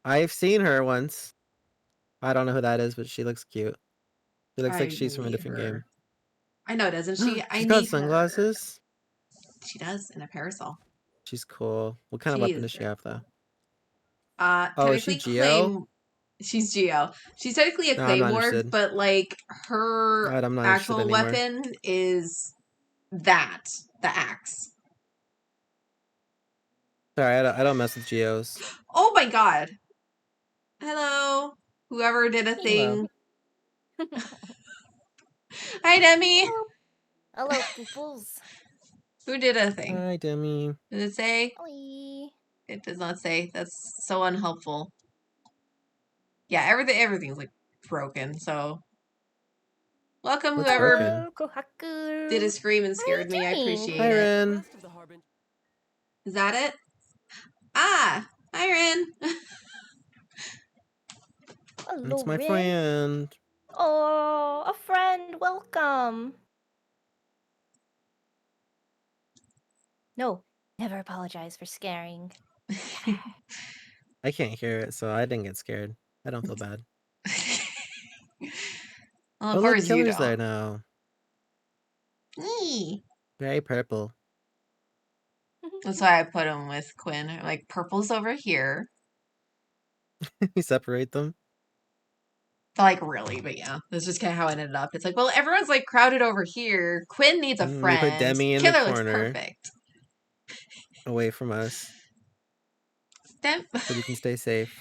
I've seen her once. I don't know who that is, but she looks cute. She looks like I she's from a need different her. game. I know, doesn't she? I She's got need her. sunglasses. She does, in a parasol. She's cool. What kind of She weapon is does she very have, though? cool. Oh, is she Technically Geo? she's Geo. She's technically a No, I'm not claymore, interested. but like her Alright, I'm not interested actual anymore. weapon is the axe. Sorry, I don't mess with Geos. Oh my god. Hello. Whoever did a Hello. thing. Hi, Demi. Hello, pooples. Who did a thing? Hi, Demi. Does it say? Hi. It does not say. That's so unhelpful. Yeah, everything's like broken, so welcome What's whoever broken? Kohaku. did a scream and scared me. I doing? appreciate Hi, it. Ren. Is that it? Ah! Hi, Ren. Hello, It's my Rin. friend. Oh, a friend. Welcome. No, never apologize for scaring. I can't hear it, so I didn't get scared. I don't feel bad. Well, Oh, of look, course you Killer's there don't. now. Eee. Very purple. That's why I put him with Quinn. Like, purple's over here. You separate them? Like, really, but yeah. That's just kind of how it ended up. It's like, well, everyone's like crowded over here. Quinn needs a We put friend. Demi in the Killer looks corner, perfect. away from us, so we can stay safe.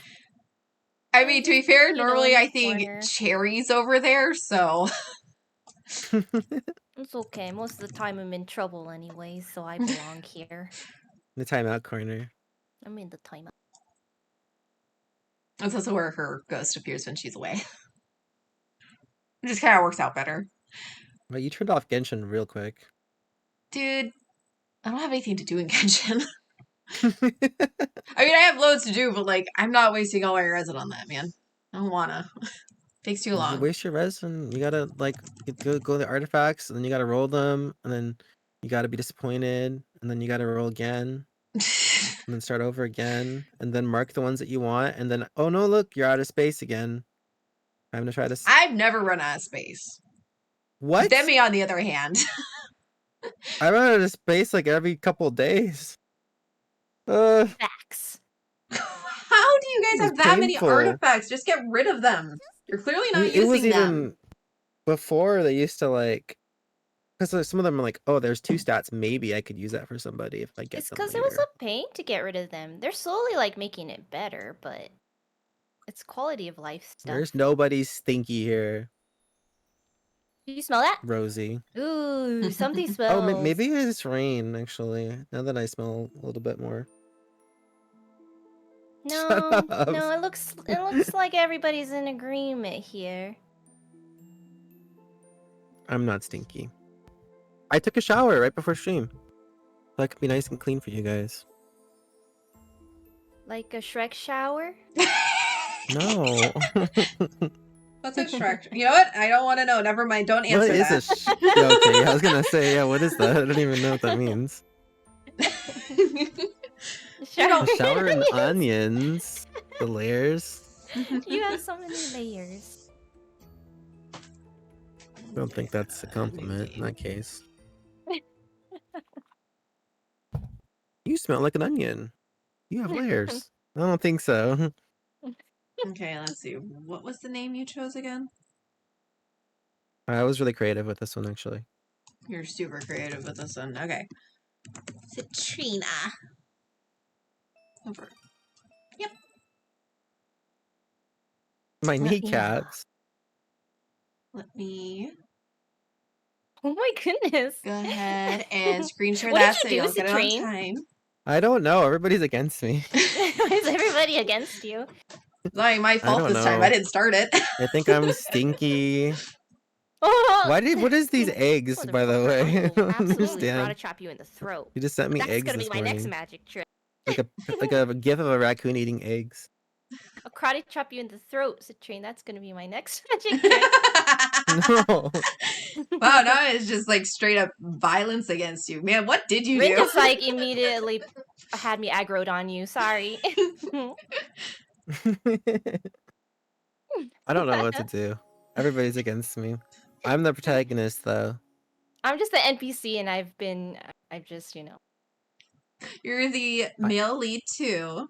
I mean, to be fair, You know, normally in I the think corner. Cherry's over there, so. It's okay. Most of the time I'm in trouble anyway, so I belong here. The timeout corner. I'm in the timeout. That's also where her ghost appears when she's away. It just kind of works out better. Well, you turned off Genshin real quick. Dude, I don't have anything to do in Genshin. I mean, I have loads to do, but like, I'm not wasting all my resin on that, man. I don't wanna. Takes too You long. waste your resin. You gotta like go to the artifacts, and then you gotta roll them, and then you gotta be disappointed, and then you gotta roll again, and then start over again, and then mark the ones that you want, and then oh no, look, you're out of space again. Time to try to. I've never run out of space. What? Demi, on the other hand. I run out of space like every couple days. Facts. How do you guys It's have that many painful. artifacts? Just get rid of them. You're clearly not It was using them. even before they used to like, because some of them are like, oh, there's 2 stats. Maybe I could use that for somebody if I get It's them because later. it was a pain to get rid of them. They're slowly like making it better, but it's quality of life stuff. There's nobody stinky here, Do you smell that? Rosie. Ooh, something smells. Oh, maybe it's rain, actually, now that I smell a little bit more. No, Shut up. no, it looks like everybody's in agreement here. I'm not stinky. I took a shower right before stream, so I could be nice and clean for you guys. Like a Shrek shower? No. What's a Shrek? You know what? I don't want to know. Never mind. Don't answer What is that. yeah, okay, yeah, I was gonna say, yeah, what is that? I don't even know what that means. Shower. A shower and onions. The layers. You have so many layers. I don't think that's a compliment in that case. You smell like an onion. You have layers. I don't think so. Okay, let's see. What was the name you chose again? I was really creative with this one, actually. You're super creative with this one. Okay. Citrina. Over. Yep. My kneecaps. Let me Oh my goodness. go ahead and screen share What that did so you do, you'll get it on Citrine? time. I don't know. Everybody's against me. Is everybody against you? It's not my fault don't this time. know. I didn't start it. I think I'm stinky. Oh, What is these eggs, by the way? I don't absolutely understand. karate chop you in the throat. You just sent me That's eggs gonna this be my next morning. magic trick. Like a gif of a raccoon eating eggs. A karate chop you in the throat, Citrine. That's gonna be my next magic trick. No. Wow, now it's just like straight up violence against you. Man, what did you Rin do? just like immediately had me aggroed on you. Sorry. I don't know what to do. Everybody's against me. I'm the protagonist, though. I'm just the NPC, and I've just, You're the male lead too.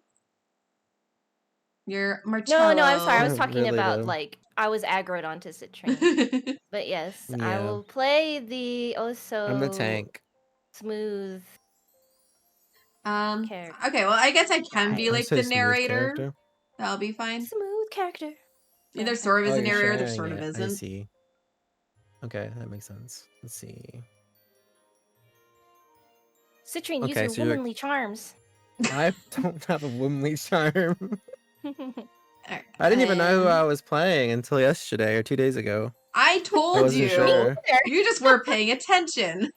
You're No, Marcello. I'm sorry. I was talking Really, about, though. like, I was aggroed onto Citrine. But yes, I Yeah. will play the I'm the also tank. smooth character. Okay, well, I guess I can be I like say the smooth narrator. character. That'll be fine. Smooth character. Either sort of is Oh, a you're narrator, there sharing sort of it. I isn't. see. Okay, that makes sense. Let's see. Citrine, use Okay, your so you're. womanly charms. I don't have a womanly charm. Alright, I didn't even know who I was playing until yesterday or 2 days ago. I I told wasn't you. sure. You just weren't paying attention.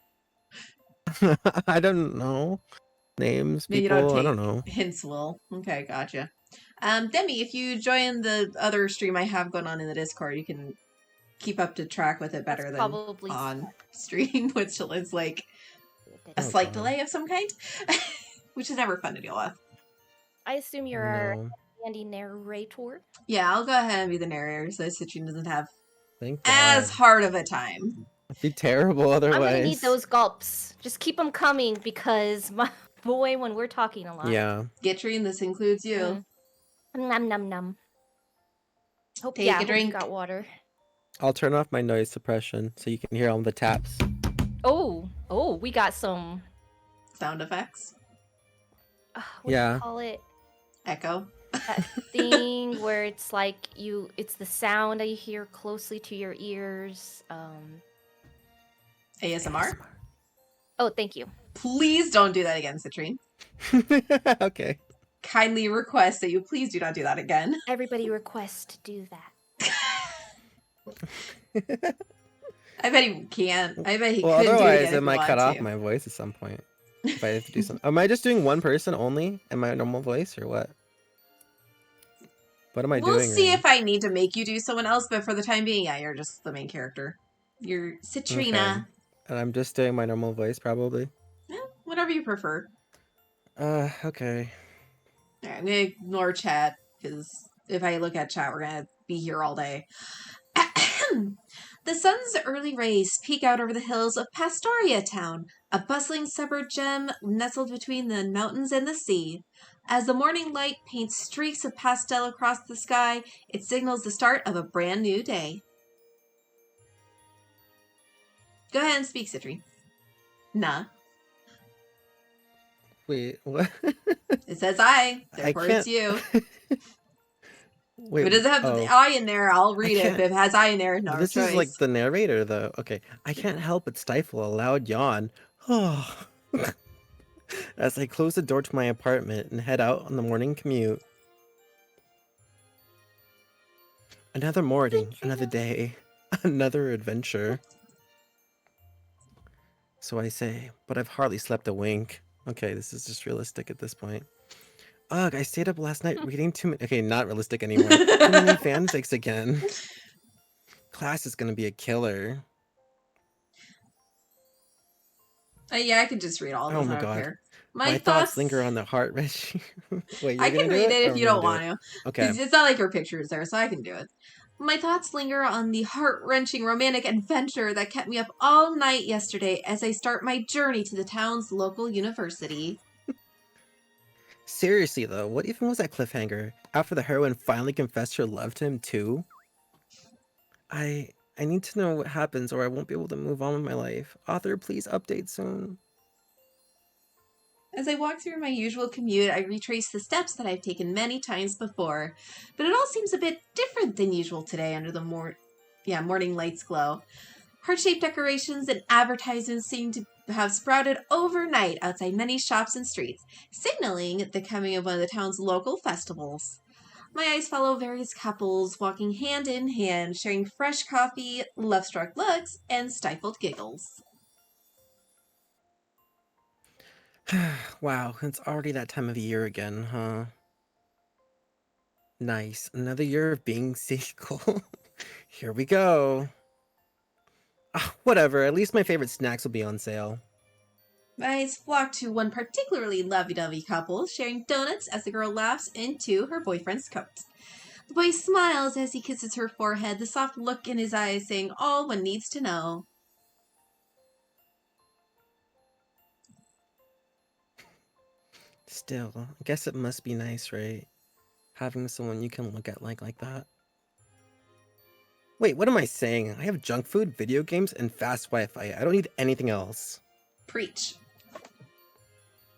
I don't know names, Maybe you don't people. I take don't know. hints, Will. Okay, gotcha. Demi, if you join the other stream I have going on in the Discord, you can keep up to track with it better That's than probably on stream, which is like a Oh, slight God. delay of some kind, which is never fun to deal with. I assume you're our No. handy narrator. Yeah, I'll go ahead and be the narrator so Citrine doesn't have Thank as God. hard of a time. It'd be terrible I'm gonna need otherwise. those gulps. Just keep them coming because my boy, when we're talking a lot. Yeah. Gitrine, this includes you. Num num num. Hope Take a hope drink. you got water. I'll turn off my noise suppression so you can hear all the taps. Oh, we got some. Sound effects. What do Yeah. you call it? Echo. That thing where it's like it's the sound that you hear closely to your ears. ASMR. Oh, thank you. Please don't do that again, Citrine. Okay. Kindly request that you please do not do that again. Everybody requests to do that. I bet he can't. I bet he Well, couldn't do it otherwise again it if he might cut wanted off to. my voice at some point if I have to do something. Am I just doing one person only in my normal voice or what? What am I We'll doing? see wrong? if I need to make you do someone else, but for the time being, yeah, you're just the main character. You're Citrina. Okay. And I'm just doing my normal voice probably. Yeah, whatever you prefer. Okay. Alright, I'm gonna ignore chat, because if I look at chat, we're gonna be here all day. The sun's early rays peek out over the hills of Pastoria Town, a bustling suburb gem nestled between the mountains and the sea. As the morning light paints streaks of pastel across the sky, it signals the start of a brand new day. Go ahead and speak, Citrine. Nah. Wait, what? It says I, therefore it's can't. you. Wait. If it doesn't have the I in there, I'll read it. If it has I in there, no This choice. is like the narrator, though. Okay. I can't help but stifle a loud yawn. Oh. As I close the door to my apartment and head out on the morning commute. Another morning, another day, another adventure. So I say, but I've hardly slept a wink. Okay, this is just realistic at this point. Ugh, I stayed up last night reading too many. Okay, not realistic anymore. Too many fanfics again. Class is gonna be a killer. Yeah, I can just read all of Oh those. my I don't god. care. My thoughts linger on the heart wrenching. Wait, you're I gonna can do read it or if I'm you gonna don't do want it? to. Okay. It's not like your picture is there, so I can do it. My thoughts linger on the heart-wrenching romantic adventure that kept me up all night yesterday as I start my journey to the town's local university. Seriously though, what even was that cliffhanger? After the heroine finally confessed her love to him too? I need to know what happens or I won't be able to move on with my life. Author, please update soon. As I walk through my usual commute, I retrace the steps that I've taken many times before, but it all seems a bit different than usual today under the morning light's glow. Heart-shaped decorations and advertisements seem to have sprouted overnight outside many shops and streets, signaling the coming of one of the town's local festivals. My eyes follow various couples walking hand in hand, sharing fresh coffee, love-struck looks, and stifled giggles. Wow, it's already that time of year again, huh? Nice. Another year of being single. Here we go. Ah, whatever, at least my favorite snacks will be on sale. Eyes flock to one particularly lovey-dovey couple, sharing donuts as the girl laughs into her boyfriend's coat. The boy smiles as he kisses her forehead, the soft look in his eyes saying all one needs to know. Still, I guess it must be nice, right? Having someone you can look at like that. Wait, what am I saying? I have junk food, video games, and fast Wi-Fi. I don't need anything else. Preach.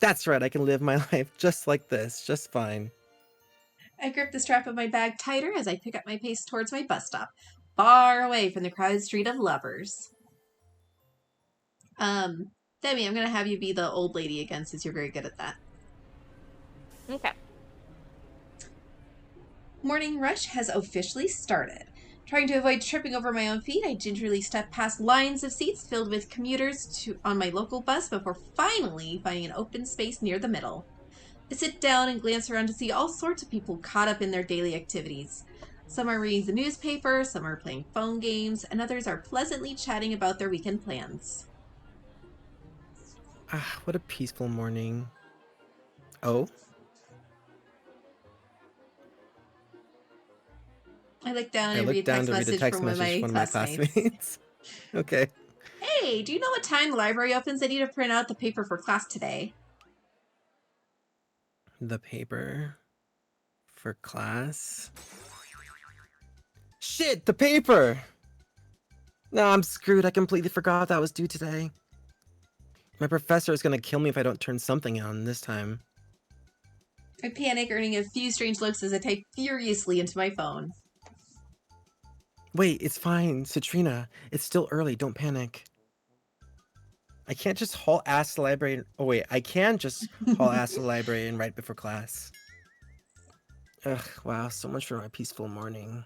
That's right, I can live my life just like this, just fine. I grip the strap of my bag tighter as I pick up my pace towards my bus stop, far away from the crowded street of lovers. Demi, I'm gonna have you be the old lady again since you're very good at that. Okay. Morning rush has officially started. Trying to avoid tripping over my own feet, I gingerly step past lines of seats filled with commuters on my local bus before finally finding an open space near the middle. I sit down and glance around to see all sorts of people caught up in their daily activities. Some are reading the newspaper, some are playing phone games, and others are pleasantly chatting about their weekend plans. Ah, what a peaceful morning. Oh? I look down I and looked read a down text to read a message text from one of message my from one of my classmates. classmates. Okay. Hey, do you know what time the library opens? I need to print out the paper for class today. The paper for class. Shit, the paper! No, I'm screwed. I completely forgot that was due today. My professor is gonna kill me if I don't turn something on this time. I panic, earning a few strange looks as I type furiously into my phone. Wait, it's fine, Citrina. It's still early. Don't panic. I can't just haul ass to the library. Oh wait, I can just haul ass to the library and write before class. Ugh, wow, so much for my peaceful morning.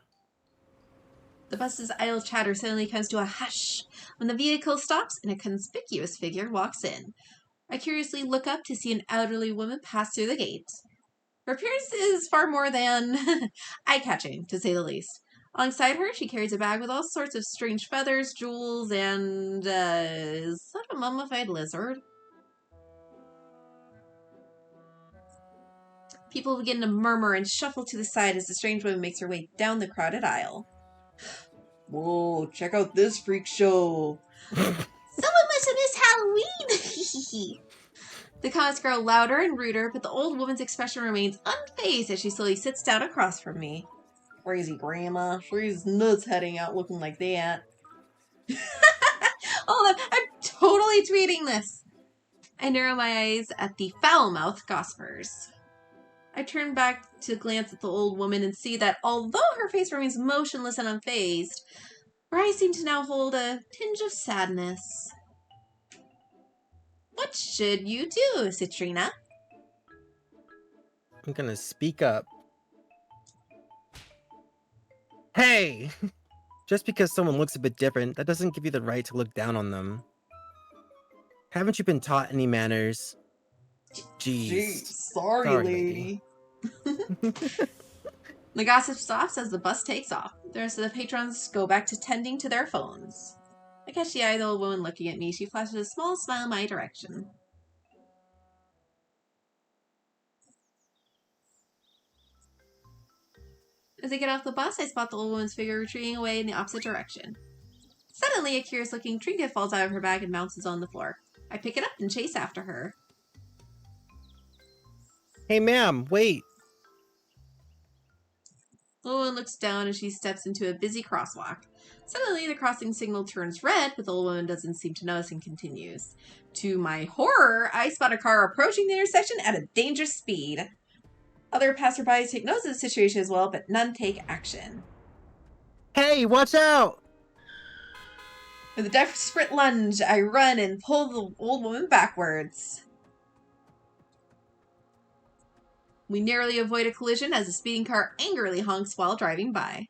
The bus's idle chatter suddenly comes to a hush when the vehicle stops and a conspicuous figure walks in. I curiously look up to see an elderly woman pass through the gate. Her appearance is far more than eye-catching, to say the least. Alongside her, she carries a bag with all sorts of strange feathers, jewels, and, is that a mummified lizard? People begin to murmur and shuffle to the side as the strange woman makes her way down the crowded aisle. Whoa, check out this freak show. Someone must have missed Halloween! The comments grow louder and ruder, but the old woman's expression remains unfazed as she slowly sits down across from me. Crazy grandma. She's nuts heading out looking like that. Hold on, I'm totally tweeting this. I narrow my eyes at the foul-mouthed gossipers. I turn back to glance at the old woman and see that although her face remains motionless and unfazed, her eyes seem to now hold a tinge of sadness. What should you do, Citrina? I'm gonna speak up. Hey! Just because someone looks a bit different, that doesn't give you the right to look down on them. Haven't you been taught any manners? Jeez. Sorry, Sorry, lady. The gossip stops as the bus takes off. The rest of the patrons go back to tending to their phones. I catch the eye of the old woman looking at me. She flashes a small smile in my direction. As I get off the bus, I spot the old woman's figure retreating away in the opposite direction. Suddenly, a curious-looking trinket falls out of her bag and bounces on the floor. I pick it up and chase after her. Hey, ma'am, wait. The old woman looks down as she steps into a busy crosswalk. Suddenly, the crossing signal turns red, but the old woman doesn't seem to notice and continues. To my horror, I spot a car approaching the intersection at a dangerous speed. Other passerbys take notice of the situation as well, but none take action. Hey, watch out! With a desperate lunge, I run and pull the old woman backwards. We narrowly avoid a collision as the speeding car angrily honks while driving by.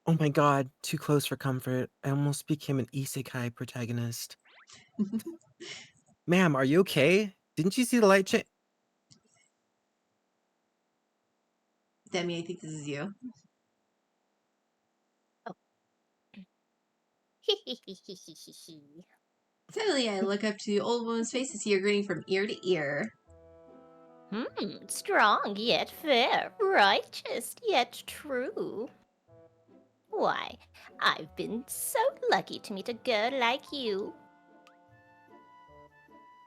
Oh my god, too close for comfort. I almost became an isekai protagonist. Ma'am, are you okay? Didn't you see the light change? Demi, I think this is you. Suddenly, I look up to the old woman's face to see her grinning from ear to ear. Strong yet fair, righteous yet true. Why, I've been so lucky to meet a girl like you.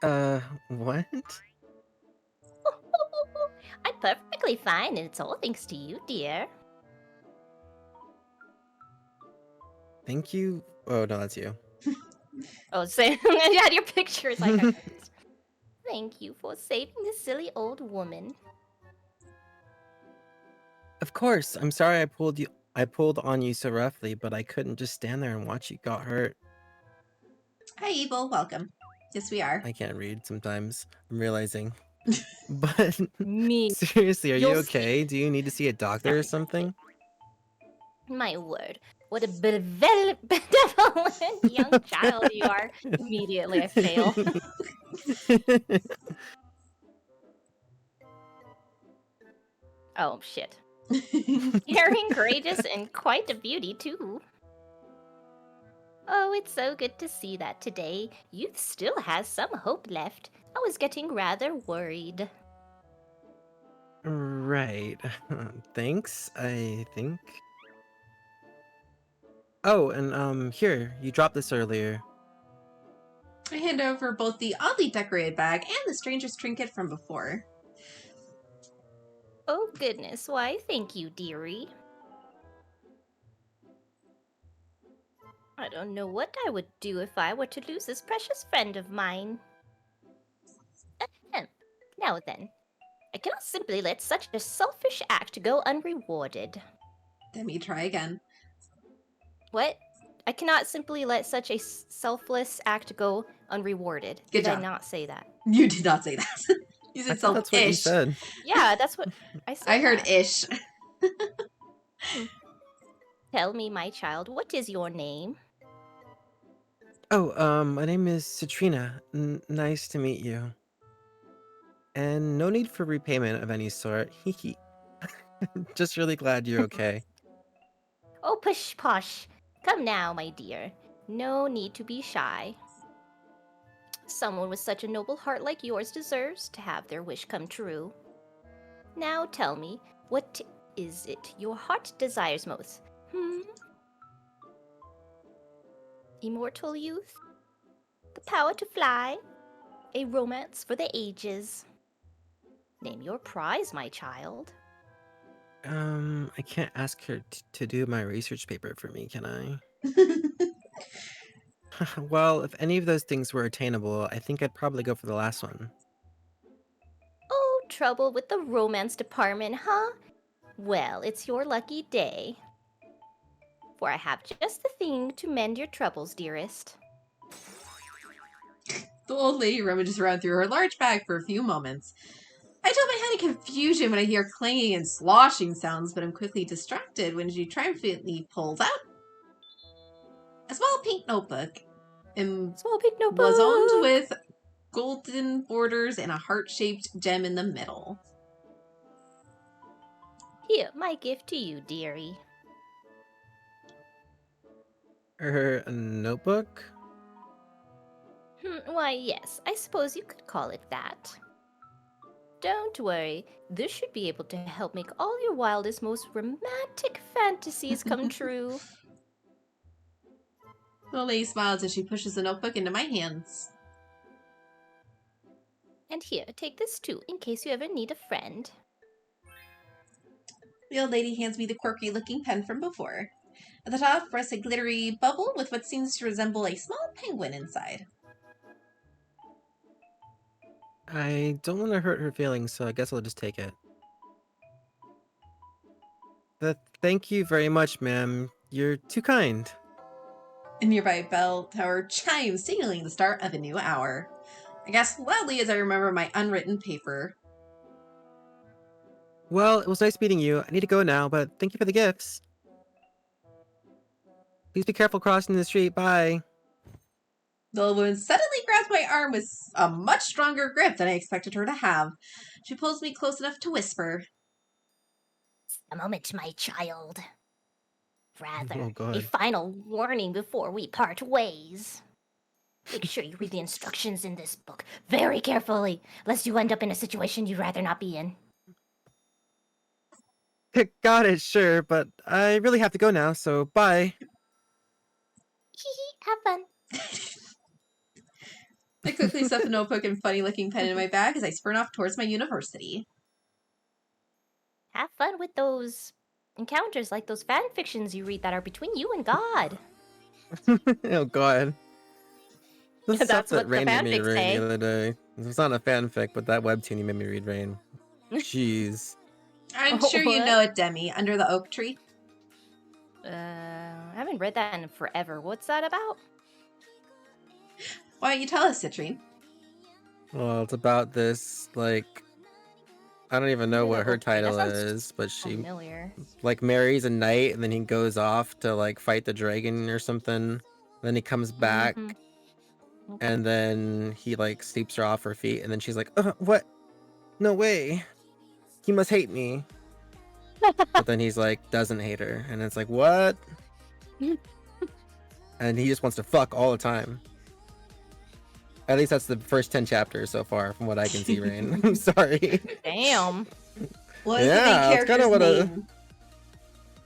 What? I'm perfectly fine, and it's all thanks to you, dear. Thank you. Oh, no, that's you. Oh, say, you had your pictures. I got confused. Thank you for saving this silly old woman. Of course. I'm sorry I pulled on you so roughly, but I couldn't just stand there and watch you got hurt. Hi, Evil. Welcome. Yes, we are. I can't read sometimes. I'm realizing. But Me. seriously, are you You'll see. okay? Do you need to see a doctor or something? My word, what a benevolent young child you are. Immediately I fail. Oh, shit. Daring, courageous, and quite a beauty, too. Oh, it's so good to see that today youth still has some hope left. I was getting rather worried. Right. Thanks, I think. Oh, and here, you dropped this earlier. I hand over both the oddly decorated bag and the stranger's trinket from before. Oh, goodness, why, thank you, dearie. I don't know what I would do if I were to lose this precious friend of mine. Ahem. Now then, I cannot simply let such a selfish act go unrewarded. Let me try again. What? I cannot simply let such a selfless act go unrewarded. Good Did I job. not say that? You did not say that. You I said thought that's what you self-ish. said. Yeah, that's what I said. I heard that. ish. Tell me, my child, what is your name? Oh, my name is Citrina. Nice to meet you. And no need for repayment of any sort. Hee. Just really glad you're okay. Oh, push posh. Come now, my dear. No need to be shy. Someone with such a noble heart like yours deserves to have their wish come true. Now tell me, what is it your heart desires most? Immortal youth? The power to fly? A romance for the ages? Name your prize, my child. I can't ask her to do my research paper for me, can I? Well, if any of those things were attainable, I think I'd probably go for the last one. Oh, trouble with the romance department, huh? Well, it's your lucky day. For I have just the thing to mend your troubles, dearest. The old lady rummages around through her large bag for a few moments. I tell my head in confusion when I hear clanging and sloshing sounds, but I'm quickly distracted when she triumphantly pulls out a small pink notebook and Small pink blazoned notebook! with golden borders and a heart-shaped gem in the middle. Here, my gift to you, dearie. A notebook? Why, yes, I suppose you could call it that. Don't worry, this should be able to help make all your wildest, most romantic fantasies come true. The old lady smiles as she pushes the notebook into my hands. And here, take this too, in case you ever need a friend. The old lady hands me the quirky-looking pen from before. At the top rests a glittery bubble with what seems to resemble a small penguin inside. I don't want to hurt her feelings, so I guess I'll just take it. Thank you very much, ma'am. You're too kind. A nearby bell tower chimes, signaling the start of a new hour. I gasp loudly as I remember my unwritten paper. Well, it was nice meeting you. I need to go now, but thank you for the gifts. Please be careful crossing the street. Bye. The old woman suddenly grabs my arm with a much stronger grip than I expected her to have. She pulls me close enough to whisper, A moment, my child. Rather, Oh a god. final warning before we part ways. Make sure you read the instructions in this book very carefully, lest you end up in a situation you'd rather not be in. Got it, sure, but I really have to go now, so bye. Have fun. I quickly stuff a notebook and funny-looking pen in my bag as I sprint off towards my university. Have fun with those encounters, like those fan fictions you read that are between you and God. Oh god. The stuff That's that what the Rain made me fanfics read the say. other day. It's not a fanfic, but that webtoon you made me read, Rain. Jeez. I'm Oh, sure you what? know it, Demi, Under the Oak Tree. I haven't read that in forever. What's that about? Why don't you tell us, Citrine? Well, it's about this, like, I don't even know Under the what her Oak Tree. That title sounds is, but she, familiar. like, marries a knight, and then he goes off to, like, fight the dragon or something. Then he comes back, Mhm. and then he, like, sweeps her off her feet, and then she's like, what? No way. He must hate me. But then he's like, doesn't hate her, and it's like, what? And he just wants to fuck all the time. At least that's the first 10 chapters so far, from what I can see, Rain. I'm sorry. Damn. What is the main Yeah, it's kind character's of what name?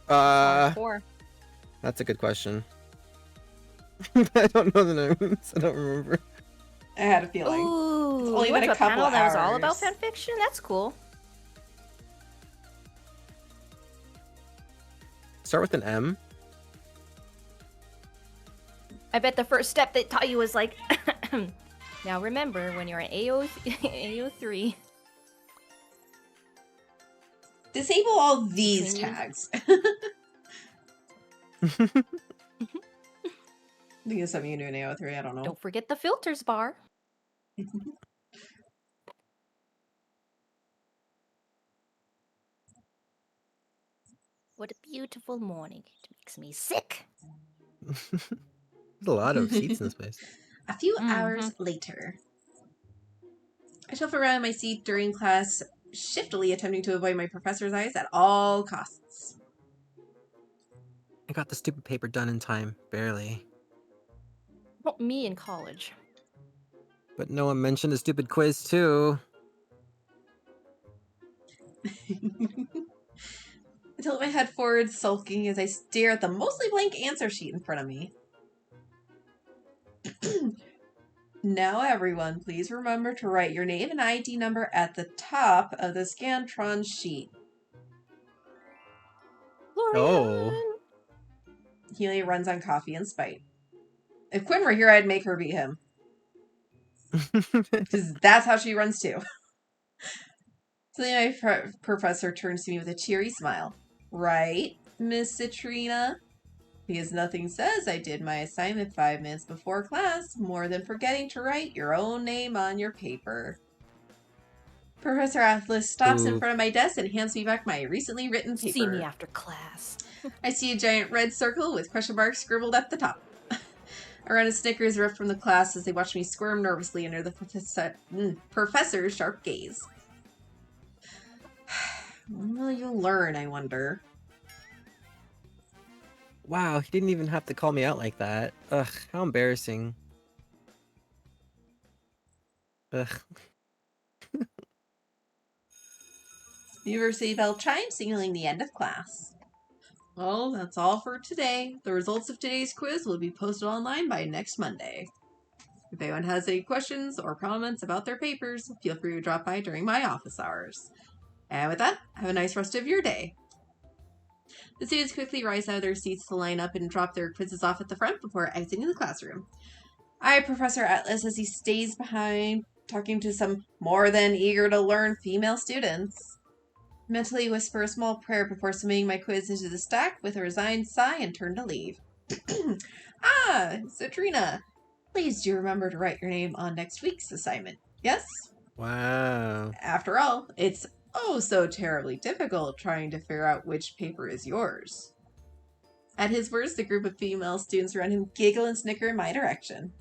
Hardcore. that's a good question. I don't know the names. I don't remember. I had a feeling. Ooh, only you been went a to a couple panel that was all about hours. fanfiction? That's cool. Start with an M. I bet the first step they taught you was like, now remember, when you're in AO3, Disable all these Between you- tags. I think it's something you do in AO3, I don't know. don't forget the filters bar. What a beautiful morning. It makes me sick. There's a lot of seats in this place. A few Mhm. hours later. I shuffle around in my seat during class, shiftily attempting to avoid my professor's eyes at all costs. I got the stupid paper done in time, barely. Not me in college. But no one mentioned the stupid quiz, too. I tilt my head forward, sulking as I stare at the mostly blank answer sheet in front of me. Now, everyone, please remember to write your name and ID number at the top of the Scantron sheet. Oh. Healy runs on coffee and spite. If Quinn were here, I'd make her beat him. Because that's how she runs too. Suddenly my professor turns to me with a cheery smile. Right, Miss Citrina? Because nothing says I did my assignment 5 minutes before class more than forgetting to write your own name on your paper. Professor Atlas stops in Ooh. front of my desk and hands me back my recently written paper. See me after class. I see a giant red circle with question marks scribbled at the top. A round of snickers erupt from the class as they watch me squirm nervously under the professor's sharp gaze. When will you learn, I wonder? Wow, he didn't even have to call me out like that. Ugh, how embarrassing. Ugh. The university bell chimes, signaling the end of class. Well, that's all for today. The results of today's quiz will be posted online by next Monday. If anyone has any questions or comments about their papers, feel free to drop by during my office hours. And with that, have a nice rest of your day. The students quickly rise out of their seats to line up and drop their quizzes off at the front before exiting the classroom. I eye Professor Atlas as he stays behind, talking to some more than eager to learn female students. Mentally whisper a small prayer before submitting my quiz into the stack with a resigned sigh and turn to leave. Ah, Citrina, please do remember to write your name on next week's assignment. Yes? Wow. After all, it's oh so terribly difficult trying to figure out which paper is yours. At his words, the group of female students around him giggle and snicker in my direction.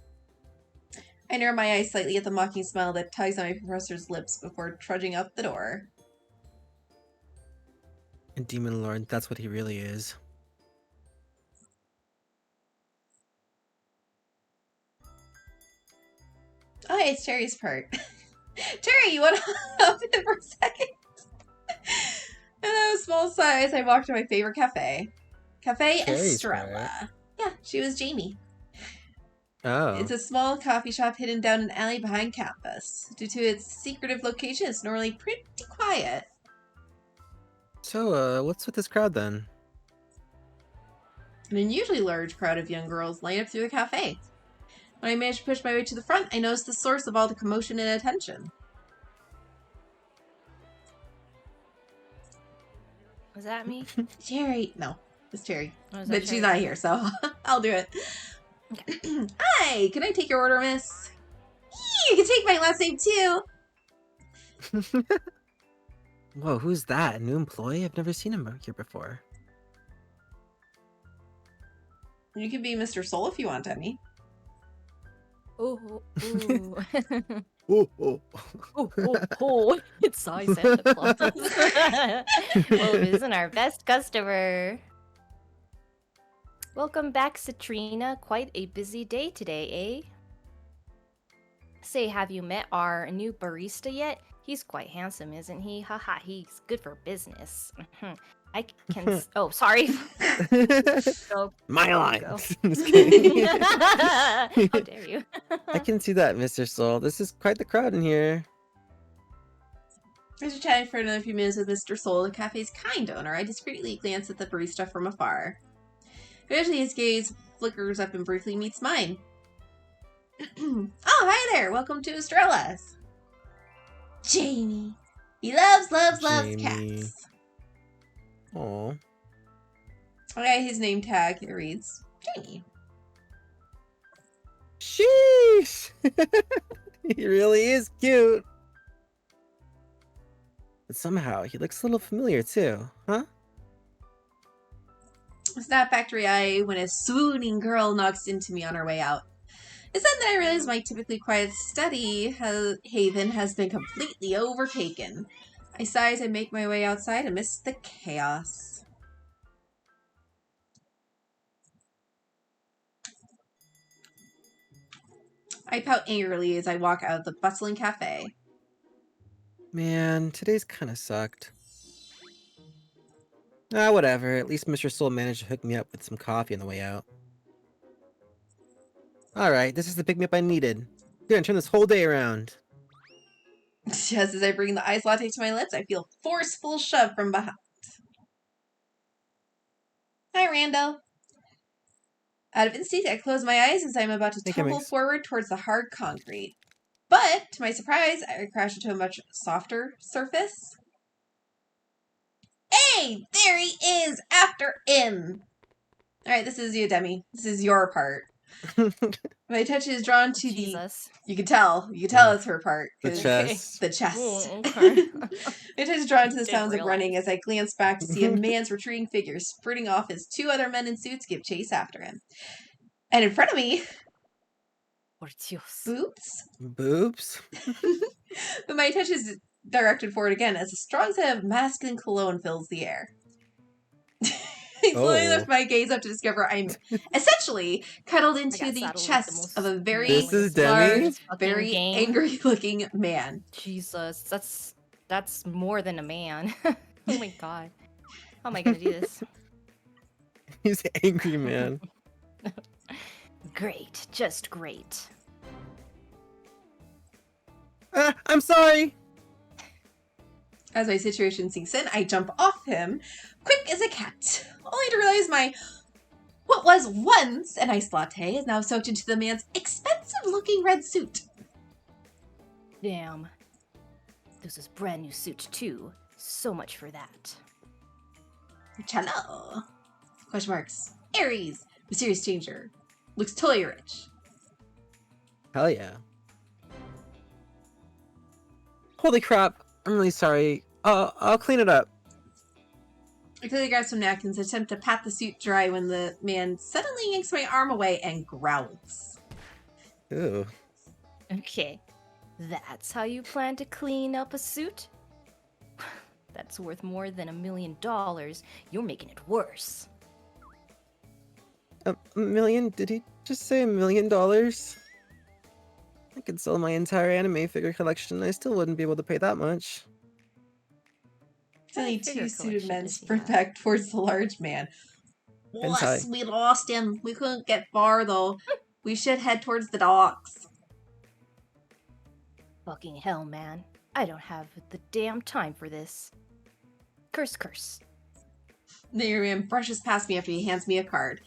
I narrow my eyes slightly at the mocking smile that tugs on my professor's lips before trudging out the door. And Demon Lord, that's what he really is. Oh, hey, it's Terry's part. Terry, you want to hop in for a second? And I was small size. I walked to my favorite cafe. Cafe Terry's Estrella. Yeah, she was Jamie. It's Oh. a small coffee shop hidden down an alley behind campus. Due to its secretive location, it's normally pretty quiet. So, what's with this crowd then? An unusually large crowd of young girls line up through the cafe. When I managed to push my way to the front, I noticed the source of all the commotion and attention. Was that me? Terry. No, it's Terry. Or was that But she's Terry? not here, so I'll do it. Hi, can I take your order, miss? You can take my last name too. Whoa, who's that? A new employee? I've never seen him here before. You can be Mr. Soul if you want, Emmy. Ooh, ooh. Oh, oh. Oh, it's I, Santa Claus. Well, isn't our best customer. Welcome back, Citrina. Quite a busy day today, eh? Say, have you met our new barista yet? He's quite handsome, isn't he? Haha, he's good for business. I can. Oh, sorry. Go. My line. Go. Just kidding. How dare you? I can see that, Mr. Soul. This is quite the crowd in here. After chatting for another few minutes with Mr. Soul, the cafe's kind owner, I discreetly glance at the barista from afar. Eventually, his gaze flickers up and briefly meets mine. Oh, hi there! Welcome to Estrella's. Jamie. He loves Jamie. cats. Aw. Okay, his name tag, it reads, Jamie. Sheesh! He really is cute. But somehow, he looks a little familiar too, huh? Snap factory eye when a swooning girl knocks into me on her way out. It's then that I realize my typically quiet study haven has been completely overtaken. I sigh as I make my way outside amidst the chaos. I pout angrily as I walk out of the bustling cafe. Man, today's kinda sucked. Ah, whatever. At least Mr. Soul managed to hook me up with some coffee on the way out. Alright, this is the pick-me-up I needed. Gonna turn this whole day around. Just as I bring the iced latte to my lips, I feel a forceful shove from behind. Hi, Randall. Out of instinct, I close my eyes as I'm about to Hey, tumble Cummings. forward towards the hard concrete. But, to my surprise, I crash into a much softer surface. Hey, there he is! After him! Alright, this is you, Demi. This is your part. My attention is drawn to Jesus. You can tell it's her part. The 'Cause chest. the chest. Oh, okay. My attention is drawn to the Didn't sounds of realize. running as I glance back to see a man's retreating figure sprinting off as two other men in suits give chase after him. And in front of me, Por Dios. boots. Boobs? But my attention is directed forward again as a strong scent of masculine cologne fills the air. I slowly lift my gaze up to discover I'm essentially cuddled into the chest of a very This is large, Demi? very angry-looking man. Jesus, that's more than a man. Oh my god. How am I gonna do this? He's an angry man. Great, just great. I'm sorry! As my situation sinks in, I jump off him, quick as a cat, only to realize what was once an iced latte is now soaked into the man's expensive-looking red suit. Damn. This is brand new suit too. So much for that. Cello. Question marks. Aries. Mysterious changer. Looks totally rich. Hell yeah. Holy crap. I'm really sorry. I'll clean it up. I quickly grab some napkins and attempt to pat the suit dry when the man suddenly yanks my arm away and growls. Ooh. Okay. That's how you plan to clean up a suit? That's worth more than $1 million. You're making it worse. $1 million? Did he just say $1 million? I could sell my entire anime figure collection and I still wouldn't be able to pay that much. Only figure two suited collection men does he sprint have? back towards the large man. Hentai. We lost him. We couldn't get far, though. We should head towards the docks. Fucking hell, man. I don't have the damn time for this. Curse, curse. The young man brushes past me after he hands me a card.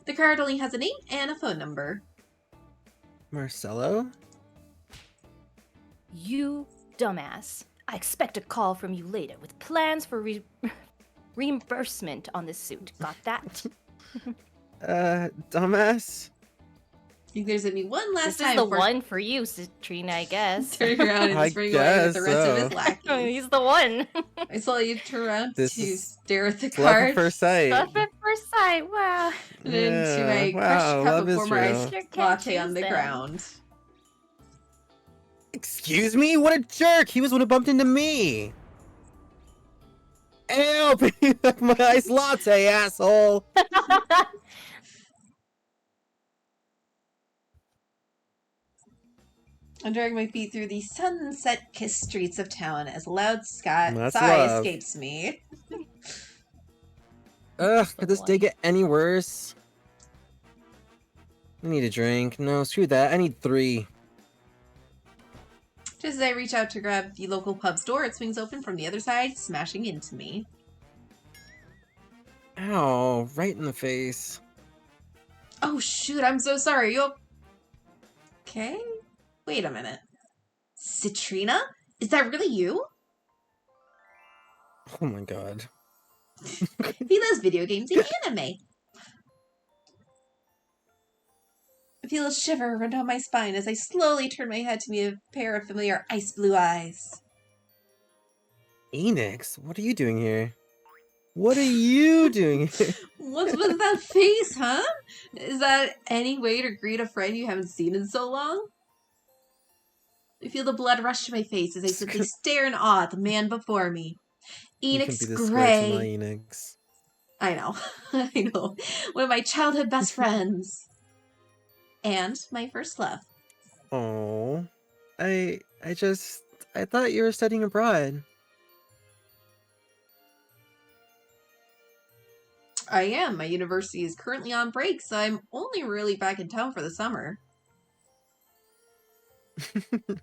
The card only has a name and a phone number. Marcello? You dumbass. I expect a call from you later with plans for reimbursement on this suit. Got that? Dumbass? He glares at me one last This time. is the one for you, Citrine, I guess. Turning around and I sprinting away with the rest of his guess lackeys. He's the one. I slowly turn around This to is stare at the It's love at card. first sight. Love at first sight. Wow. And into Yeah, my crushed wow, cup love of is former real. iced Sure can't latte on choose the them. ground. Excuse me? What a jerk! He was the one who bumped into me! Ew! My iced latte, asshole! I'm dragging my feet through the sunset-kissed streets of town as a loud sigh That's love. escapes me. Ugh, the could this day one. get any worse? I need a drink. No, screw that. I need 3. Just as I reach out to grab the local pub's door, it swings open from the other side, smashing into me. Ow, right in the face. Oh shoot, I'm so sorry. You okay? Wait a minute. Citrina? Is that really you? Oh my god. He loves video games and anime. I feel a shiver run down my spine as I slowly turn my head to meet a pair of familiar ice blue eyes. Enix, what are you doing here? What are you doing here? What's with that face, huh? Is that any way to greet a friend you haven't seen in so long? I feel the blood rush to my face as I simply stare in awe at the man before me. You can Enix be the square to my Gray. Enix. I know. I know. One of my childhood best friends. And my first love. Oh, I thought you were studying abroad. I am. My university is currently on break, so I'm only really back in town for the summer.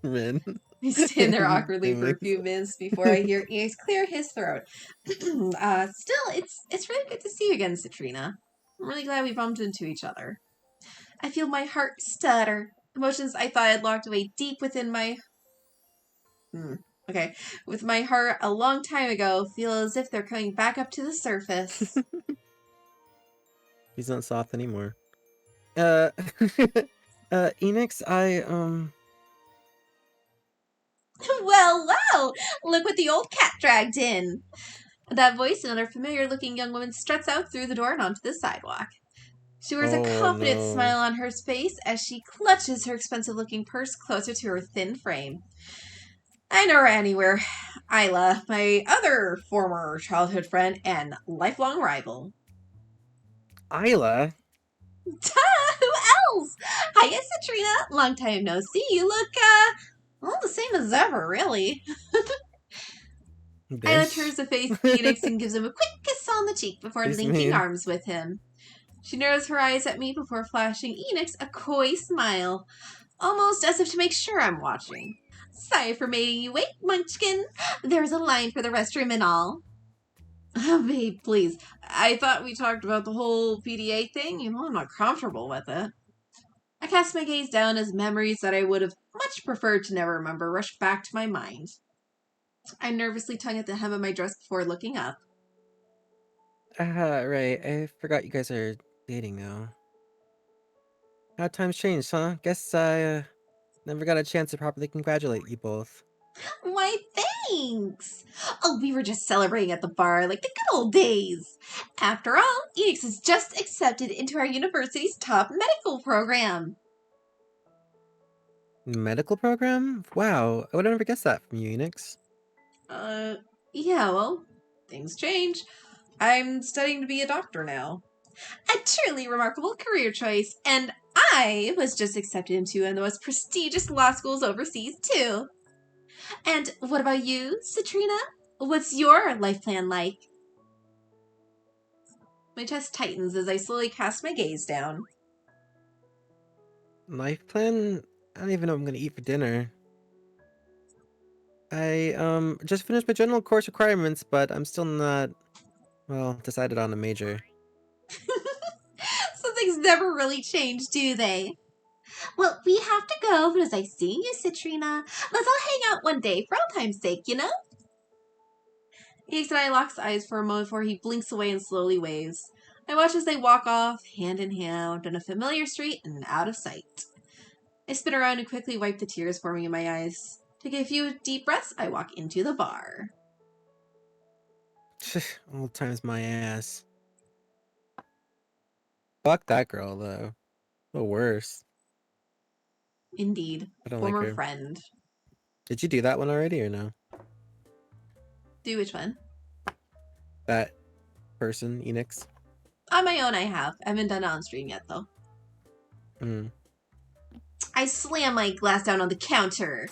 Man. I stand there awkwardly for a few minutes before I hear Enix clear his throat. Still, it's really good to see you again, Citrina. I'm really glad we bumped into each other. I feel my heart stutter. Emotions I thought I'd locked away deep within my... Okay. With my heart a long time ago, feel as if they're coming back up to the surface. He's not soft anymore. Enix, Well, look what the old cat dragged in. That voice, another familiar-looking young woman struts out through the door and onto the sidewalk. She wears a confident smile on her face as she clutches her expensive-looking purse closer to her thin frame. I know her anywhere. Isla, my other former childhood friend and lifelong rival. Isla? Who else? Hiya, Citrina. Long time no see. You look, well, the same as ever, really. Isla turns to face Phoenix and gives him a quick kiss on the cheek before linking arms with him. She narrows her eyes at me before flashing Enix a coy smile, almost as if to make sure I'm watching. Sorry for making you wait, Munchkin. There's a line for the restroom and all. Oh, babe, please. I thought we talked about the whole PDA thing. You know, I'm not comfortable with it. I cast my gaze down as memories that I would have much preferred to never remember rushed back to my mind. I nervously tug at the hem of my dress before looking up. Right. I forgot you guys are dating now. How times changed, huh? Guess I, never got a chance to properly congratulate you both. Why, thanks! Oh, we were just celebrating at the bar like the good old days. After all, Enix has just accepted into our university's top medical program. Medical program? Wow, I would never guess that from you, Enix. Yeah, well, things change. I'm studying to be a doctor now. A truly remarkable career choice, and I was just accepted into one of the most prestigious law schools overseas, too. And what about you, Citrina? What's your life plan like? My chest tightens as I slowly cast my gaze down. Life plan? I don't even know what I'm gonna eat for dinner. I just finished my general course requirements, but I'm still not, well, decided on a major. Some things never really change, do they? Well, we have to go, but as I see you, Citrina, let's all hang out one day for old time's sake, you know? Higgs and I locks eyes for a moment before he blinks away and slowly waves. I watch as they walk off, hand in hand, down a familiar street and out of sight. I spin around and quickly wipe the tears forming in my eyes. Take a few deep breaths, I walk into the bar. Old times my ass. Fuck that girl, though. The worst. Indeed. I don't Former like her. friend. Did you do that one already or no? Do which one? That person, Enix? On my own, I have. I haven't done it on stream yet, though. Hmm. I slam my glass down on the counter.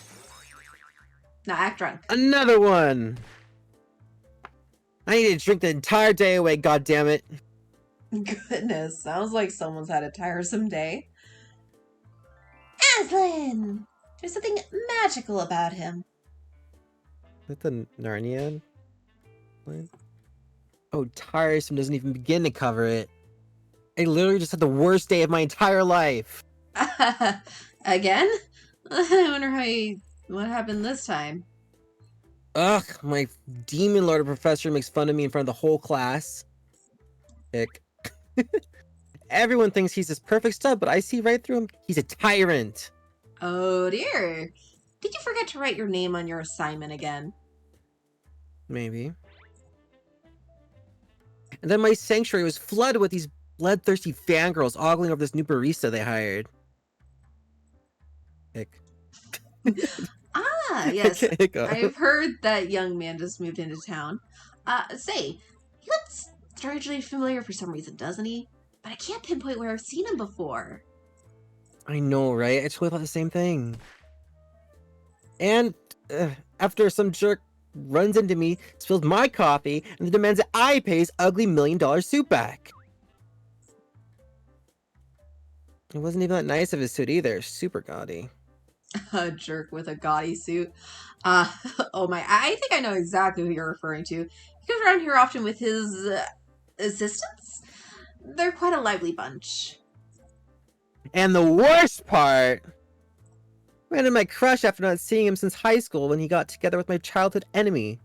Now act drunk. Another one! I need to drink the entire day away, goddammit. Goodness, sounds like someone's had a tiresome day. Aslan! There's something magical about him. Is that the Narnia line? Oh, tiresome doesn't even begin to cover it. I literally just had the worst day of my entire life. Again? I wonder what happened this time. Ugh, my demon lord professor makes fun of me in front of the whole class. Ick. Everyone thinks he's this perfect stud, but I see right through him. He's a tyrant. Oh dear. Did you forget to write your name on your assignment again? Maybe. And then my sanctuary was flooded with these bloodthirsty fangirls ogling over this new barista they hired. Ick. Ah, yes. Ick. I've heard that young man just moved into town. Say, he looks strangely familiar for some reason, doesn't he? But I can't pinpoint where I've seen him before. I know, right? I totally thought the same thing. And after some jerk runs into me, spills my coffee, and then demands that I pay his ugly $1 million suit back. It wasn't even that nice of his suit either. Super gaudy. A jerk with a gaudy suit. Oh my, I think I know exactly who you're referring to. He comes around here often with his assistants. They're quite a lively bunch. And the worst part, I ran into my crush after not seeing him since high school when he got together with my childhood enemy.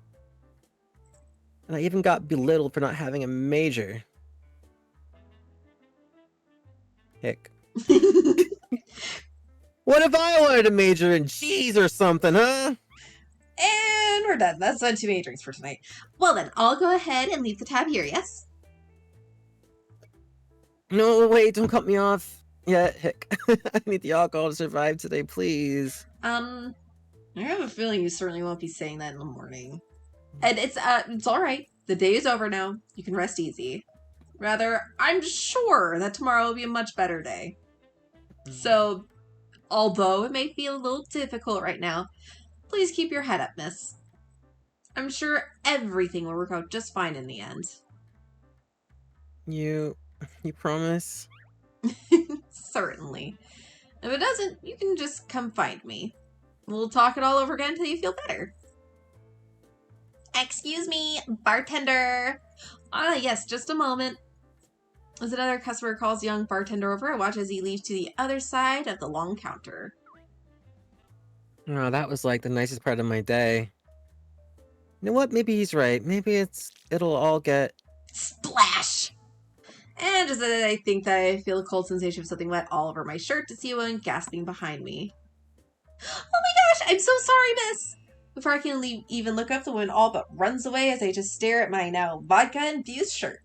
And I even got belittled for not having a major. Hick. What if I wanted to major in cheese or something, huh? And we're done. That's on 2 matrix for tonight. Well then, I'll go ahead and leave the tab here, yes? No, wait, don't cut me off. Yeah, hick. I need the alcohol to survive today, please. I have a feeling you certainly won't be saying that in the morning. And it's alright. The day is over now. You can rest easy. Rather, I'm sure that tomorrow will be a much better day. So, although it may feel a little difficult right now, please keep your head up, miss. I'm sure everything will work out just fine in the end. You promise? Certainly. If it doesn't, you can just come find me. We'll talk it all over again until you feel better. Excuse me, bartender. Ah, yes, just a moment. As another customer calls the young bartender over, I watch as he leaves to the other side of the long counter. Oh, that was like the nicest part of my day. You know what? Maybe he's right. Maybe it'll all get... Splash! And just as I think that, I feel a cold sensation of something wet all over my shirt to see one gasping behind me. Oh my gosh, I'm so sorry, miss! Before I can even look up, the woman all but runs away as I just stare at my now vodka-infused shirt.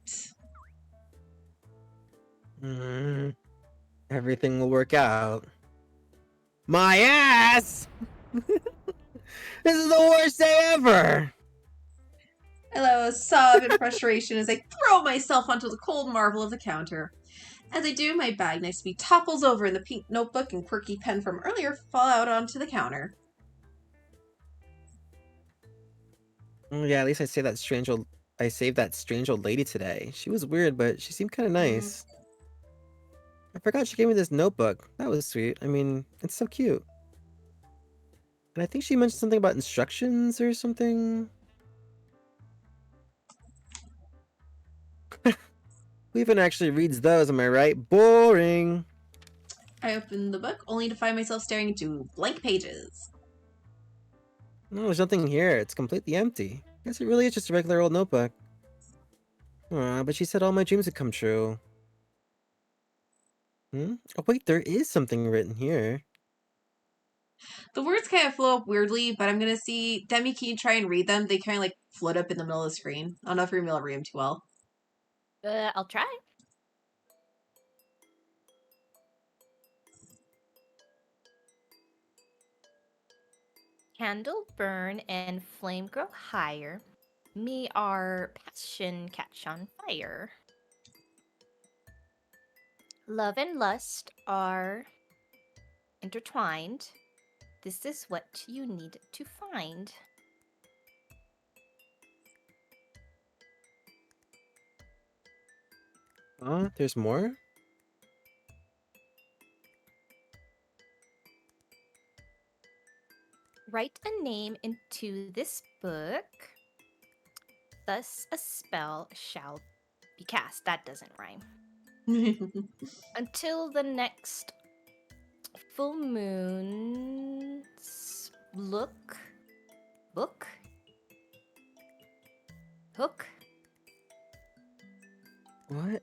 Everything will work out. My ass! This is the worst day ever! I let out a sob in frustration as I throw myself onto the cold marble of the counter. As I do, my bag next to me topples over and the pink notebook and quirky pen from earlier fall out onto the counter. Yeah, at least I saved that strange old lady today. She was weird, but she seemed kind of nice. I forgot she gave me this notebook. That was sweet. I mean, it's so cute. And I think she mentioned something about instructions or something. Who even actually reads those, am I right? Boring! I opened the book only to find myself staring into blank pages. No, there's nothing here. It's completely empty. Guess it really is just a regular old notebook. Aw, but she said all my dreams would come true. Hmm? Oh wait, there is something written here. The words kind of flow up weirdly, but I'm gonna see Demi Keen try and read them. They kind of like float up in the middle of the screen. I don't know if you're gonna be able to read them too well. I'll try. Candle burn and flame grow higher. Me our passion catch on fire. Love and lust are intertwined. This is what you need to find. There's more? Write a name into this book. Thus a spell shall be cast. That doesn't rhyme. Until the next full moon's book. Hook. What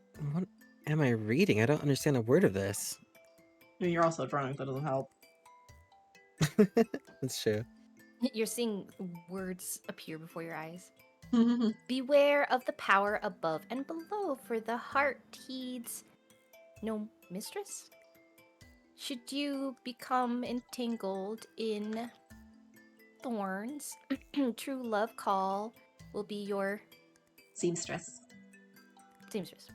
am I reading? I don't understand a word of this. You're also drunk, that doesn't help. That's true. You're seeing words appear before your eyes. Beware of the power above and below, for the heart heeds no mistress. Should you become entangled in thorns, true love call will be your Seamstress. seamstress.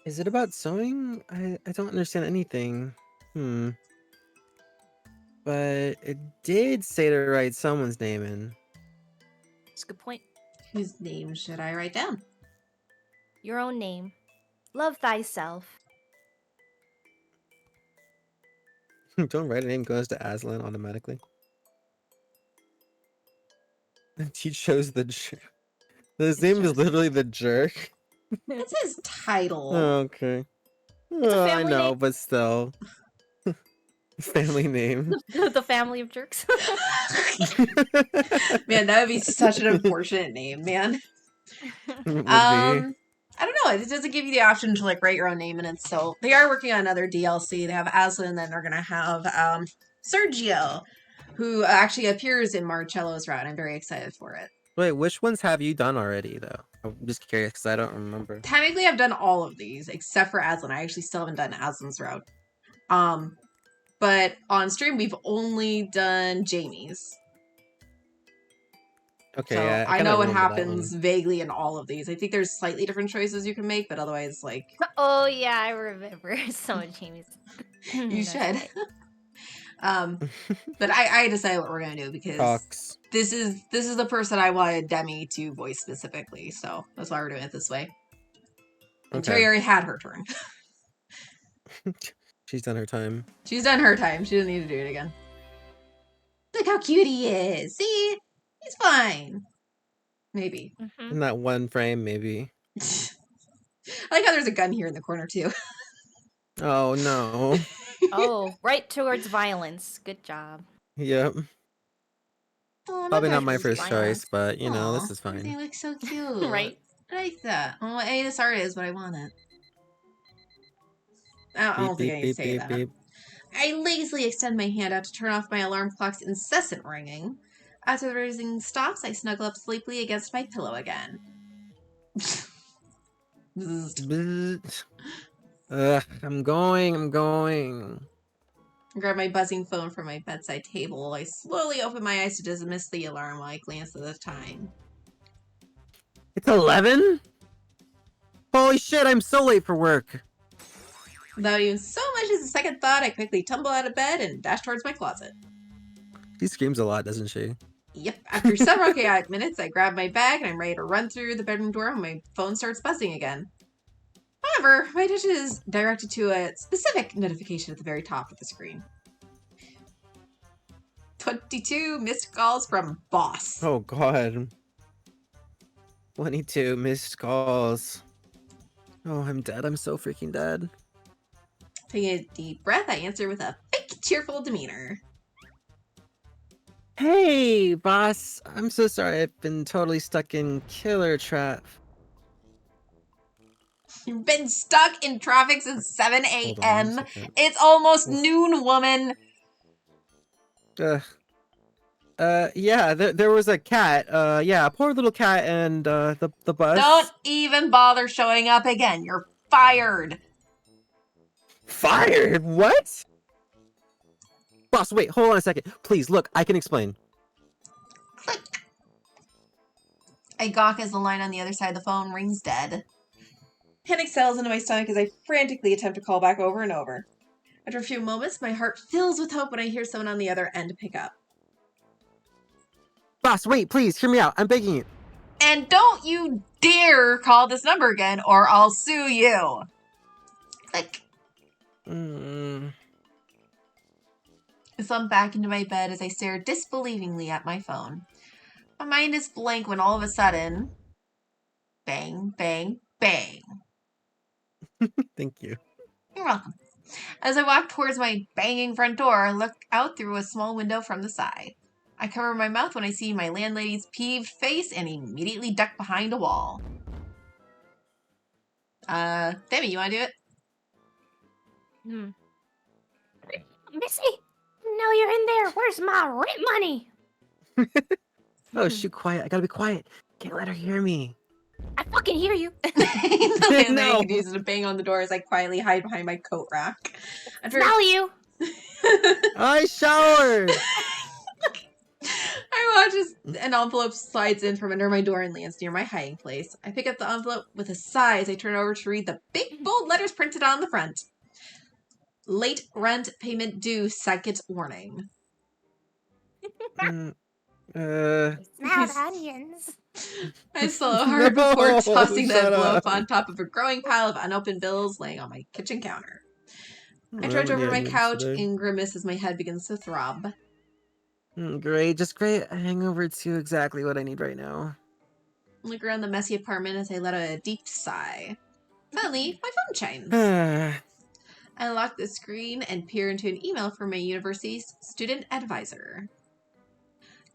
Is it about sewing? I don't understand anything. But it did say to write someone's name in. That's a good point. Whose name should I write down? Your own name. Love thyself. Don't write a name goes to Aslan automatically. And he chose the jerk. His name is literally the jerk. That's his title. Oh, okay. It's a I family know, name. but still. Family name. The family of jerks. Man, that would be such an unfortunate name, man. It would be. I don't know. It doesn't give you the option to like write your own name in it. So they are working on another DLC. They have Aslan, and then they're gonna have Sergio, who actually appears in Marcello's route. I'm very excited for it. Wait, which ones have you done already, though? I'm just curious because I don't remember. Technically, I've done all of these except for Aslan. I actually still haven't done Aslan's route. But on stream, we've only done Jamie's. Okay, So yeah, I kinda know what remember that happens vaguely in all of these. I think there's slightly different choices you can make, but otherwise, like, Oh yeah, I remember some of Jamie's. you That's should. right. But I decided what we're gonna do because Talks. this is the person I wanted Demi to voice specifically, so that's why we're doing it this way. And Okay. Terry already had her turn. She's done her time. She's done her time. She doesn't need to do it again. Look how cute he is. See? He's fine. Maybe. In that one frame, maybe. I like how there's a gun here in the corner, too. Oh, no. Oh, right towards violence. Good job. Yep. Oh, Probably not gosh, my this is first fine. choice, but, you know, this Aw, is fine. They look so cute. Right? I like that. Oh, this art is what I wanted. I don't think I need to Beep, say beep, that. beep. I lazily extend my hand out to turn off my alarm clock's incessant ringing. After the ringing stops, I snuggle up sleepily against my pillow again. Bzzzt. Ugh, I'm going. I grab my buzzing phone from my bedside table. I slowly open my eyes to dismiss the alarm while I glance at the time. It's 11? Holy shit, I'm so late for work. Without even so much as a second thought, I quickly tumble out of bed and dash towards my closet. She screams a lot, doesn't she? Yep, after several chaotic minutes, I grab my bag and I'm ready to run through the bedroom door when my phone starts buzzing again. However, my attention is directed to a specific notification at the very top of the screen. 22 missed calls from boss. Oh god. 22 missed calls. Oh, I'm dead. I'm so freaking dead. Taking a deep breath, I answer with a fake cheerful demeanor. Hey, boss. I'm so sorry. I've been totally stuck in killer trap. You've been stuck in traffic since 7 Hold on 1 a.m. second. It's almost Oof. noon, woman. Yeah, there was a cat. Yeah, a poor little cat and, the bus. Don't even bother showing up again. You're fired. Fired? What? Boss, wait, hold on a second. Please, look, I can explain. Click. I gawk as the line on the other side of the phone rings dead. Panic settles into my stomach as I frantically attempt to call back over and over. After a few moments, my heart fills with hope when I hear someone on the other end pick up. Boss, wait, please, hear me out. I'm begging you. And don't you dare call this number again or I'll sue you. Click. Mm. I slump back into my bed as I stare disbelievingly at my phone. My mind is blank when all of a sudden, bang, bang, bang. Thank you. You're welcome. As I walk towards my banging front door, I look out through a small window from the side. I cover my mouth when I see my landlady's peeved face and immediately duck behind a wall. Demi, you want to do it? Missy, no, you're in there. Where's my rent money? Oh, shoot, quiet. I gotta be quiet. Can't let her hear me. I fucking hear you. The landlady No. continues to bang on the door as I quietly hide behind my coat rack. Smell you. I showered. I watch as an envelope slides in from under my door and lands near my hiding place. I pick up the envelope with a sigh as I turn over to read the big bold letters printed on the front. Late rent payment due, second warning. Mm, Smell the onions. I swallow hard before No, tossing the shut envelope up. on top of a growing pile of unopened bills laying on my kitchen counter. I trudge Many over my onions couch today. and grimace as my head begins to throb. Great, just great. A hangover too, exactly what I need right now. I look around the messy apartment as I let out a deep sigh. Suddenly, my phone chimes. I lock the screen and peer into an email from my university's student advisor.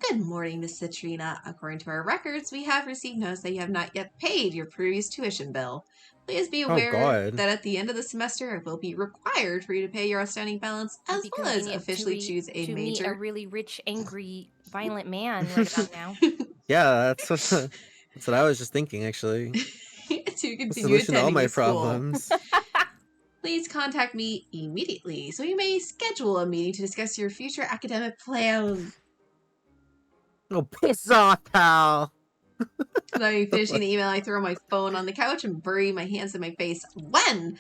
Good morning, Miss Citrina. According to our records, we have received notice that you have not yet paid your previous tuition bill. Please be Oh, aware God. that at the end of the semester, it will be required for you to pay your outstanding balance as It'd be well as convenient officially choose a to meet a major. really rich, angry, violent man right about now. Yeah, that's what I was just thinking, actually. To The continue solution to all attending my the school. problems. Please contact me immediately so you may schedule a meeting to discuss your future academic plans. Oh, piss off, pal. Without finishing the email, I throw my phone on the couch and bury my hands in my face when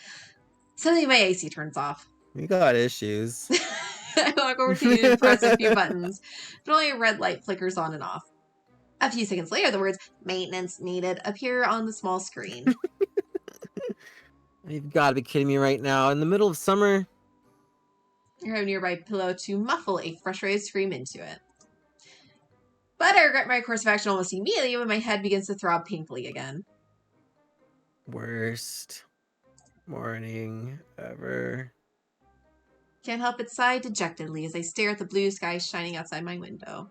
suddenly my AC turns off. You got issues. I walk over to you and press a few buttons, but only a red light flickers on and off. A few seconds later, the words "maintenance needed" appear on the small screen. You've got to be kidding me right now. In the middle of summer? I have a nearby pillow to muffle a frustrated scream into it. But I regret my course of action almost immediately when my head begins to throb painfully again. Worst morning ever. Can't help but sigh dejectedly as I stare at the blue sky shining outside my window.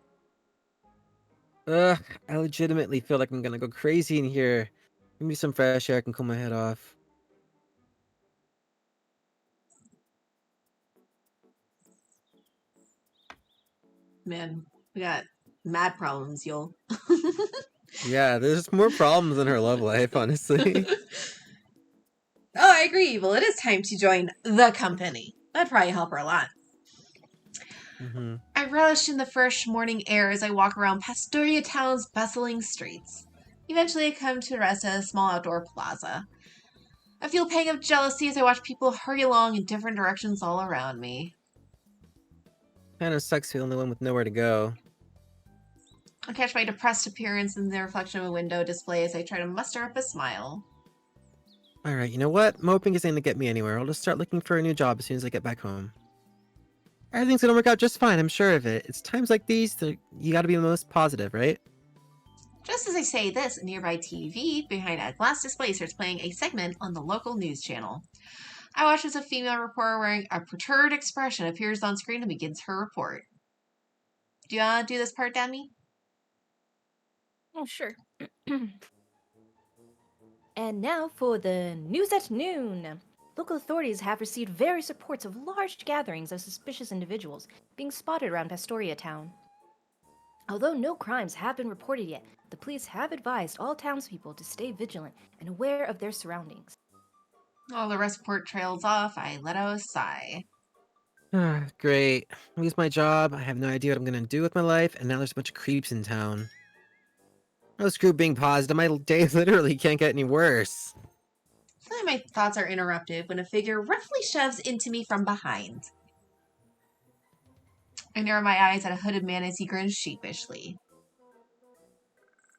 Ugh, I legitimately feel like I'm gonna go crazy in here. Give me some fresh air, I can cool my head off. Man, we got mad problems, y'all. Yeah, there's more problems in her love life, honestly. Oh, I agree. Well, it is time to join the company. That'd probably help her a lot. Mm-hmm. I relish in the fresh morning air as I walk around Pastoria Town's bustling streets. Eventually, I come to rest at a small outdoor plaza. I feel a pang of jealousy as I watch people hurry along in different directions all around me. Kinda sucks feeling the one with nowhere to go. I catch my depressed appearance in the reflection of a window display as I try to muster up a smile. Alright, you know what? Moping isn't gonna get me anywhere. I'll just start looking for a new job as soon as I get back home. Everything's gonna work out just fine, I'm sure of it. It's times like these that you gotta be the most positive, right? Just as I say this, a nearby TV behind a glass display starts playing a segment on the local news channel. I watch as a female reporter wearing a perturbed expression appears on screen and begins her report. Do you want to do this part, Demi? Oh, sure. And now for the news at noon. Local authorities have received various reports of large gatherings of suspicious individuals being spotted around Pastoria town. Although no crimes have been reported yet, the police have advised all townspeople to stay vigilant and aware of their surroundings. While the report trails off, I let out a sigh. Great. I lose my job, I have no idea what I'm gonna do with my life, and now there's a bunch of creeps in town. No screw being positive, my day literally can't get any worse. Suddenly my thoughts are interrupted when a figure roughly shoves into me from behind. I narrow my eyes at a hooded man as he grins sheepishly.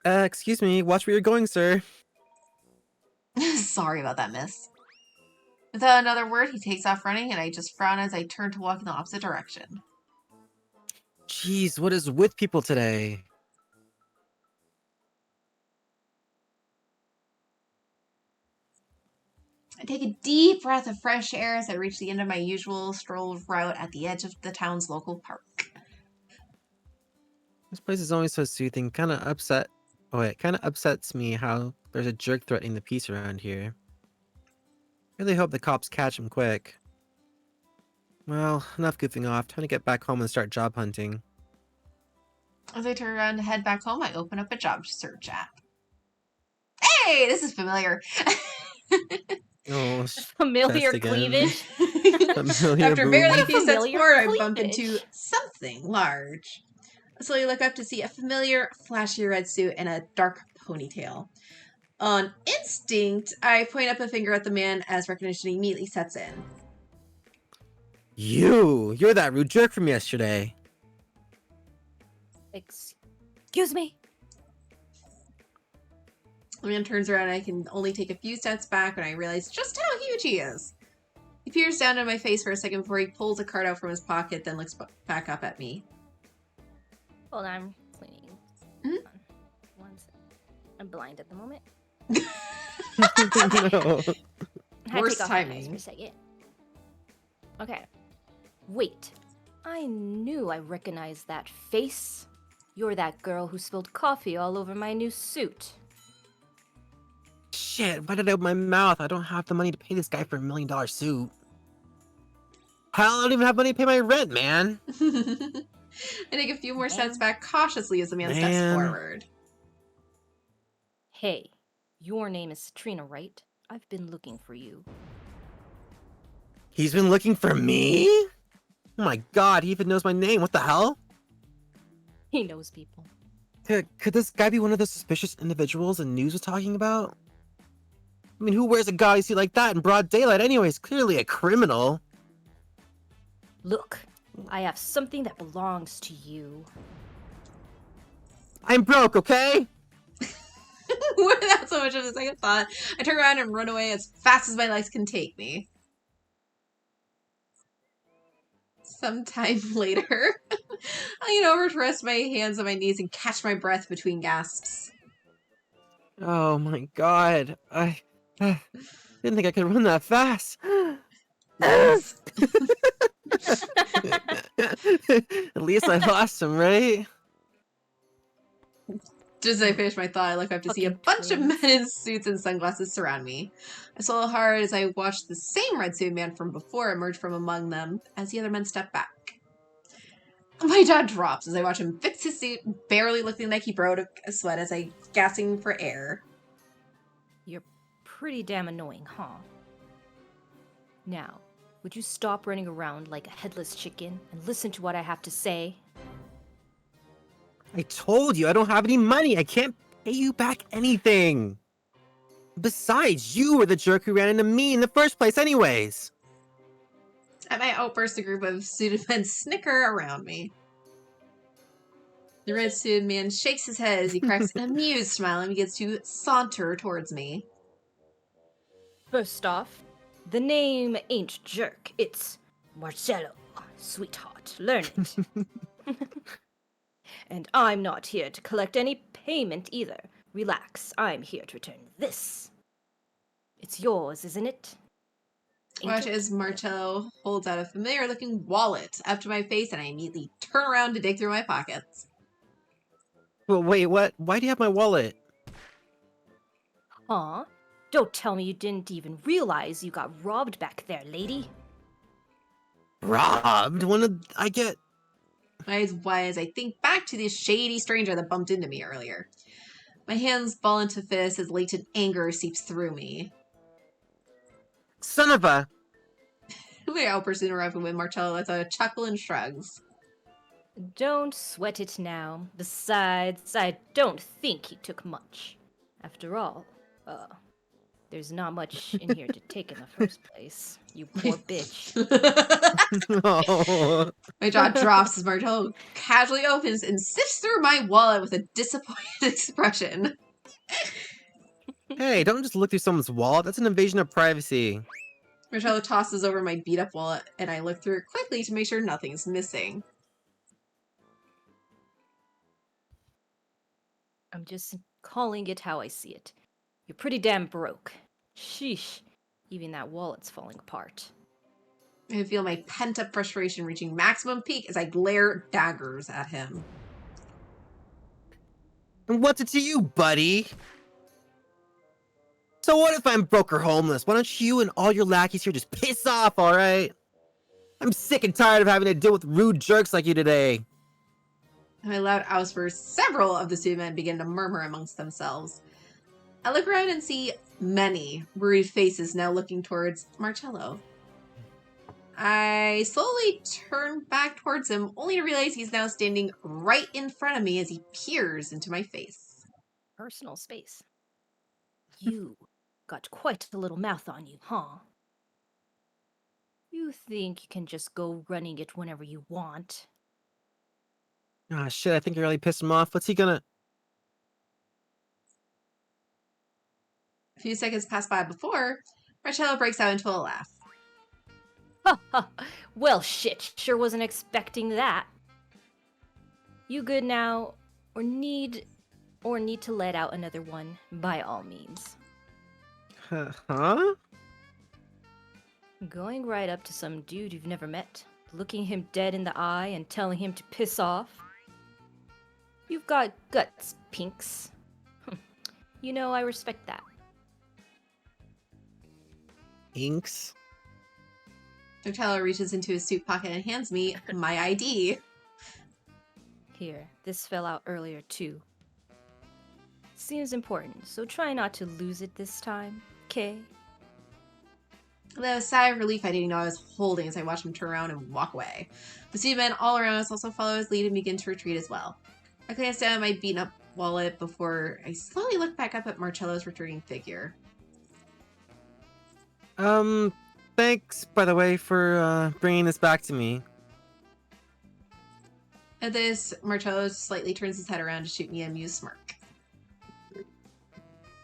Excuse me, watch where you're going, sir. Sorry about that, miss. Without another word, he takes off running, and I just frown as I turn to walk in the opposite direction. Jeez, what is with people today? I take a deep breath of fresh air as I reach the end of my usual stroll route at the edge of the town's local park. This place is always so soothing, kinda upsets me how there's a jerk threatening the peace around here. Really hope the cops catch him quick. Well, enough goofing off, time to get back home and start job hunting. As I turn around to head back home, I open up a job search app. Hey, this is familiar. Oh, Familiar test again. cleavage. Familiar After barely a boob. few steps Familiar forward, I bump cleavage. into something large. So I look up to see a familiar, flashy red suit and a dark ponytail. On instinct, I point up a finger at the man as recognition immediately sets in. You're that rude jerk from yesterday. Excuse me? The man turns around and I can only take a few steps back when I realize just how huge he is. He peers down at my face for a second before he pulls a card out from his pocket, then looks back up at me. Hold on, I'm cleaning. Mhm. Hold on. One second. I'm blind at the moment. No. I had to Worst take off my eyes timing. for a second. Okay. Wait. I knew I recognized that face. You're that girl who spilled coffee all over my new suit. Shit, why did I open my mouth? I don't have the money to pay this guy for $1 million suit. Hell, I don't even have money to pay my rent, man. I take a few more steps back cautiously as the man steps Man. forward. Hey, your name is Citrine, right? I've been looking for you. He's been looking for me? Oh my god, he even knows my name. What the hell? He knows people. Could this guy be one of the suspicious individuals the news was talking about? I mean, who wears a gaudy suit like that in broad daylight anyways? Clearly a criminal. Look, I have something that belongs to you. I'm broke, okay? Without so much of a second thought, I turn around and run away as fast as my legs can take me. Sometime later, I lean over to rest my hands on my knees and catch my breath between gasps. Oh my god. I didn't think I could run that fast. Nice. At least I lost him, right? Just as I finish my thought, I look up to see a Fucking bunch of twins. men in suits and sunglasses surround me. I swallow hard as I watch the same red suit man from before emerge from among them as the other men step back. My jaw drops as I watch him fix his suit, barely looking like he broke a sweat as I gasping for air. You're pretty damn annoying, huh? Now, would you stop running around like a headless chicken and listen to what I have to say? I told you I don't have any money. I can't pay you back anything. Besides, you were the jerk who ran into me in the first place anyways! At my outburst, a group of student men snicker around me. The red suited man shakes his head as he cracks an amused smile and begins to saunter towards me. First off, the name ain't Jerk, it's Marcello, sweetheart. Learn it. And I'm not here to collect any payment either. Relax, I'm here to return this. It's yours, isn't it? Watch as Marcello holds out a familiar looking wallet up to my face and I immediately turn around to dig through my pockets. Well, wait, what? Why do you have my wallet? Aw, don't tell me you didn't even realize you got robbed back there, lady. Robbed? When did I get... My eyes wide as I think back to this shady stranger that bumped into me earlier. My hands ball into fists as latent anger seeps through me. Son of a... My outburst interrupted when Marcello lets out a chuckle and shrugs. Don't sweat it now. Besides, I don't think he took much. After all, there's not much in here to take in the first place. You poor bitch. Oh. My jaw drops as Marcello casually opens and sifts through my wallet with a disappointed expression. Hey, don't just look through someone's wallet. That's an invasion of privacy. Marcello tosses over my beat-up wallet, and I look through it quickly to make sure nothing's missing. I'm just calling it how I see it. You're pretty damn broke. Sheesh. Even that wallet's falling apart. I feel my pent-up frustration reaching maximum peak as I glare daggers at him. And what's it to you, buddy? So what if I'm broke or homeless? Why don't you and all your lackeys here just piss off, alright? I'm sick and tired of having to deal with rude jerks like you today. In my loud outburst, several of the student men begin to murmur amongst themselves. I look around and see many worried faces now looking towards Marcello. I slowly turn back towards him, only to realize he's now standing right in front of me as he peers into my face. Personal space. You got quite a little mouth on you, huh? You think you can just go running it whenever you want? Ah, shit, I think I really pissed him off. What's he gonna... A few seconds pass by before Marcello breaks out into a laugh. Ha ha! Well, shit, sure wasn't expecting that. You good now, or need to let out another one, by all means. Huh? Going right up to some dude you've never met, looking him dead in the eye and telling him to piss off? You've got guts, Pinks. You know, I respect that. Inks? Marcello reaches into his suit pocket and hands me my ID. Here, this fell out earlier too. Seems important, so try not to lose it this time, okay? With a sigh of relief I didn't know I was holding as I watched him turn around and walk away. The student men all around us also follow his lead and begin to retreat as well. I glanced down at my beaten up wallet before I slowly looked back up at Marcello's returning figure. Thanks, by the way, for, bringing this back to me. At this, Marcello slightly turns his head around to shoot me an amused smirk.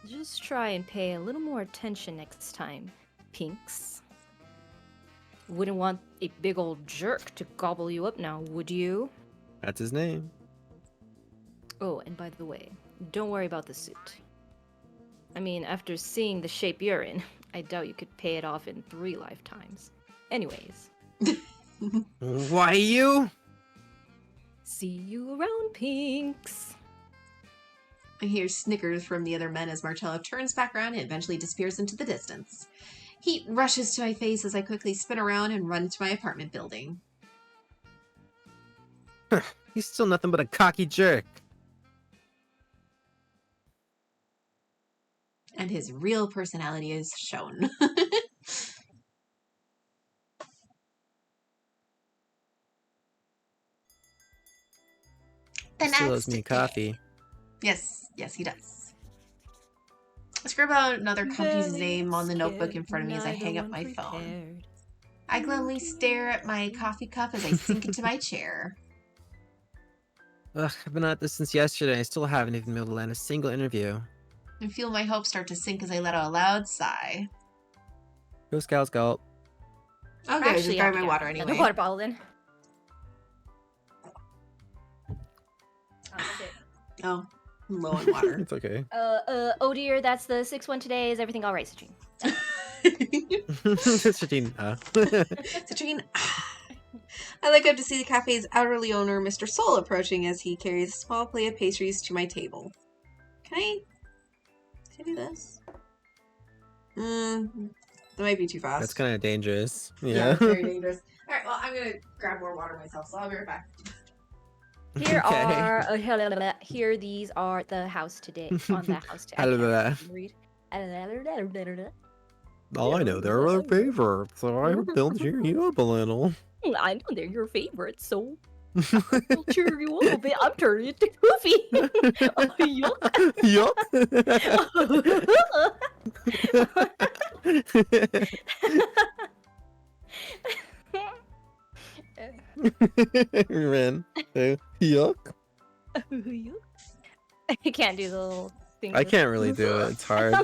Just try and pay a little more attention next time, Pinks. Wouldn't want a big old jerk to gobble you up now, would you? That's his name. Oh, and by the way, don't worry about the suit. I mean, after seeing the shape you're in, I doubt you could pay it off in 3 lifetimes. Anyways. Why you? See you around, Pinks. I hear snickers from the other men as Marcello turns back around and eventually disappears into the distance. Heat rushes to my face as I quickly spin around and run into my apartment building. He's still nothing but a cocky jerk. And his real personality is shown. The Still owes next me day. coffee. Yes, he does. Scribble out another company's Very name on the notebook in scared, front of me as I neither hang up one my phone. prepared. I glumly stare at my coffee cup as I sink into my chair. Ugh, I've been at this since yesterday. I still haven't even been able to land a single interview. I feel my hopes start to sink as I let out a loud sigh. Go Scouts, gulp. Okay, just Actually, grab I my have water another anyway. water bottle then. That's it. Oh, I'm low on water. It's okay. Oh dear, that's the 6th one today. Is everything all right, Citrine? Citrine, Citrine. I look up to see the cafe's elderly owner, Mr. Soul, approaching as he carries a small plate of pastries to my table. Can I do this? That might be too fast. That's kind of dangerous. Yeah, Yeah. it's very dangerous. Alright, well, I'm gonna grab more water myself, so I'll be right back. Here Okay. are here. These are the house today. On the house today. I Blah. can't read. All I know, they're our favorite, so I will cheer you up a little. I know they're your favorite, so I'll cheer you up a bit. I'm turning into Goofy. Oh, Yuck. Man. Yuck. I can't do the little thing. I can't really do it. It's hard. I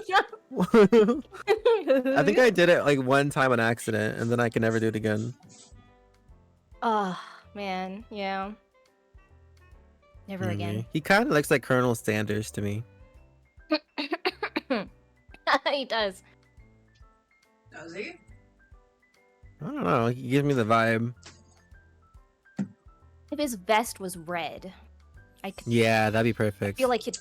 think I did it like one time on accident, and then I can never do it again. Oh, man. Yeah. Never again. He kind of looks like Colonel Sanders to me. He does. Does he? I don't know. He gives me the vibe. If his vest was red, I could Yeah, that'd be perfect. feel like he'd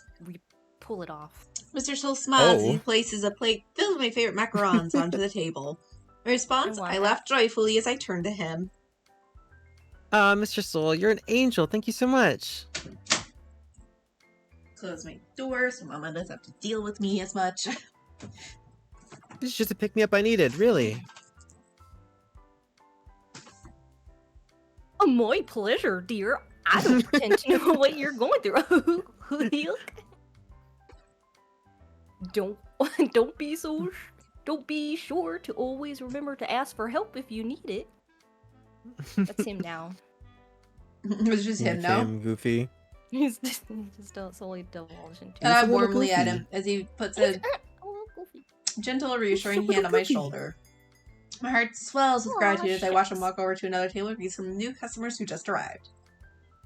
pull it off. Mr. Soul smiles as Oh. he places a plate filled with my favorite macarons onto the table. In response, want I that. laughed joyfully as I turned to him. Mr. Soul, you're an angel. Thank you so much. Close my door so Mama doesn't have to deal with me as much. This is just a pick-me-up I needed, really. Oh, my pleasure, dear. I don't pretend to know what you're going through. Don't be sure to always remember to ask for help if you need it. That's him now. It was just him Okay, now. I'm goofy. He's just slowly divulging And to I He's a little warmly at goofy. him as he puts a gentle, reassuring hand on my goofy. shoulder. My heart swells with Aw, gratitude as I watch him shucks. walk over to another table and greet some new customers who just arrived.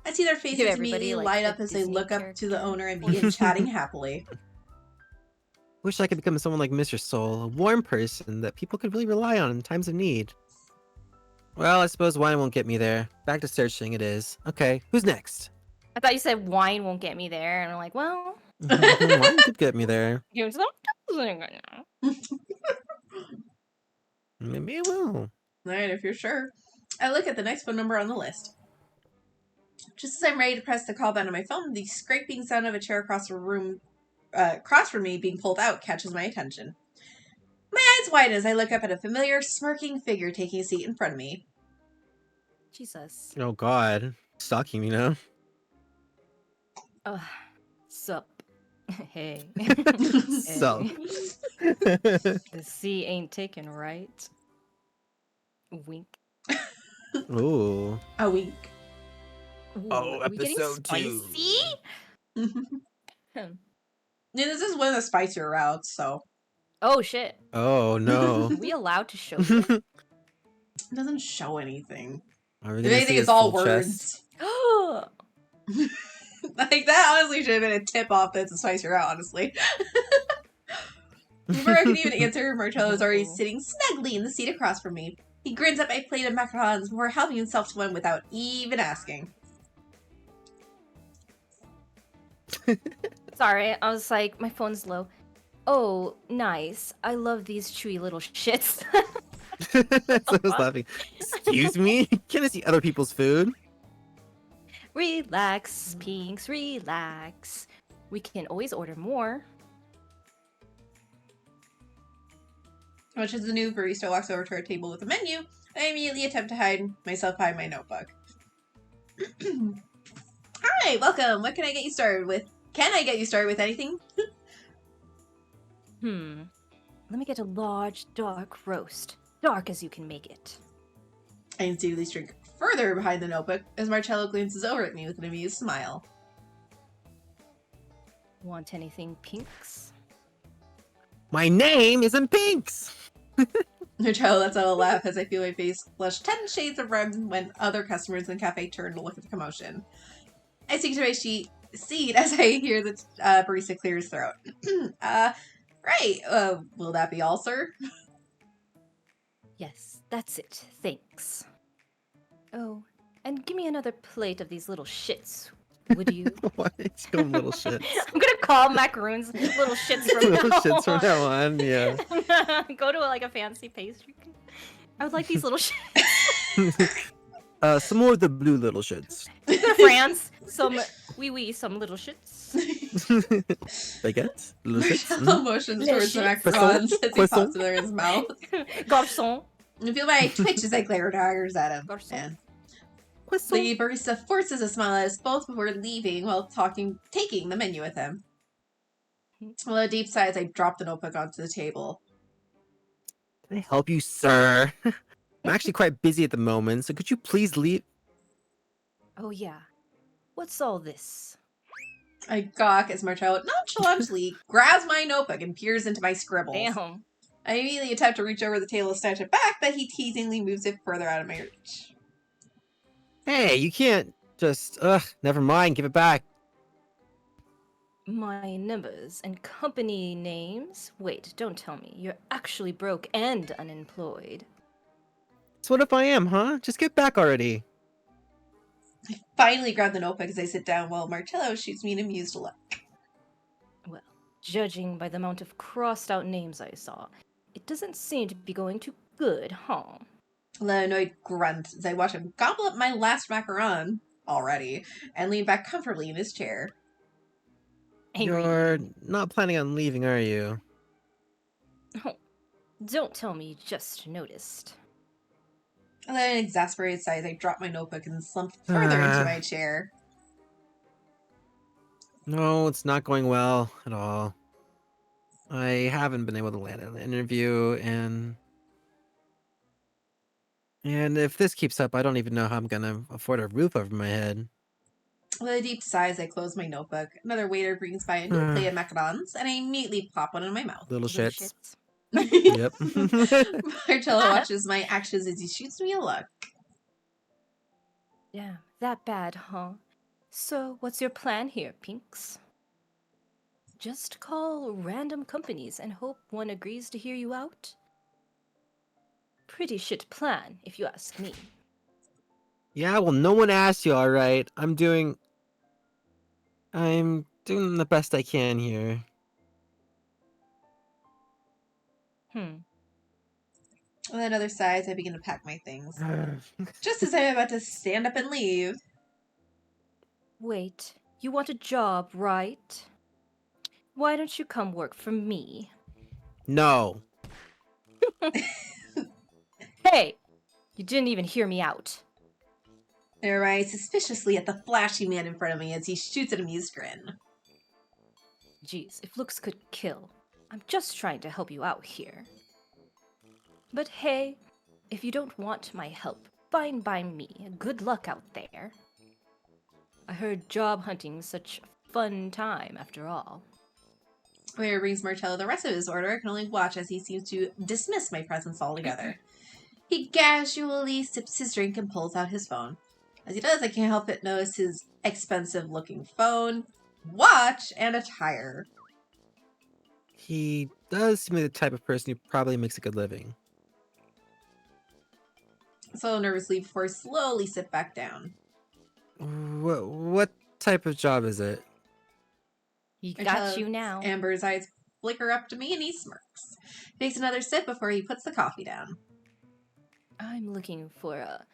I see their faces Give everybody, immediately like, light a up as they Disney look up to the character. owner and begin chatting happily. Wish I could become someone like Mr. Soul, a warm person that people could really rely on in times of need. Well, I suppose wine won't get me there. Back to searching it is. Okay, who's next? I thought you said wine won't get me there, and I'm like, well, Wine could get me there. give some. Maybe it will. Alright, if you're sure. I look at the next phone number on the list. Just as I'm ready to press the call button on my phone, the scraping sound of a chair across from me being pulled out catches my attention. My eyes widen as I look up at a familiar, smirking figure taking a seat in front of me. Jesus. Oh god. Stalking me now. Sup. Hey. Sup. The C ain't taken, right? Wink. Ooh. A wink. Ooh, Oh, are we getting episode 2. spicy? Yeah, this is one of the spicier routes, so Oh shit. Oh no. Are we allowed to show this? it doesn't show anything. Are we If gonna anything, see it's his all full chest? words. Oh, Like, that honestly should have been a tip-off that's a spicier route, honestly. Before I could even answer, Marcello is already sitting snugly in the seat across from me. He grins at my plate of macarons before helping himself to one without even asking. sorry. I was like, my phone's low. Oh, nice. I love these chewy little shits. So I was laughing. Excuse me? Can I see other people's food? Relax, Pinks, relax. We can always order more. Much as the new barista walks over to our table with a menu, I immediately attempt to hide myself behind my notebook. Hi, welcome. What can I get you started with? Can I get you started with anything? Let me get a large, dark roast. Dark as you can make it. I instinctively shrink further behind the notebook as Marcello glances over at me with an amused smile. Want anything pinks? My name isn't Pinks! Marcello lets out a laugh as I feel my face flush 10 shades of red when other customers in the cafe turn to look at the commotion. I sink to my seat as I hear the barista clear his throat. Right. Will that be all, sir? Yes, that's it. Thanks. Oh, and give me another plate of these little shits, would you? Why did you call them little shits? I'm gonna call macaroons little shits from Little now shits from on. now on, yeah. Go to like a fancy pastry. I would like these little shits. Some more of the blue little shits. Go to France. Some some little shits. Baguette? Little shits? Marcello motions towards the macarons as he Croissant? pops them in his mouth. Garçon. I feel my twitch as I glare daggers at him. Garçon. Man. Croissant. The barista forces a smile at us both before leaving while taking the menu with him. Well, a deep sigh as I drop the notebook onto the table. Can I help you, sir? I'm actually quite busy at the moment, so could you please leave? Oh yeah. What's all this? I gawk as Marcello nonchalantly grabs my notebook and peers into my scribbles. Damn. I immediately attempt to reach over the table to snatch it back, but he teasingly moves it further out of my reach. Hey, you can't just... never mind, give it back. My numbers and company names? Wait, don't tell me. You're actually broke and unemployed. So what if I am, huh? Just get back already. I finally grab the notebook as I sit down while Marcello shoots me an amused look. Well, judging by the amount of crossed out names I saw, it doesn't seem to be going too good, huh? An annoyed grunt as I watch him gobble up my last macaron already and lean back comfortably in his chair. Angry. You're not planning on leaving, are you? Oh, don't tell me you just noticed. And then an exasperated sigh as I drop my notebook and slump further into my chair. No, it's not going well at all. I haven't been able to land an interview, and if this keeps up, I don't even know how I'm gonna afford a roof over my head. With a deep sigh as I close my notebook, another waiter brings by a new plate of macarons, and I immediately pop one in my mouth. Little Little shits. shits. Yep. Marcello watches my actions as he shoots me a look. Yeah, that bad, huh? So, what's your plan here, Pinks? Just call random companies and hope one agrees to hear you out? Pretty shit plan, if you ask me. Yeah, well, no one asked you, alright. I'm doing the best I can here. With another sigh as I begin to pack my things. Just as I'm about to stand up and leave. Wait, you want a job, right? Why don't you come work for me? No. Hey! You didn't even hear me out. I rise suspiciously at the flashy man in front of me as he shoots an amused grin. Geez, if looks could kill. I'm just trying to help you out here. But hey, if you don't want my help, fine by me. Good luck out there. I heard job hunting's such a fun time after all. Waiter brings Marcello the rest of his order. I can only watch as he seems to dismiss my presence altogether. He casually sips his drink and pulls out his phone. As he does, I can't help but notice his expensive-looking phone, watch, and attire. He does seem like the type of person who probably makes a good living. So nervously before I slowly sit back down. What type of job is it? He got you now. Amber's eyes flicker up to me and he smirks. Takes another sip before he puts the coffee down. I'm looking for a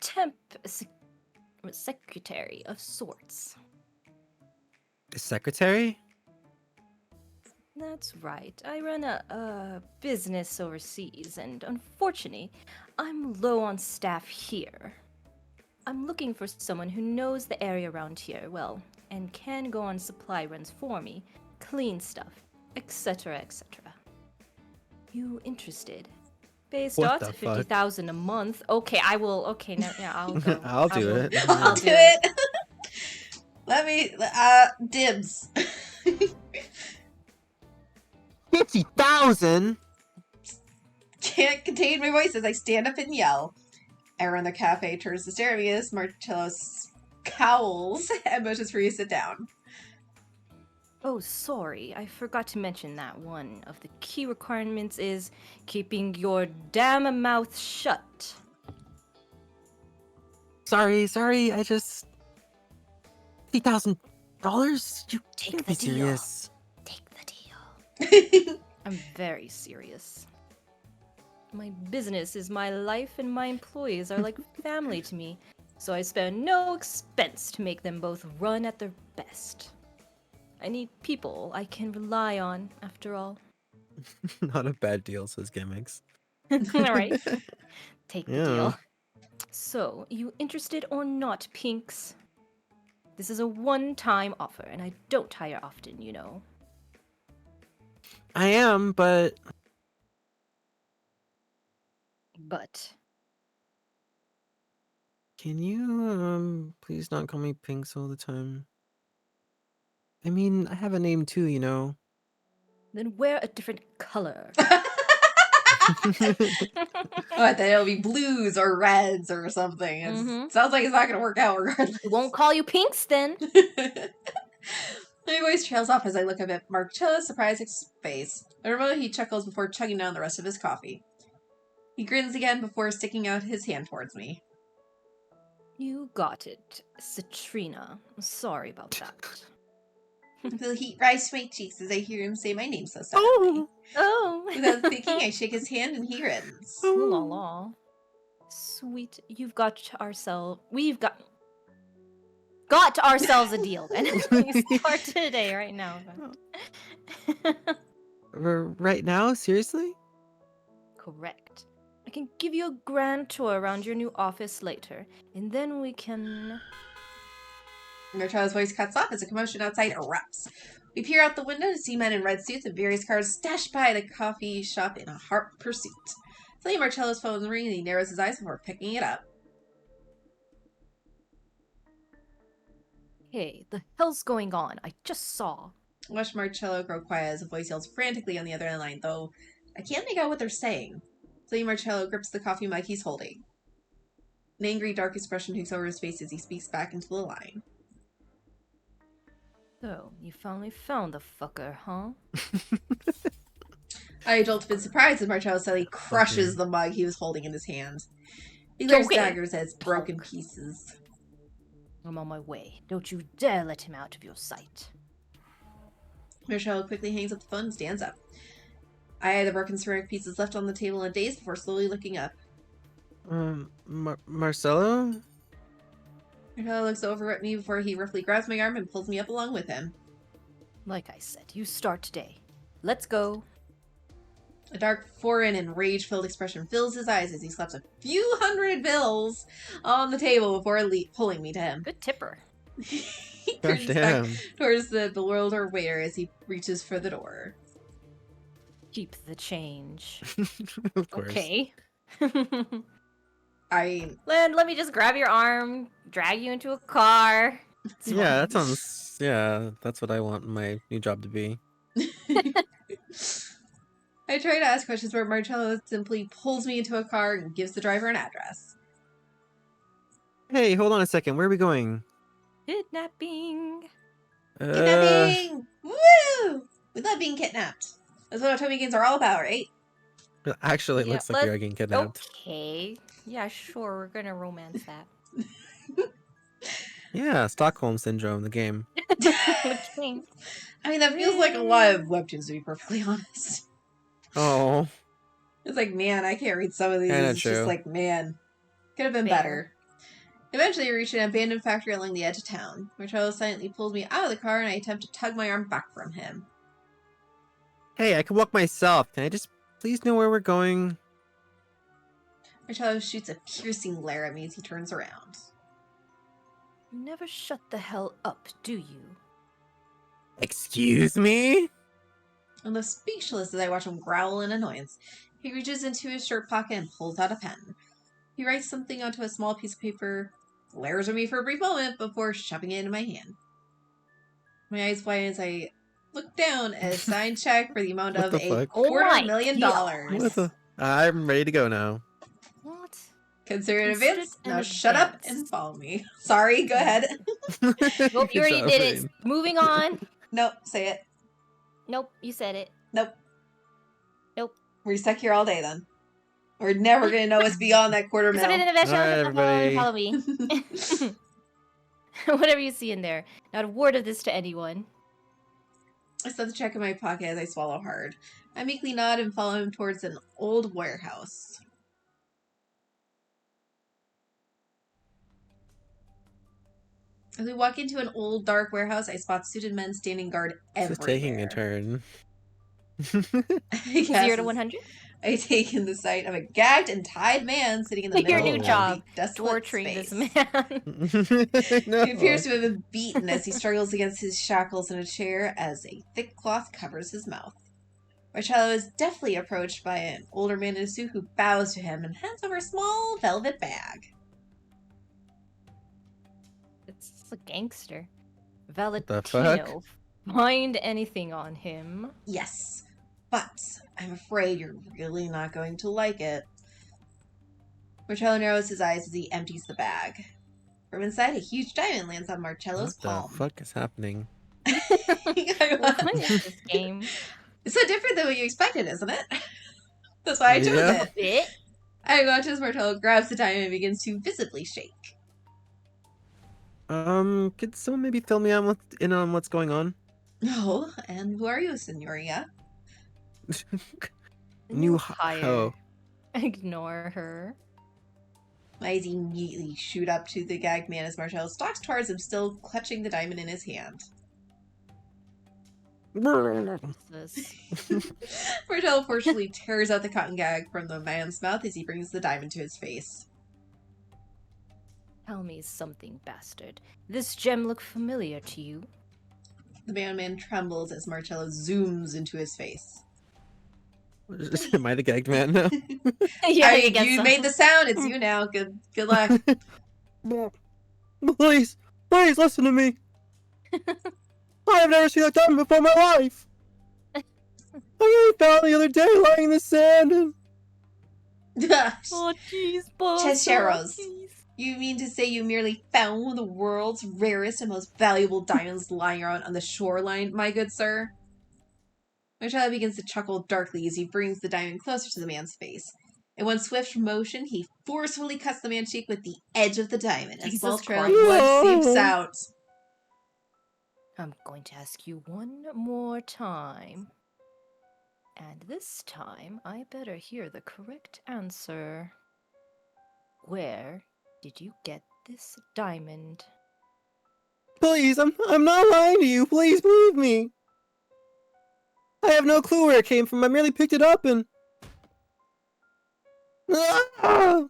temp secretary of sorts. A secretary? That's right. I run a business overseas, and unfortunately, I'm low on staff here. I'm looking for someone who knows the area around here well, and can go on supply runs for me, clean stuff, etc., etc. You interested? Based What odds the at fuck? 50,000 a month. Okay, I will. Okay, no, yeah, I'll go. I'll I do will. it. I'll I'll do do it. it. Let me, dibs. 50,000? Can't contain my voice as I stand up and yell. Everyone in the cafe turns to stare at me as Marcello scowls and motions for you to sit down. Oh, sorry. I forgot to mention that one of the key requirements is keeping your damn mouth shut. Sorry, I just... $50,000? You Take can't the be deal. serious. Take the deal. I'm very serious. My business is my life, and my employees are like family to me, so I spare no expense to make them both run at their best. I need people I can rely on, after all. Not a bad deal, says Gimmicks. Alright, take the Yeah. deal. So, you interested or not, Pinks? This is a one-time offer, and I don't hire often, you know. I am, but... But Can you, please not call me Pinks all the time? I mean, I have a name too, you know. then wear a different color. What, then it'll be blues or reds or something. Sounds like it's not gonna work out regardless. It won't call you Pinks then. My voice trails off as I look up at Marcello's surprised face. In a moment, he chuckles before chugging down the rest of his coffee. He grins again before sticking out his hand towards me. You got it, Citrina. Sorry about that. The heat rise to my cheeks as I hear him say my name so suddenly. Oh! Without thinking, I shake his hand and he grins. Ooh la la. Sweet, we've got ourselves a deal then. We start today, right now. Right now? Seriously? Correct. I can give you a grand tour around your new office later, and then we can... Marcello's voice cuts off as a commotion outside erupts. We peer out the window to see men in red suits and various cars dash by the coffee shop in a hot pursuit. Suddenly Marcello's phone rings and he narrows his eyes before picking it up. Hey, the hell's going on? I just saw. I watch Marcello grow quiet as a voice yells frantically on the other end of the line, though I can't make out what they're saying. Suddenly Marcello grips the coffee mug he's holding. An angry, dark expression takes over his face as he speaks back into the line. So, you finally found the fucker, huh? I jolt with surprise as Marcello suddenly crushes the mug he was holding in his hand. He glares daggers at its broken pieces. I'm on my way. Don't you dare let him out of your sight. Marcello quickly hangs up the phone and stands up. I eye the broken ceramic pieces left on the table in a daze before slowly looking up. Marcello? Marcello looks over at me before he roughly grabs my arm and pulls me up along with him. Like I said, you start today. Let's go. A dark, foreign, and rage-filled expression fills his eyes as he slaps a few hundred bills on the table before pulling me to him. Good tipper. He turns back towards the bewildered waiter as he reaches for the door. Keep the change. Of course. Okay. Let me just grab your arm, drag you into a car. Yeah, that sounds... Yeah, that's what I want my new job to be. I try to ask questions, but Marcello simply pulls me into a car and gives the driver an address. Hey, hold on a second. Where are we going? Kidnapping. Kidnapping! Woo! We love being kidnapped. That's what Otome games are all about, right? Actually, it Yeah, looks like we are getting kidnapped. Okay. Yeah, sure. We're gonna romance that. Yeah, Stockholm Syndrome, the game. Okay. I mean, that feels like a lot of webtoons, to be perfectly honest. Oh. It's like, man, I can't read some of these. Kinda It's just true. like, man, could have been Fair. better. Eventually, we reach an abandoned factory along the edge of town. Marcello silently pulls me out of the car, and I attempt to tug my arm back from him. Hey, I can walk myself. Can I just please know where we're going? Marcello shoots a piercing glare at me as he turns around. You never shut the hell up, do you? Excuse me? I'm left speechless as I watch him growl in annoyance. He reaches into his shirt pocket and pulls out a pen. He writes something onto a small piece of paper, glares at me for a brief moment before shoving it into my hand. My eyes widen as I look down at a signed check for the amount What of the a fuck? Oh my $250,000. What the? I'm ready to go now. What? Consider it Considered advance. an Now shut up advance. and follow me. Sorry, go ahead. Nope, you Good already job, did it. Rain. Moving on. Nope, say it. Nope, you said it. Nope. Nope. We're stuck here all day then. We're never going to know what's beyond that quarter Considered mil. an advance. All right, everybody. Follow me. Whatever you see in there. Not a word of this to anyone. I set the check in my pocket as I swallow hard. I meekly nod and follow him towards an old warehouse. As we walk into an old, dark warehouse, I spot suited men standing guard everywhere. Just taking a turn. 0 to 100. I take in the sight of a gagged and tied man sitting in the middle Your new of job. the desolate Torturing space. this man. No. He appears to have been beaten as he struggles against his shackles in a chair as a thick cloth covers his mouth. Marcello is deftly approached by an older man in a suit who bows to him and hands over a small velvet bag. It's a gangster. the Valentino. Find anything on him. Yes, but I'm afraid you're really not going to like it. Marcello narrows his eyes as he empties the bag. From inside, a huge diamond lands on Marcello's What the palm. fuck is happening? What is this game? It's so different than what you expected, isn't it? That's why I chose Yeah. it. Bit? I watch as Marcello grabs the diamond and begins to visibly shake. Could someone maybe fill me in on what's going on? No, and who are you, Signoria? New hire. ho. Ignore her. My eyes immediately shoot up to the gagged man as Marcello stalks towards him, still clutching the diamond in his hand. What's this? Marcello forcefully tears out the cotton gag from the man's mouth as he brings the diamond to his face. Tell me something, bastard. This gem look familiar to you? The man trembles as Marcello zooms into his face. Am I the gagged man now? Yeah, I guess you so. made the sound. It's you now. Good luck. Please, listen to me. I have never seen that diamond before in my life. I really found it the other day lying in the sand and... Oh, jeez, boss. Checheros. Oh, jeez. You mean to say you merely found one of the world's rarest and most valuable diamonds lying around on the shoreline, my good sir? Marcello begins to chuckle darkly as he brings the diamond closer to the man's face. In one swift motion, he forcefully cuts the man's cheek with the edge of the diamond. A Jesus small trail of Christ. blood seeps out. I'm going to ask you one more time. And this time, I better hear the correct answer. Where did you get this diamond? Please, I'm not lying to you. Please believe me. I have no clue where it came from. I merely picked it up and... Ah!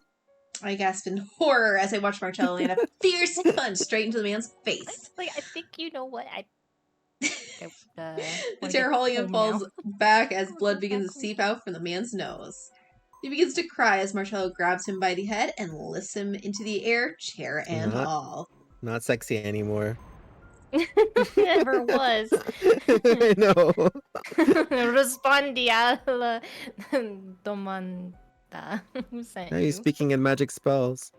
I gasped in horror as I watched Marcello land a fierce punch straight into the man's face. I think you know what I... The chair holding him falls back as blood begins to seep out from the man's nose. He begins to cry as Marcello grabs him by the head and lifts him into the air, chair and all. Not sexy anymore. Never was. I know. Respondi alla domanda. Who sent Now you? you're speaking in magic spells.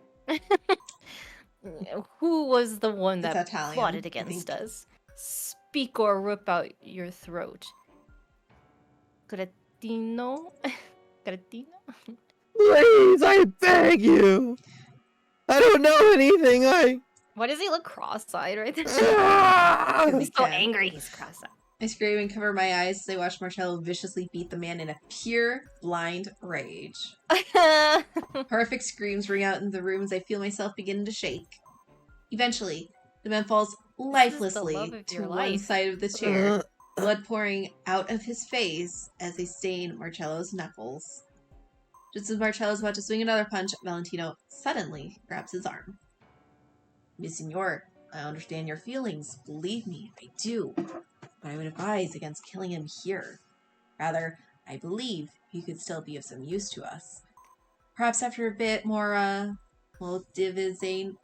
Who was the one It's that Italian, plotted I against think. us? Speak or rip out your throat. Cretino? Cretino? Please, I beg you. I don't know anything. Why does he look cross-eyed right there? Ah! Because He's he so can. angry he's cross-eyed. I scream and cover my eyes as I watch Marcello viciously beat the man in a pure, blind rage. Horrific screams ring out in the room as I feel myself begin to shake. Eventually, the man falls lifelessly love of to your one life. side of the chair, blood pouring out of his face as they stain Marcello's knuckles. Just as Marcello is about to swing another punch, Valentino suddenly grabs his arm. Miss Signor, I understand your feelings. Believe me, I do. But I would advise against killing him here. Rather, I believe he could still be of some use to us. Perhaps after a bit more, division,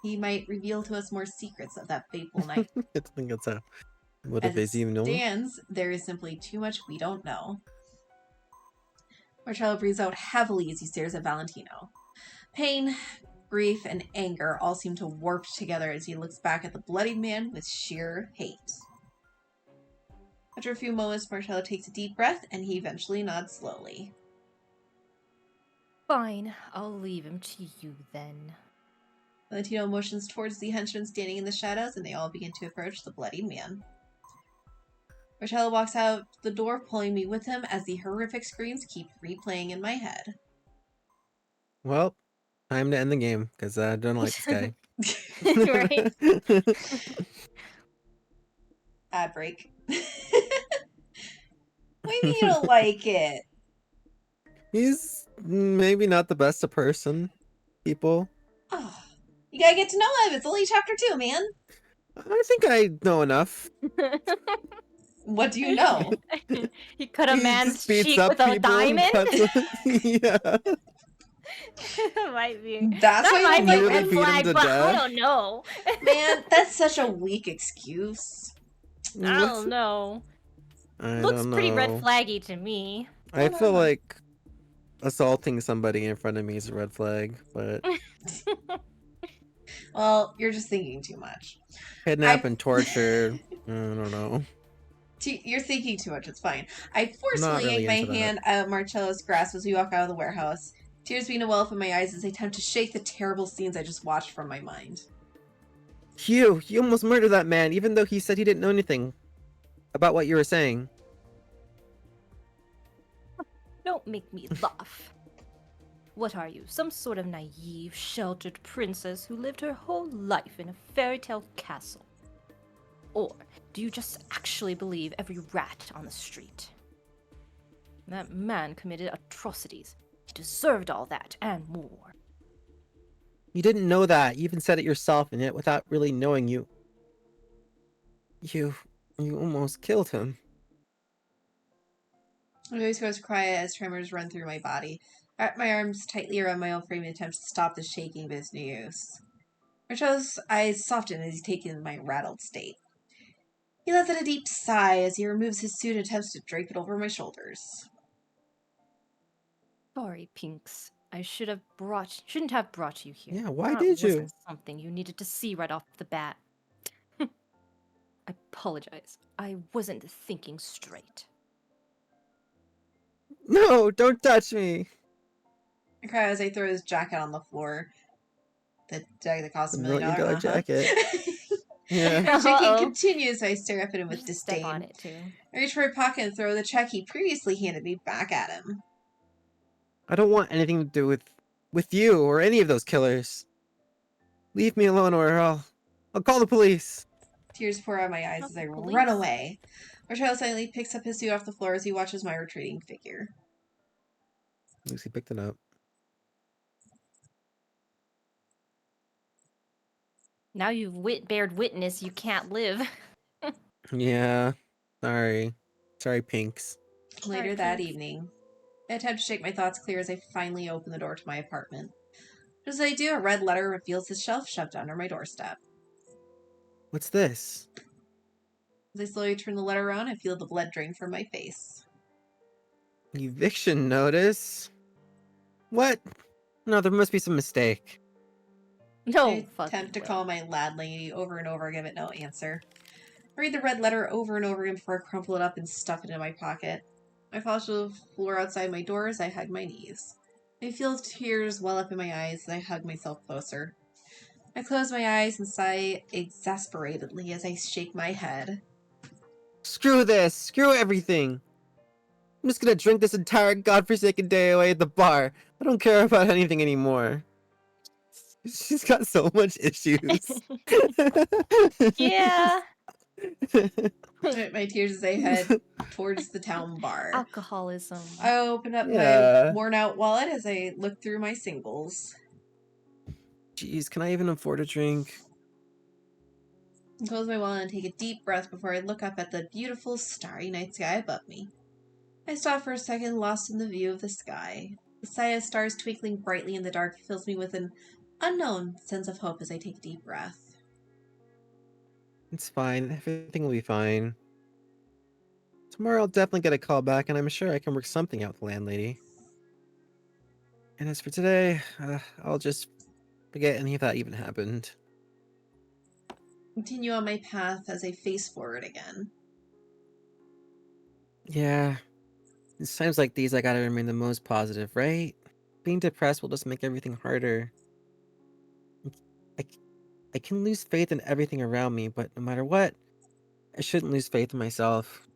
he might reveal to us more secrets of that fateful night. I think it's a As it motivation, no? stands, there is simply too much we don't know. Marcello breathes out heavily as he stares at Valentino. Pain, grief, and anger all seem to warp together as he looks back at the bloodied man with sheer hate. After a few moments, Marcello takes a deep breath and he eventually nods slowly. Fine, I'll leave him to you then. Valentino motions towards the henchman standing in the shadows and they all begin to approach the bloodied man. Marcello walks out the door, pulling me with him as the horrific screams keep replaying in my head. Well, time to end the game, because I don't like this guy. Right? Ad break. What do you mean you don't like it? He's maybe not the best of person, people. Oh, you gotta get to know him. It's only chapter 2, man. I think I know enough. What do you know? He cut a He man's just beats cheek up with a people and diamond? cuts them. Yeah. Might be. That's why That you might don't be a like red him? Beat him flag, to but I death? don't know. Man, that's such a weak excuse. I don't know. I Looks don't pretty red know. flaggy to me. I feel like assaulting somebody in front of me is a red flag, but Well, you're just thinking too much. kidnap and torture, I don't know. You're thinking too much. It's fine. I forcefully really yank my into that. hand out of Marcello's grasp as we walk out of the warehouse. Tears begin to well up in my eyes as I attempt to shake the terrible scenes I just watched from my mind. You almost murdered that man, even though he said he didn't know anything about what you were saying. Don't make me laugh. What are you, some sort of naive, sheltered princess who lived her whole life in a fairy tale castle? Or do you just actually believe every rat on the street? That man committed atrocities. He deserved all that and more. You didn't know that. You even said it yourself, and yet without really knowing you almost killed him. My voice goes quiet as tremors run through my body. I wrap my arms tightly around my own frame in attempts to stop the shaking, but it's no use. Marcello's eyes soften as he takes in my rattled state. He lets out a deep sigh as he removes his suit and attempts to drape it over my shoulders. Sorry, Pinks. I shouldn't have brought you here. Yeah, why That did you? wasn't something you needed to see right off the bat. I apologize. I wasn't thinking straight. No, don't touch me. I cry as I throw his jacket on the floor. The jacket that cost $1 The million. $1 million jacket. Yeah. My shaking Uh-oh. continues. I stare up at him with Just step on disdain. it too. I reach for my pocket and throw the check he previously handed me back at him. I don't want anything to do with you or any of those killers. Leave me alone or I'll call the police. Tears pour out my eyes Not as the I police. run away. Marcello suddenly picks up his suit off the floor as he watches my retreating figure. Lucy picked it up. Now you've bared witness you can't live. Yeah. Sorry, Pinks. Later Sorry, that Pinks. evening, I attempt to shake my thoughts clear as I finally open the door to my apartment. Just as I do, a red letter reveals the shelf shoved under my doorstep. What's this? As I slowly turn the letter around, I feel the blood drain from my face. Eviction notice? What? No, there must be some mistake. No I fucking attempt to way. call my landlady over and over again, but no answer. I read the red letter over and over again before I crumple it up and stuff it in my pocket. I fall to the floor outside my door as I hug my knees. I feel tears well up in my eyes as I hug myself closer. I close my eyes and sigh exasperatedly as I shake my head. Screw this! Screw everything! I'm just gonna drink this entire godforsaken day away at the bar. I don't care about anything anymore. She's got so much issues. Yeah. My tears as I head towards the town bar. Alcoholism. I open up Yeah. my worn out wallet as I look through my singles. Jeez, can I even afford a drink? I close my wallet and take a deep breath before I look up at the beautiful starry night sky above me. I stop for a second, lost in the view of the sky. The sight of stars twinkling brightly in the dark fills me with an unknown sense of hope as I take a deep breath. It's fine. Everything will be fine. Tomorrow I'll definitely get a call back, and I'm sure I can work something out with the landlady. And as for today, I'll just forget any of that even happened. Continue on my path as I face forward again. Yeah. It's times like these I gotta remain the most positive, right? Being depressed will just make everything harder. I, I can lose faith in everything around me, but no matter what, I shouldn't lose faith in myself.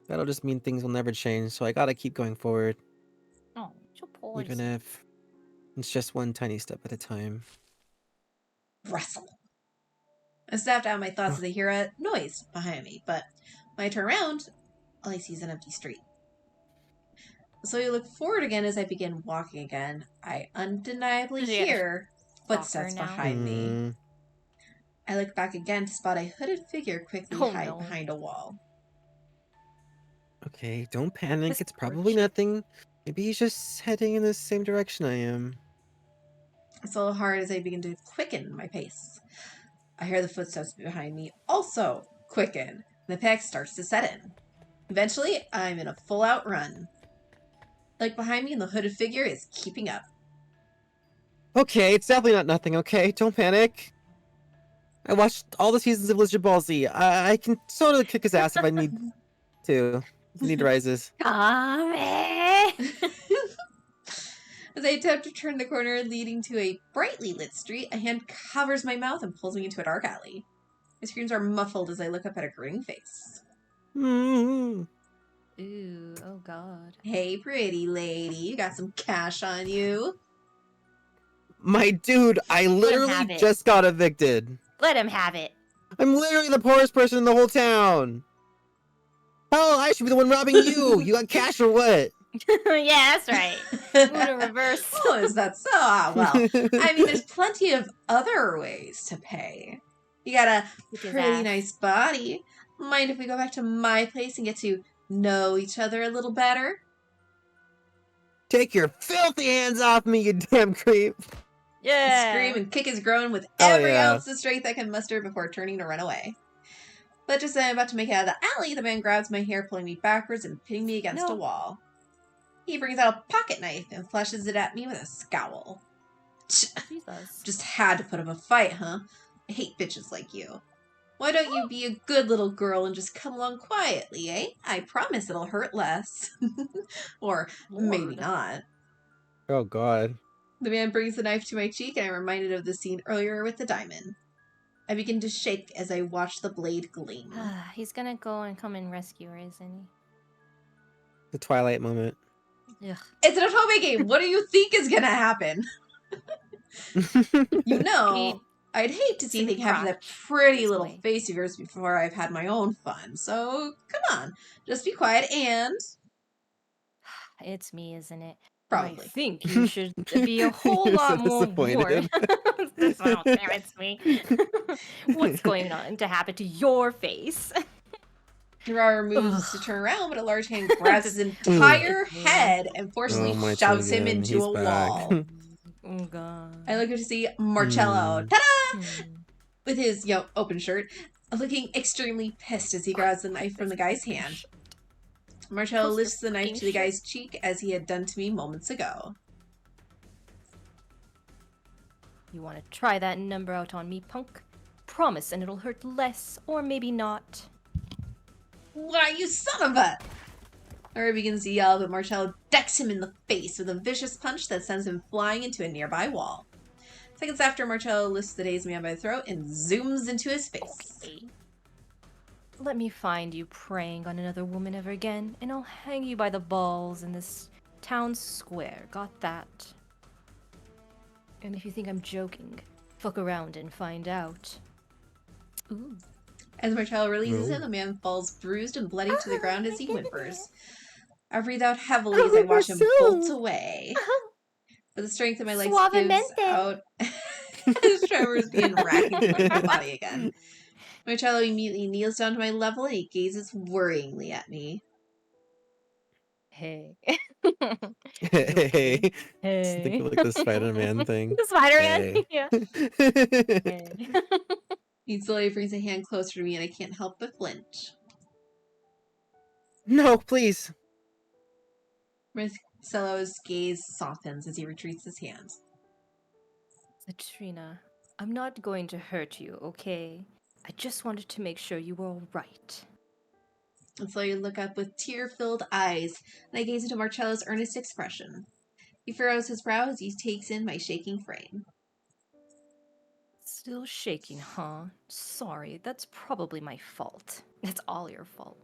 That'll just mean things will never change, so I gotta keep going forward, Oh, so even poison. if it's just one tiny step at a time. Wrestle. I snapped out of my thoughts as I hear a noise behind me, but when I turn around, all I see is an empty street. So I look forward again as I begin walking again. I undeniably Yeah. hear footsteps Stalker now. behind me. I look back again to spot a hooded figure quickly Oh, hide no. behind a wall. Okay, don't panic. This It's poor probably chick. nothing. Maybe he's just heading in the same direction I am. It's a little hard as I begin to quicken my pace. I hear the footsteps behind me also quicken, and the panic starts to set in. Eventually, I'm in a full-out run. Like behind me, and the hooded figure is keeping up. Okay, it's definitely not nothing, okay? Don't panic. I watched all the seasons of Legend Ball Z. I can totally kick his ass if I need to. If the need rises. Kame! As I attempt to turn the corner leading to a brightly lit street, a hand covers my mouth and pulls me into a dark alley. My screams are muffled as I look up at a grinning face. Mm. Ooh, oh god. Hey, pretty lady, you got some cash on you? My dude, I literally have it. just got evicted. Let him have it. I'm literally the poorest person in the whole town. Hell, I should be the one robbing you. You got cash or what? Yeah, that's right. Moon in reverse. Oh, is that so? Ah, well, I mean, there's plenty of other ways to pay. You got a Kick his pretty ass. nice body. Mind if we go back to my place and get to know each other a little better? Take your filthy hands off me, you damn creep. Yeah. Scream and kick his groin with Hell every yeah. ounce of strength I can muster before turning to run away. But just as I'm about to make it out of the alley, the man grabs my hair, pulling me backwards and pinning me against a wall. He brings out a pocket knife and flashes it at me with a scowl. Jesus. Just had to put up a fight, huh? I hate bitches like you. Why don't you be a good little girl and just come along quietly, eh? I promise it'll hurt less. Or maybe Lord. not. Oh god. The man brings the knife to my cheek, and I'm reminded of the scene earlier with the diamond. I begin to shake as I watch the blade gleam. He's gonna go and come and rescue her, isn't The Twilight moment. he? Ugh. It's an Otome game! What do you think is gonna happen? You know, I'd hate to see anything happen to that pretty little face of yours before I've had my own fun. So, come on. Just be quiet and... It's me, isn't it? Probably. I think you should be a whole You're lot so more disappointed. warned. Oh, damn, it's me. What's going on to happen to your face? Hirara moves to turn around, but a large hand grabs his entire head and forcibly shoves him into a wall. Oh god. I look up to see Marcello, ta-da! With his, open shirt, looking extremely pissed as he grabs the knife from the guy's hand. Marcello lifts the knife to the guy's cheek as he had done to me moments ago. You want to try that number out on me, punk? Promise and it'll hurt less, or maybe not. Why, you son of a... Larry begins to yell, but Marcello decks him in the face with a vicious punch that sends him flying into a nearby wall. Seconds after, Marcello lifts the dazed man by the throat and zooms into his face. Okay. Let me find you preying on another woman ever again, and I'll hang you by the balls in this town square. Got that? And if you think I'm joking, fuck around and find out. Ooh. As Marcello releases him, the man falls bruised and bloody to the ground as he whimpers. I breathe out heavily as I watch him bolt away. But the strength of my legs gives out as tremors begin racking through my body again. Marcello immediately kneels down to my level and he gazes worryingly at me. Hey. Hey. Okay. Just think Hey. of like the Spider-Man thing. The Spider-Man? Hey. Yeah. Hey. He slowly brings a hand closer to me and I can't help but flinch. No, please. Marcello's gaze softens as he retreats his hand. Citrina, I'm not going to hurt you, okay? I just wanted to make sure you were all right. And slowly look up with tear-filled eyes, and I gaze into Marcello's earnest expression. He furrows his brow as he takes in my shaking frame. Still shaking, huh? Sorry, that's probably my fault. It's all your fault.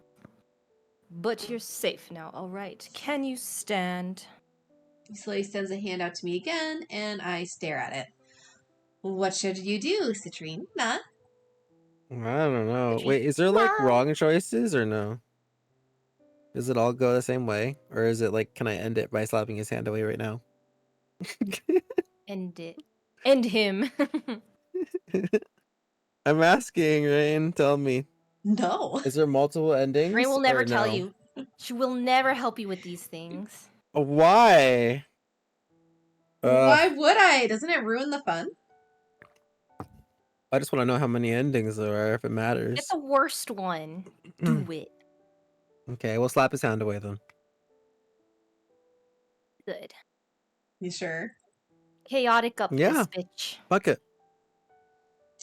But you're safe now, alright? Can you stand? He slowly extends a hand out to me again, and I stare at it. What should you do, Citrine? Not? I don't know. Citrine. Wait, is there like No. wrong choices or no? Does it all go the same way? Or is it like, can I end it by slapping his hand away right now? End it. End him. I'm asking, Rain. Tell me. No. Is there multiple Rain endings will never or tell no? you. She will never help you with these things. Why? Why would I? Doesn't it ruin the fun? I just want to know how many endings there are, if it Get matters. the worst one. Do it. Okay, we'll slap his hand away then. Good. You sure? Chaotic up Yeah. this bitch. Fuck it.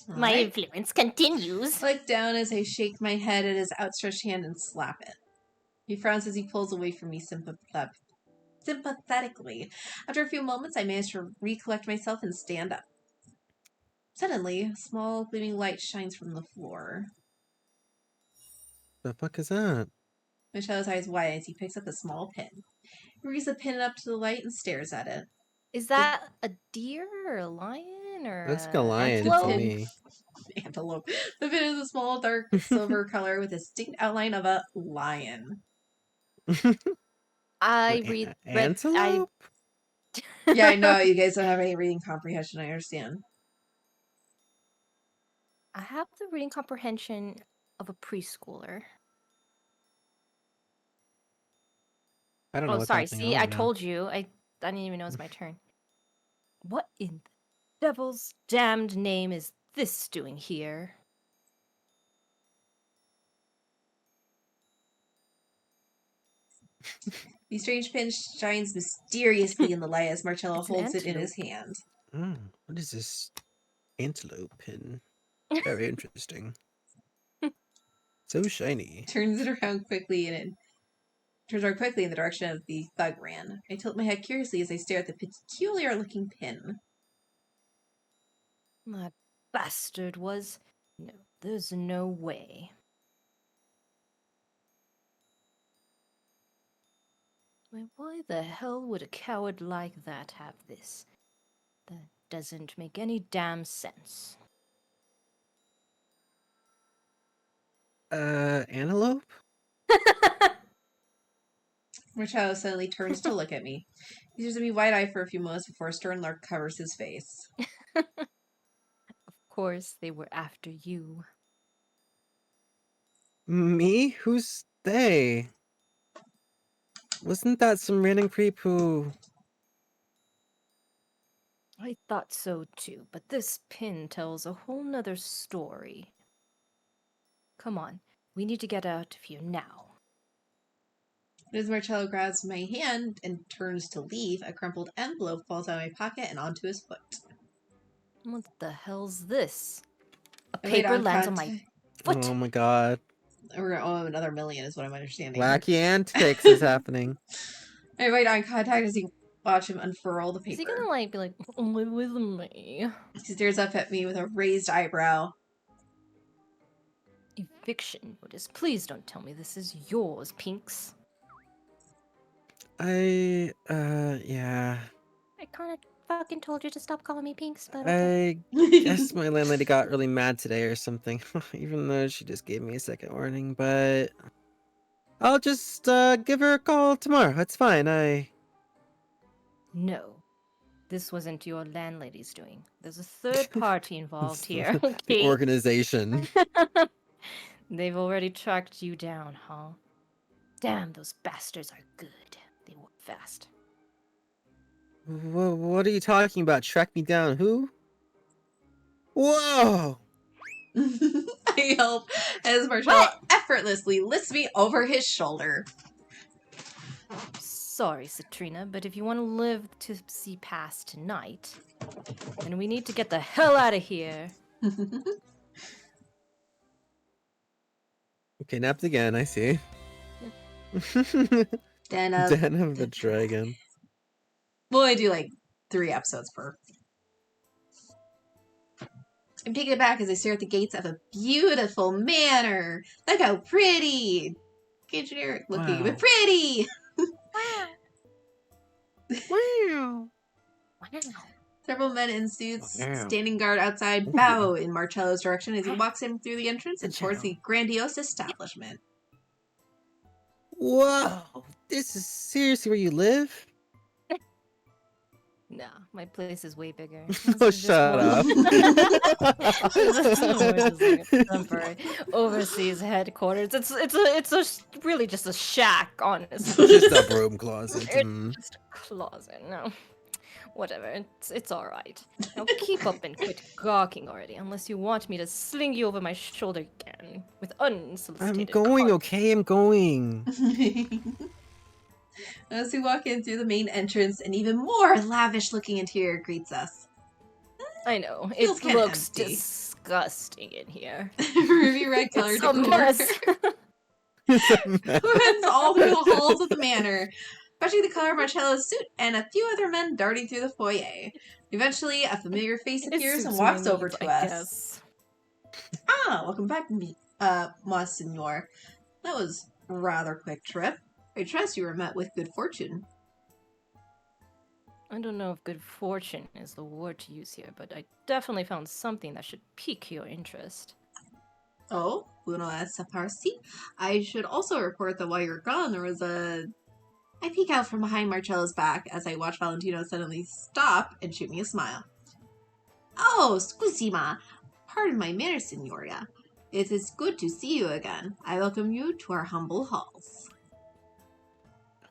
My Alright. influence continues. Look down as I shake my head at his outstretched hand and slap it. He frowns as he pulls away from me sympathetically. After a few moments, I manage to recollect myself and stand up. Suddenly, a small gleaming light shines from the floor. The fuck is that? Michelle's eyes widen as he picks up a small pin. He reaches the pin up to the light and stares at it. Is that a deer or a lion or Looks like a a lion to antelope? me. Antelope. The pin is a small, dark silver color with a distinct outline of a lion. I Antelope? Yeah, I know you guys don't have any reading comprehension. I understand. I have the reading comprehension of a preschooler. I don't know Oh, what's sorry. happening at See, all I right now. told you. I didn't even know it's my turn. What in the devil's damned name is this doing here? The strange pin shines mysteriously in the light as Marcello It's an holds it in antelope. his hand. What is this antelope pin? Very interesting. So shiny. Turns it around quickly and it turns around quickly in the direction of the thug ran. I tilt my head curiously as I stare at the peculiar looking pin. That bastard was. No, there's no way. Why the hell would a coward like that have this? That doesn't make any damn sense. Antelope? Marcello suddenly turns to look at me. He stares at me wide-eyed for a few moments before a stern look covers his face. Of course, they were after you. Me? Who's they? Wasn't that some random creep who... I thought so too, but this pin tells a whole nother story. Come on, we need to get out of here now. As Marcello grabs my hand and turns to leave, a crumpled envelope falls out of my pocket and onto his foot. What the hell's this? A I wait paper on lands on my foot. Oh my god. We're gonna owe him another million, is what I'm understanding. Wacky antics is happening. I wait on contact as you watch him unfurl the paper. Is he gonna like be like, live with me? He stares up at me with a raised eyebrow. Eviction notice. Please don't tell me this is yours, Pinks. Yeah. I kinda fucking told you to stop calling me Pinks, but I guess my landlady got really mad today or something, even though she just gave me a second warning, but I'll just give her a call tomorrow. It's fine. No. This wasn't your landlady's doing. There's a third party involved here. The Okay. organization. They've already tracked you down, huh? Damn, those bastards are good. They work fast. What are you talking about? Track me down? Who? Whoa! I yelp as Marcello effortlessly lifts me over his shoulder. Sorry, Citrina, but if you want to live to see past tonight, then we need to get the hell out of here. Okay, napped again, I see. Den Den of the Dragon. We'll only do like 3 episodes per. I'm taken aback as I stare at the gates of a beautiful manor. Look how pretty! Okay, generic looking, but Wow. pretty! Wow! Several men in suits Wow. standing guard outside Ooh. bow in Marcello's direction as he walks in through the entrance and towards Wow. the grandiose establishment. Whoa! This is seriously where you live? No, my place is way bigger. Oh, shut up. This is more just like a temporary overseas headquarters. It's really just a shack, honestly. Just a broom closet. It's just a closet. No, whatever. It's all right. Now keep up and quit gawking already, unless you want me to sling you over my shoulder again with unsolicited. I'm going, okay? I'm going. As we walk in through the main entrance, an even more lavish-looking interior greets us. I know Feels it kinda looks empty. disgusting in here. Ruby red colored It's a decor mess. It's a mess. runs all through the halls of the manor, matching the color of Marcello's suit and a few other men darting through the foyer. Eventually, a familiar face It appears and suits my walks over needs, to I us. guess. Ah, welcome back, Monsignor. That was a rather quick trip. I trust you were met with good fortune. I don't know if good fortune is the word to use here, but I definitely found something that should pique your interest. Oh, Buono Saparsi. I should also report that while you're gone, there was a... I peek out from behind Marcello's back as I watch Valentino suddenly stop and shoot me a smile. Oh, scusima. Pardon my manner, Signoria. It is good to see you again. I welcome you to our humble halls.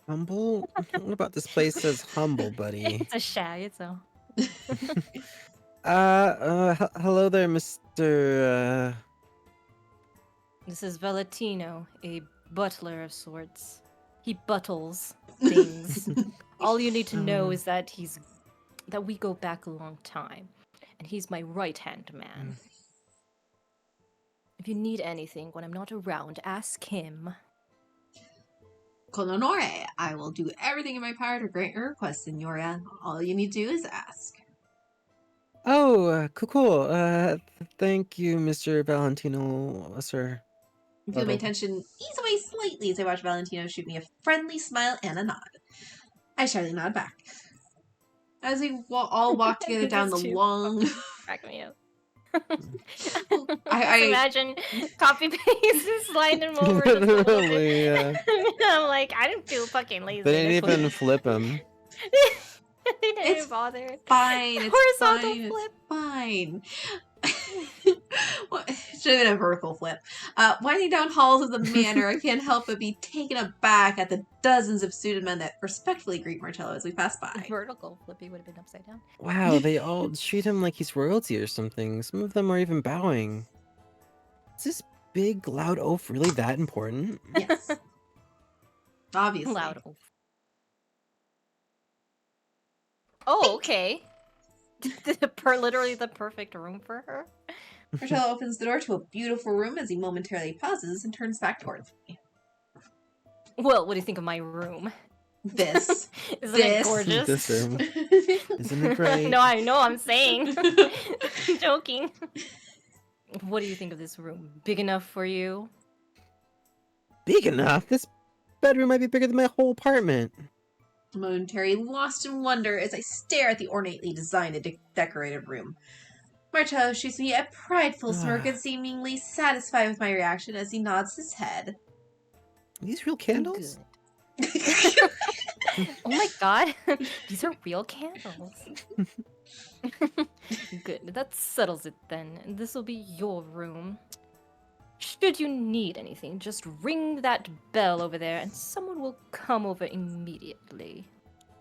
Humble? What about this place says humble, buddy? It's a shag, it's a... Hello there, Mr. This is Valentino, a butler of sorts. He buttles things. All you need to know is that that we go back a long time, and he's my right-hand man. If you need anything when I'm not around, ask him. Con onore. I will do everything in my power to grant your request, Signoria. All you need to do is ask. Oh, cool. Thank you, Mr. Valentino, sir. I feel my Buttle. tension ease away slightly as I watch Valentino shoot me a friendly smile and a nod. I shyly nod back. As we all walk together This down is the too long... Crack me up. I Imagine copy paste and slide them over just a little bit. Literally, yeah. I'm like, I didn't feel fucking lazy. They didn't This even was- flip him. they didn't It's even bother. fine. It's Horizontal fine. flip. It's fine. Well, it should have been a vertical flip. Winding down halls of the manor, I can't help but be taken aback at the dozens of suited men that respectfully greet Marcello as we pass by. Vertical flippy would have been upside down. Wow, they all treat him like he's royalty or something. Some of them are even bowing. Is this big, loud oaf really that important? Yes. Obviously. Loud oaf. Oh, okay. Literally the perfect room for her. Marcello opens the door to a beautiful room as he momentarily pauses and turns back towards me. Well, what do you think of my room? This. Isn't it This. gorgeous? This room. Isn't it great? No, I know, I'm saying. I'm joking. What do you think of this room? Big enough for you? Big enough? This bedroom might be bigger than my whole apartment. Momentary lost in wonder as I stare at the ornately designed and decorated room. Marcello shoots me a prideful smirk and seemingly satisfied with my reaction as he nods his head. Are these real candles? Good. Oh my god, these are real candles. Good, that settles it then. This will be your room. Should you need anything, just ring that bell over there and someone will come over immediately.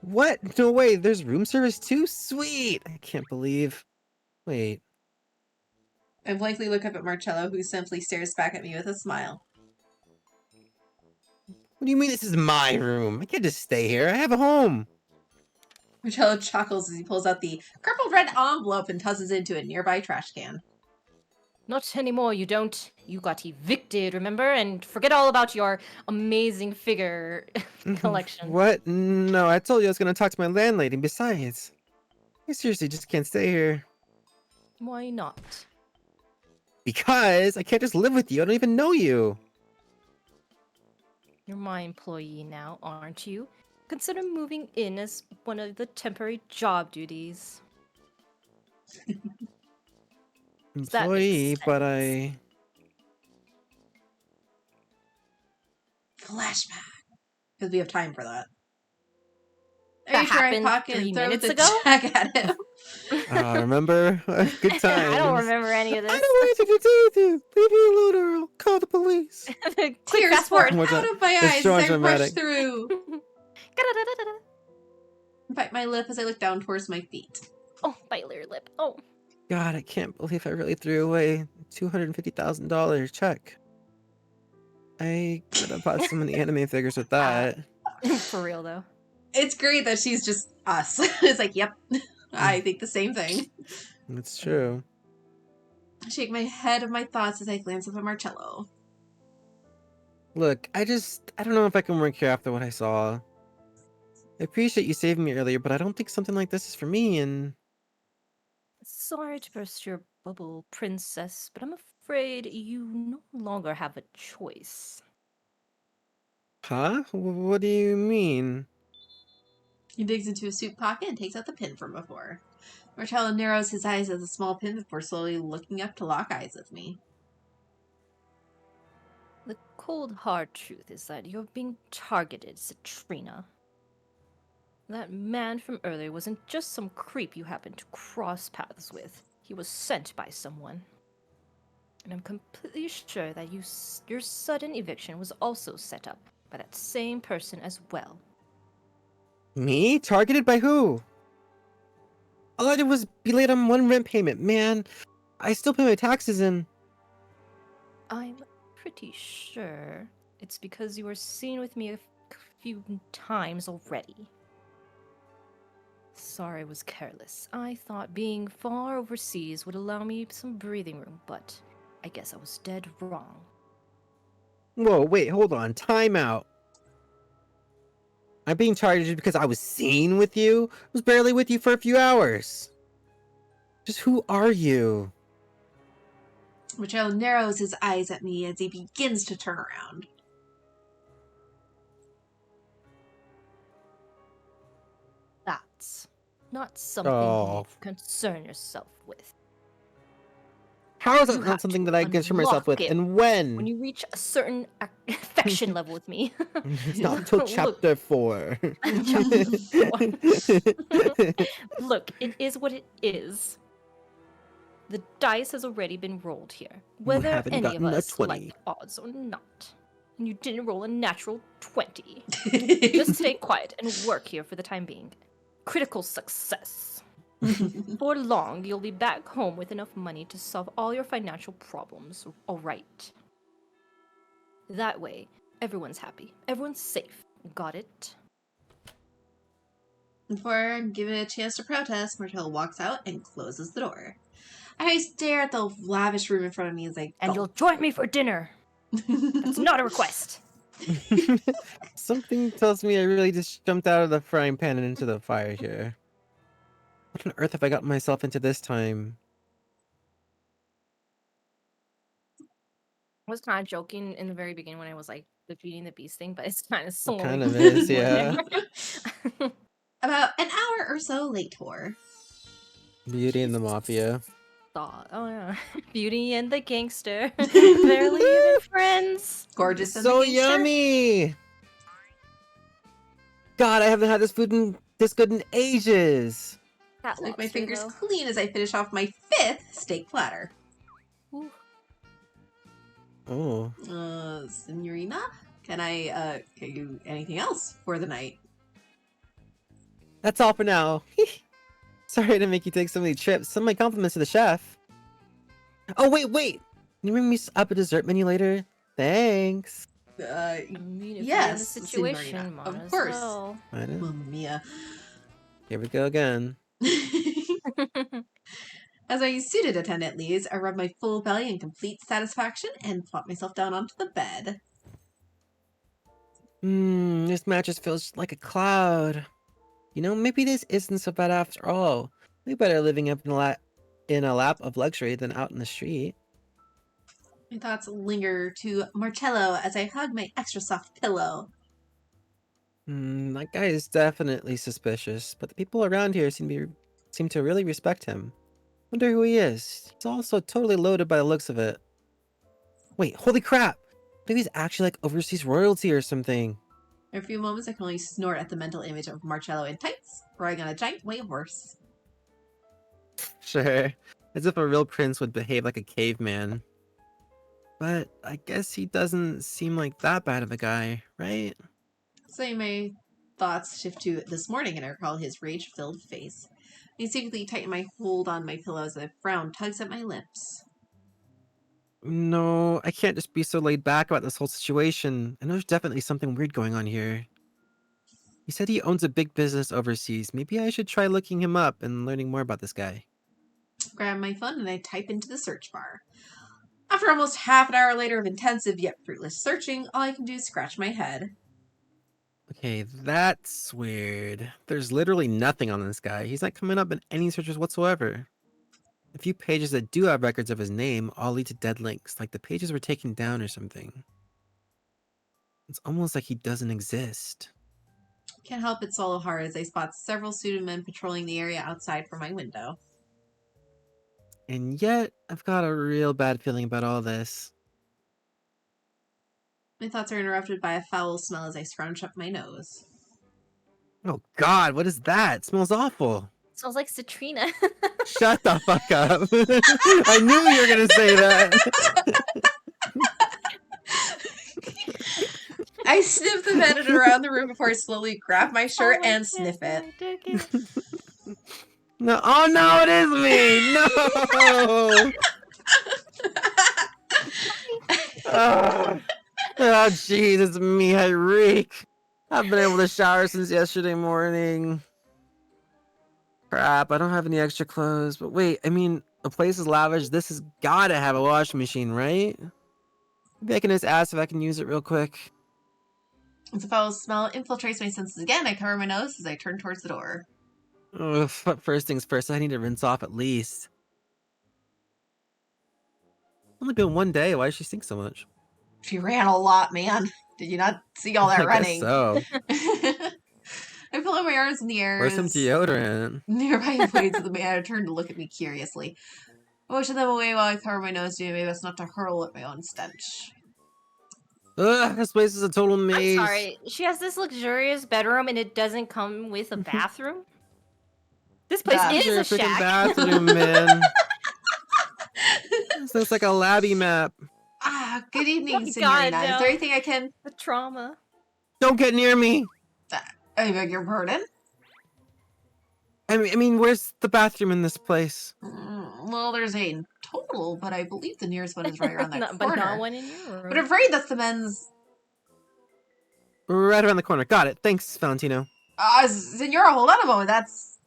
What? No way, there's room service too? Sweet! I can't believe. Wait. I blankly look up at Marcello, who simply stares back at me with a smile. What do you mean this is my room? I can't just stay here. I have a home. Marcello chuckles as he pulls out the crumpled red envelope and tosses it into a nearby trash can. Not anymore, you don't. You got evicted, remember? And forget all about your amazing figure collection. What? No, I told you I was gonna talk to my landlady. Besides, I seriously just can't stay here. Why not? Because I can't just live with you. I don't even know you. You're my employee now, aren't you? Consider moving in as one of the temporary job duties. that make Employee, but sense? Flashback. Because we have time for that. I That reach for my happened pocket 3 and throw minutes the ago? check at him. Remember? Good times. I don't remember any of I this. don't want anything to do with you. Leave me alone or I'll call the police. Quick, Tears fast pour forward. What's out that? of my It's eyes so as I rush dramatic. through. Bite my lip as I look down towards my feet. Oh, bite your lip. Oh. God, I can't believe I really threw away $250,000 check. I could have bought so many anime figures with that. For real, though. It's great that she's just us. It's like, yep, I think the same thing. It's true. I shake my head of my thoughts as I glance up at Marcello. Look, I don't know if I can work here after what I saw. I appreciate you saving me earlier, but I don't think something like this is for me, and... Sorry to burst your bubble, princess, but I'm afraid you no longer have a choice. Huh? What do you mean? He digs into his suit pocket and takes out the pin from before. Marcello narrows his eyes at the small pin before slowly looking up to lock eyes with me. The cold, hard truth is that you're being targeted, Citrina. That man from earlier wasn't just some creep you happened to cross paths with. He was sent by someone. And I'm completely sure that your sudden eviction was also set up by that same person as well. Me? Targeted by who? All I did was be late on one rent payment, man. I still pay my taxes and... I'm pretty sure it's because you were seen with me a few times already. Sorry I was careless. I thought being far overseas would allow me some breathing room, but I guess I was dead wrong. Whoa, wait, hold on. Time out. I'm being targeted because I was seen with you? I was barely with you for a few hours. Just who are you? Marcello narrows his eyes at me as he begins to turn around. That's not something Oh. you concern yourself with. How is You that not have something to that I concern myself with? unlock it And when? When you reach a certain affection level with me. It's not until Look. chapter 4. Chapter 4. Look, it is what it is. The dice has already been rolled here. Whether haven't any of gotten a us 20. like the odds or not. And you didn't roll a natural 20. Just stay quiet and work here for the time being. Critical success. For long, you'll be back home with enough money to solve all your financial problems, alright? That way, everyone's happy. Everyone's safe. Got it? Before I'm given a chance to protest, Marcello walks out and closes the door. I stare at the lavish room in front of me as I And gulp. you'll join me for dinner. That's not a request. Something tells me I really just jumped out of the frying pan and into the fire here. What on earth have I gotten myself into this time? I was kind of joking in the very beginning when I was like the Beauty and the Beast thing, but it's kind of It slowly kind of moving is, more yeah. there. About an hour or so later. Beauty and the Mafia. Oh yeah, Beauty and the Gangster, barely even friends. Gorgeous and So the gangster. yummy! God, I haven't had this good in ages. Cat Lick my lobster, fingers though. clean as I finish off my 5th steak platter. Ooh. Oh, Signorina, can I do anything else for the night? that's all for now. Sorry to make you take so many trips. Send my compliments to the chef. Oh, wait. Can you bring me up a dessert menu later? Thanks. I mean, if you're in the Yes, situation, Signorina, might of as course. well. Mamma mia. Here we go again. As my suited attendant leaves, I rub my full belly in complete satisfaction and plop myself down onto the bed. This mattress feels like a cloud. You know, maybe this isn't so bad after all. Way better living up in a lap of luxury than out in the street. My thoughts linger to Marcello as I hug my extra soft pillow. That guy is definitely suspicious, but the people around here seem to really respect him. Wonder who he is. He's also totally loaded by the looks of it. Wait, holy crap! Maybe he's actually like overseas royalty or something. For a few moments, I can only snort at the mental image of Marcello in tights, riding on a giant white horse. Sure, as if a real prince would behave like a caveman. But I guess he doesn't seem like that bad of a guy, right? So my thoughts shift to this morning and I recall his rage-filled face. I instinctively tighten my hold on my pillows as a frown tugs at my lips. No, I can't just be so laid back about this whole situation. I know there's definitely something weird going on here. He said he owns a big business overseas. Maybe I should try looking him up and learning more about this guy. Grab my phone and I type into the search bar. After almost half an hour later of intensive yet fruitless searching, all I can do is scratch my head. Okay, that's weird. There's literally nothing on this guy. He's not coming up in any searches whatsoever. The few pages that do have records of his name all lead to dead links, like the pages were taken down or something. It's almost like he doesn't exist. Can't help but swallow hard as I spot several suited men patrolling the area outside from my window. And yet, I've got a real bad feeling about all this. My thoughts are interrupted by a foul smell as I scrunch up my nose. Oh god, what is that? It smells awful. Smells like Citrina. Shut the fuck up. I knew you were gonna say that. I sniff the bed and around the room before I slowly grab my shirt and sniff it. No, oh no, it is me! No! Oh, jeez, it's me, I reek. I've been able to shower since yesterday morning. Crap, I don't have any extra clothes. But wait, I mean, a place is lavish. This has gotta have a washing machine, right? Maybe I can just ask if I can use it real quick. As the foul smell infiltrates my senses again, I cover my nose as I turn towards the door. Ugh, but first things first, I need to rinse off at least. Only been one day, why does she stink so much? She ran a lot, man. Did you not see all that I running? guess so. I pull out my arms in the air. Where's some deodorant? Nearby employees of the man turn to look at me curiously. I motion them away while I cover my nose, doing my best not to hurl at my own stench. Ugh, this place is a total maze. I'm sorry. She has this luxurious bedroom and it doesn't come with a bathroom? This place That- is Your a freaking shack. bathroom, man. This looks like a labby map. Ah, good evening, Oh my Signorina. God, Is no. there anything I can... The trauma. Don't get near me. I beg your pardon? I mean, where's the bathroom in this place? Well, there's a total, but I believe the nearest one is right around that But corner. not one in your room. But I'm afraid that's the men's... Right around the corner. Got it. Thanks, Valentino. Senora, hold on a moment. That's...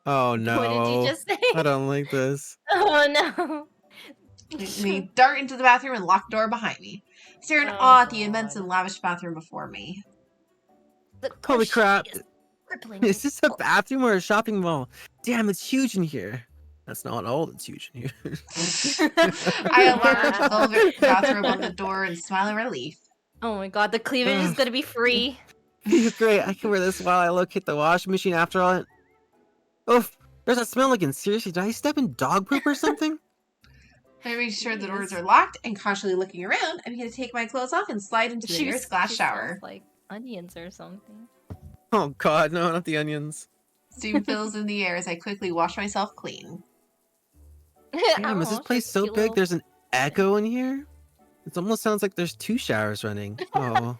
Oh no. What did you just say? I don't like this. Oh no. Me dart into the bathroom and lock the door behind me. Staring in Oh, awe at the immense God. and lavish bathroom before me. The Holy push crap. is crippling. Is this a bathroom or a shopping mall? Damn, it's huge in here. That's not all that's huge in here. I alarmed velvet bathrobe on the door and smile in relief. Oh my god, the cleavage is gonna be free. Great, I can wear this while I locate the washing machine after all. Oof, there's that smell again. Seriously, did I step in dog poop or something? I make sure the doors are locked and cautiously looking around. I'm going to take my clothes off and slide into the nearest glass She shower. smells like onions or something. Oh god, no, not the onions. Steam fills in the air as I quickly wash myself clean. Damn, is this Aw, she has place a so cute big little- there's an echo in here? It almost sounds like there's 2 showers running. Oh.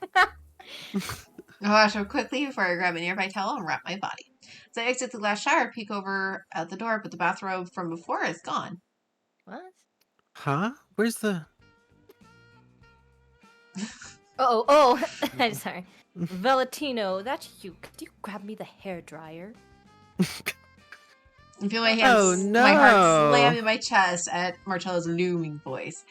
I wash up quickly before I grab a nearby towel and wrap my body. As I exit the glass shower, peek over out the door, but the bathrobe from before is gone. What? Huh? Where's the... Oh, I'm sorry. Valentino, that's you. Could you grab me the hairdryer? I feel my hands, Oh, my heart no. slam in my chest at Marcello's looming voice.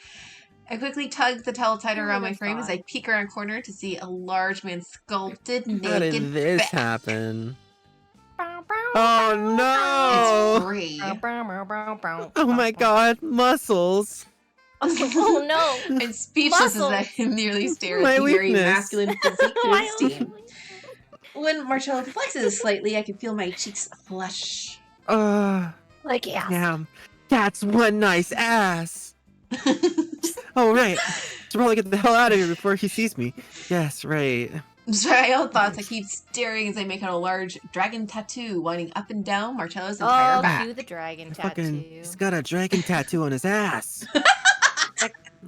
I quickly tug the towel tight Who around would my have frame as thought? I peek around a corner to see a large man sculpted How naked did this back. happen? Oh no! It's free. Oh my god, muscles! Oh no! I'm speechless as Muscles. I nearly stare at My the very weakness. masculine physique through Why the steam. When Marcello flexes slightly, I can feel my cheeks flush. Like yes. Damn. That's one nice ass! Oh, right. Should probably get the hell out of here before he sees me. Yes, right. Dry out thoughts, I keep staring as I make out a large dragon tattoo winding up and down Marcello's entire Oh, back. cue the dragon Fucking, tattoo. he's got a dragon tattoo on his ass.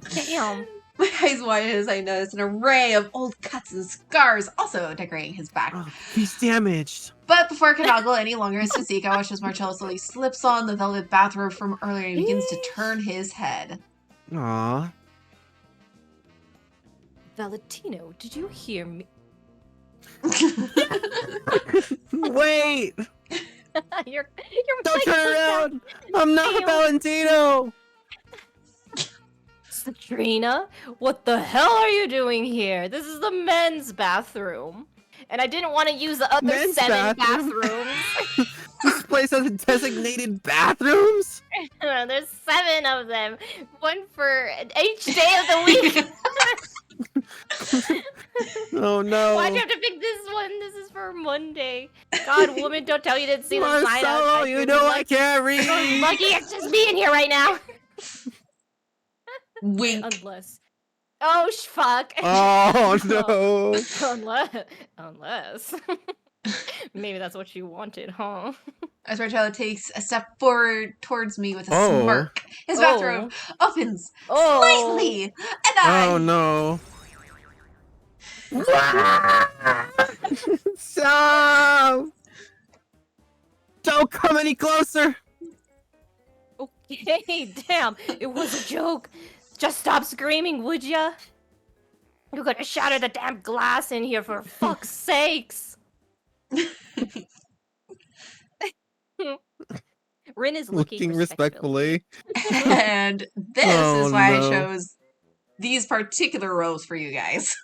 Damn. My eyes widen as I notice an array of old cuts and scars also decorating his back. Oh, he's damaged. But before I can ogle any longer his physique, I watch as Marcello slowly slips on the velvet bathrobe from earlier and begins to turn his head. Aw. Valentino, did you hear me? Wait! You're Don't like turn so around! I'm not Ew. Valentino! Citrina, what the hell are you doing here? This is the men's bathroom. And I didn't want to use the other Men's 7 bathroom? bathrooms. This place has designated bathrooms? There's 7 of them. One for each day of the week. Oh no. Why'd you have to pick this one? This is for Monday. God, woman, don't tell you didn't see the sign Marcello, outside. you You're know I lucky- can't you're read! lucky it's just me in here right now. Wink. Unless. Oh, fuck. Oh no. Unless. Maybe that's what you wanted, huh? As Marcello takes a step forward towards me with a Oh. smirk, his bathrobe opens Oh. slightly, and I... Oh no. Stop! Don't come any closer! Okay, damn. It was a joke. Just stop screaming, would ya? You're gonna shatter the damn glass in here for fuck's sakes. Rin is looking respectfully. respectfully. And this Oh, is why no. I chose these particular roles for you guys.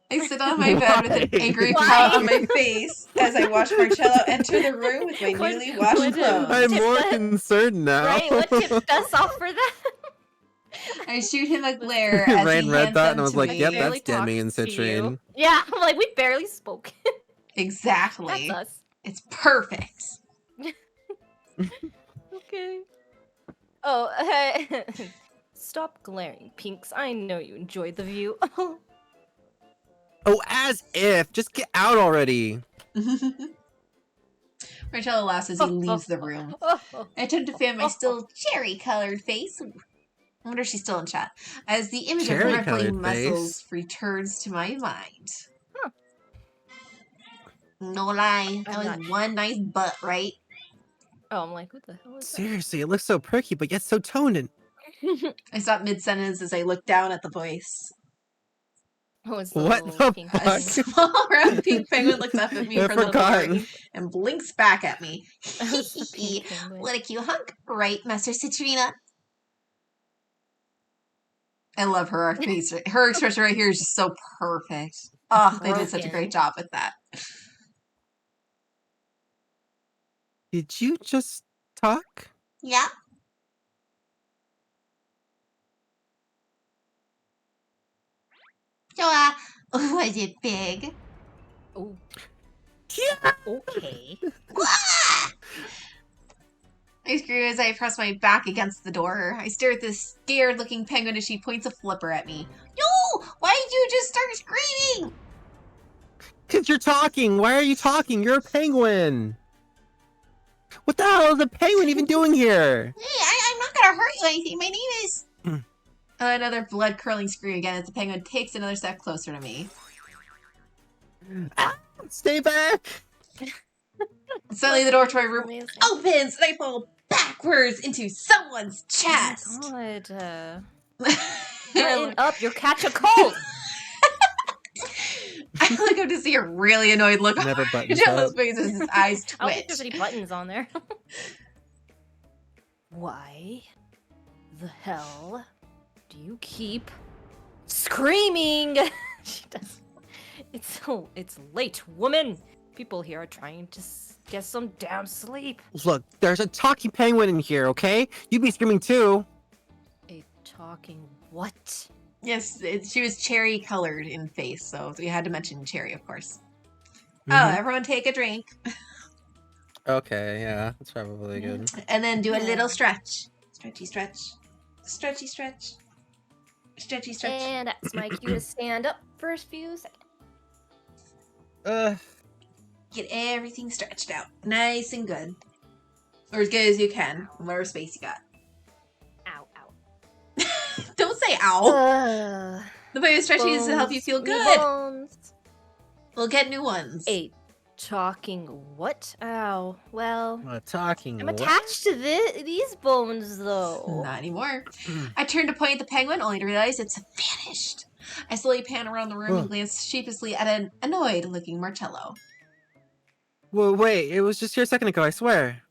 I sit on my bed with an Why? angry Why? pout on my face as I watch Marcello enter the room with my What- newly washed what- clothes. I'm Tip more that- concerned now. Right? What tipped us off for that? I shoot him a glare as Ryan he read hands that them and I was to like, me. yep, Barely that's Demi and talked to you. Citrine. Yeah, I'm like, we barely spoke. Exactly. That's us. It's perfect. Okay. Oh, stop glaring, Pinks. I know you enjoyed the view. Oh, as if! Just get out already! Marcello laughs as he leaves the room. I attempt to fan my still cherry-colored face. I wonder if she's still in chat. As the image of Cherry-colored rippling muscles face? returns to my mind. Huh. No lie, that I'm was not one nice butt, right? Oh, I'm like, what the hell is Seriously, it looks so perky, but yet so toned and... that? I stop mid-sentence as I look down at the voice. Oh, it's the What little the pink fuck? A one. small round pink penguin looks up at me I from the forgot. board and blinks back at me. Oh, it's the pink penguin. What a cute hunk, right, Master Citrina? I love her face. Her expression right here is just so perfect. Oh, they did such a Broken. great job with that. Did you just talk? Yeah. So, was it big? Oh, Yeah! okay. I scream as I press my back against the door. I stare at this scared-looking penguin as she points a flipper at me. No! Why did you just start screaming? Because you're talking. Why are you talking? You're a penguin. What the hell is a penguin even doing here? Hey, I'm not gonna hurt you or anything. My name is... Mm. Another blood-curling scream again as the penguin takes another step closer to me. Ah, stay back. Suddenly the door to my room Amazing. opens and I fall backwards into someone's chest. Oh my god. And I Button up, you'll catch a cold! look up to see a really annoyed look on Never buttons Marcello's up. face as his eyes I don't think there's twitch. any buttons on there. Why the hell do you keep screaming? She does. It's late, woman. People here are trying to get some damn sleep. Look, there's a talking penguin in here, okay? You'd be screaming too. A talking what? Yes, she was cherry colored in face, so we had to mention cherry, of course. Oh, Mhm. everyone take a drink. Okay, yeah, that's probably good. And then do a Yeah. little stretch. Stretchy stretch. Stretchy stretch. Stretchy stretch. And that's my cue to stand up for a few seconds. Get everything stretched out. Nice and good. Or as good as you can. Whatever space you got. Ow, ow. Don't say ow. The way of stretching is to help you feel Me good. bones. We'll get new ones. A talking what? Ow. Well, Talking I'm what? attached to these bones though. Not anymore. I turned to point at the penguin, only to realize it's vanished. I slowly pan around the room and glance sheepishly at an annoyed-looking Marcello. Well, wait, it was just here a second ago, I swear.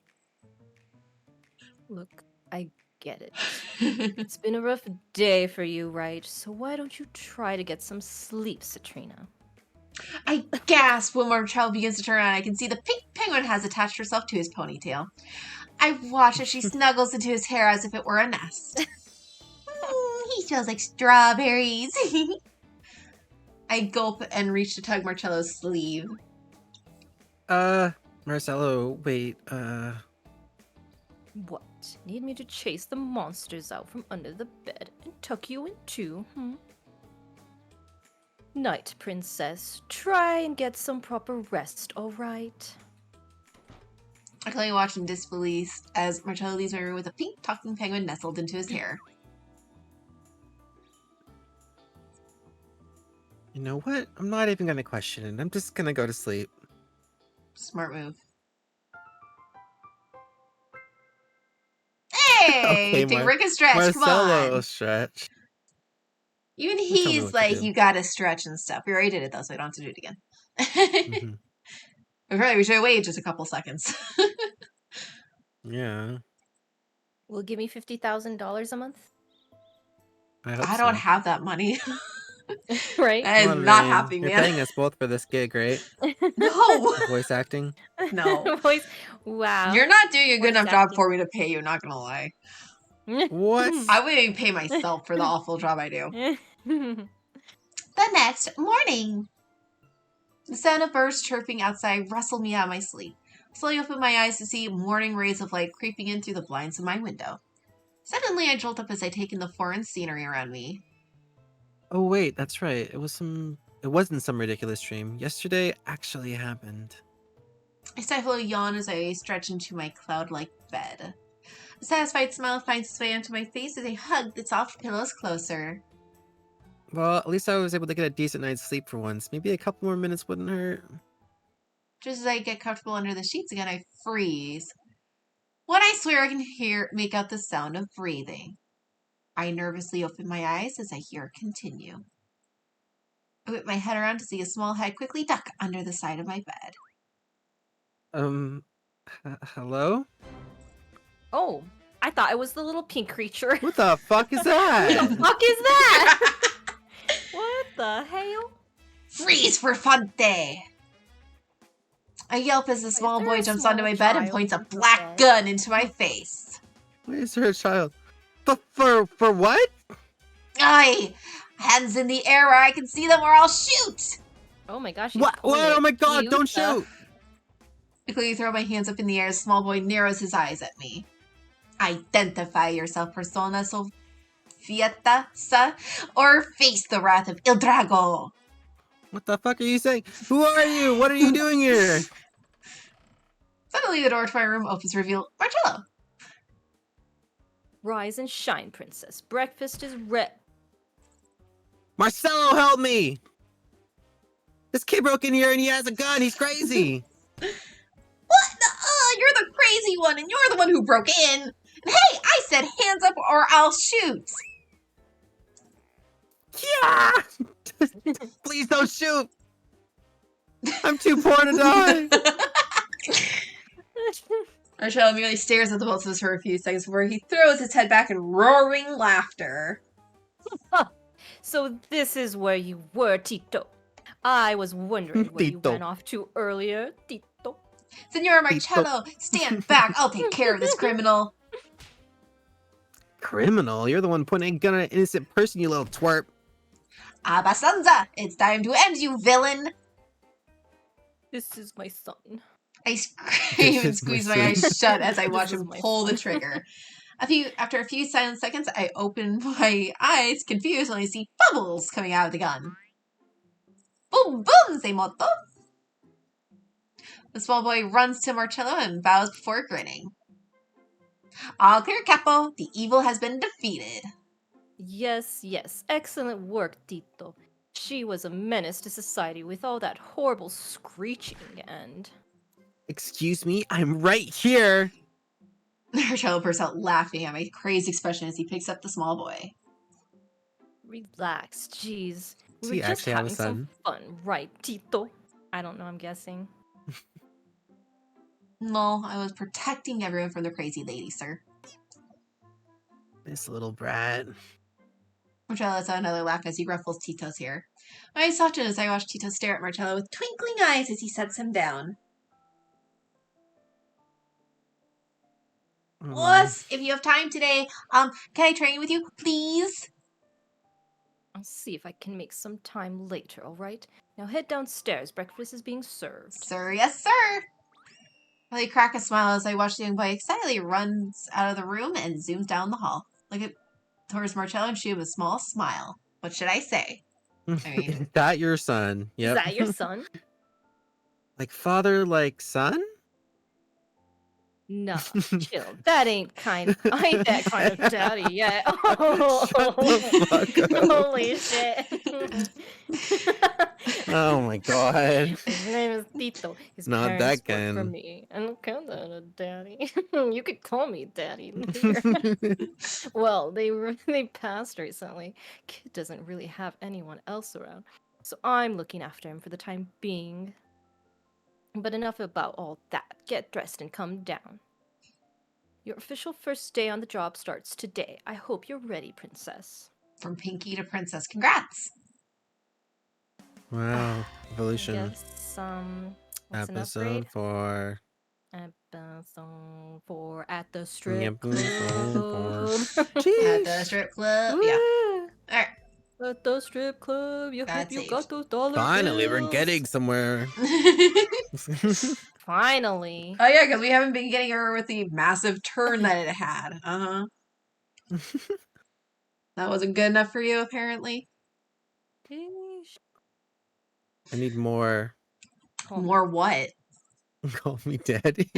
Look, I get it. It's been a rough day for you, right? So why don't you try to get some sleep, Citrina? I gasp when Marcello begins to turn around. I can see the pink penguin has attached herself to his ponytail. I watch as she snuggles into his hair as if it were a nest. He smells like strawberries. I gulp and reach to tug Marcello's sleeve. Marcello, wait, What? Need me to chase the monsters out from under the bed and tuck you in too, Night, princess. Try and get some proper rest, alright? I can only watch in disbelief as Marcello leaves my room with a pink talking penguin nestled into his hair. you know what? I'm not even gonna question it. I'm just gonna go to sleep. Smart move. Hey! Okay, Take a break and stretch, come Marcello, on! stretch. Even tell me he's what to like, do. you gotta stretch and stuff. We already did it though, so I don't have to do it again. Mhm. We should have waited just a couple seconds. Yeah, Will give me $50,000 a month? I hope I so. don't have that money. Right? That is Come on, not Rain. happening, You're man. paying us both for this gig, right? No! Voice acting. No. Voice. Wow. You're not doing a good Voice enough job acting. for me to pay you, not gonna lie. What? I wouldn't even pay myself for the awful job I do. The next morning. The sound of birds chirping outside rustled me out of my sleep. I slowly opened my eyes to see morning rays of light creeping in through the blinds of my window. Suddenly, I jolt up as I take in the foreign scenery around me. Oh wait, that's right. It wasn't some ridiculous dream. Yesterday actually happened. I stifle a yawn as I stretch into my cloud-like bed. A satisfied smile finds its way onto my face as I hug the soft pillows closer. Well, at least I was able to get a decent night's sleep for once. Maybe a couple more minutes wouldn't hurt. Just as I get comfortable under the sheets again, I freeze. When I swear I can make out the sound of breathing. I nervously open my eyes as I hear it continue. I whip my head around to see a small head quickly duck under the side of my bed. Hello? Oh, I thought it was the little pink creature. What the fuck is What that? the fuck is that? What the hell? Freeze for Fonte! I yelp as the small there boy a jumps small onto my bed and child points a in the black bed? gun into my face. Why is there a child? But for what? Aye! Hands in the air where I can see them or I'll shoot! Oh my gosh. What? Oh my god, don't shoot! I quickly throw my hands up in the air as the small boy narrows his eyes at me. Identify yourself, persona Sofieta, or face the wrath of Il Drago. What the fuck are you saying? Who are you? What are you doing here? Suddenly, the door to my room opens to reveal Marcello. Rise and shine, princess. Breakfast is red. Marcello, help me! This kid broke in here and he has a gun. He's crazy. What? You're the crazy one, and you're the one who broke in. And hey, I said hands up or I'll shoot. Yeah! Please don't shoot. I'm too poor to die. Marcello merely stares at the both of us for a few seconds before he throws his head back in roaring laughter. So this is where you were, Tito. I was wondering where you Tito. ran off to earlier, Tito. Senor Marcello, stand back. I'll take care of this criminal. Criminal? You're the one pointing a gun at an innocent person, you little twerp. Abastanza! It's time to end you, villain! This is my son. I scream and squeeze my eyes shut as I watch him pull the trigger. After a few silent seconds, I open my eyes, confused, when I see bubbles coming out of the gun. Boom, boom, say moto! The small boy runs to Marcello and bows before grinning. All clear, Capo. The evil has been defeated. Yes, yes. Excellent work, Tito. She was a menace to society with all that horrible screeching and... Excuse me, I'm right here. Marcello bursts out laughing at my crazed expression as he picks up the small boy. Relax, jeez. Does We he were just actually have a having some son? fun, right, Tito? I don't know, I'm guessing. No, I was protecting everyone from the crazy lady, sir. This little brat. Marcello lets out another laugh as he ruffles Tito's hair. My eyes soften as I watch Tito stare at Marcello with twinkling eyes as he sets him down. Boss, if you have time today, can I train with you, please? I'll see if I can make some time later, alright? Now head downstairs, breakfast is being served. Sir, yes, sir. I crack a smile as I watch the young boy excitedly runs out of the room and zooms down the hall. Look towards Marcello and shoot him a small smile. What should I say? I mean, Is that your son? Yep. Is that your son? Like father, like son? No, chill. That ain't I ain't that kind of daddy yet. Oh, Shut the fuck up. holy shit. Oh my god. His name is Tito. His Not parents that work for kind. me. I don't count that a daddy. You could call me daddy later. Well, they passed recently. Kid doesn't really have anyone else around, so I'm looking after him for the time being. But enough about all that. Get dressed and come down. Your official first day on the job starts today. I hope you're ready, princess. from Pinky to Princess. Congrats! Wow. I Evolution. guess, what's an Episode upgrade? 4. Episode 4 at the strip Episode club. 4. At the strip club. Yeah. Woo! Alright. At the strip club, you Got hope you saved. got those dollar Finally, we're bills. getting somewhere. Finally. Oh yeah, because we haven't been getting her with the massive turn that it had. That wasn't good enough for you, apparently. Sheesh. I need more. Oh. More what? Call me daddy.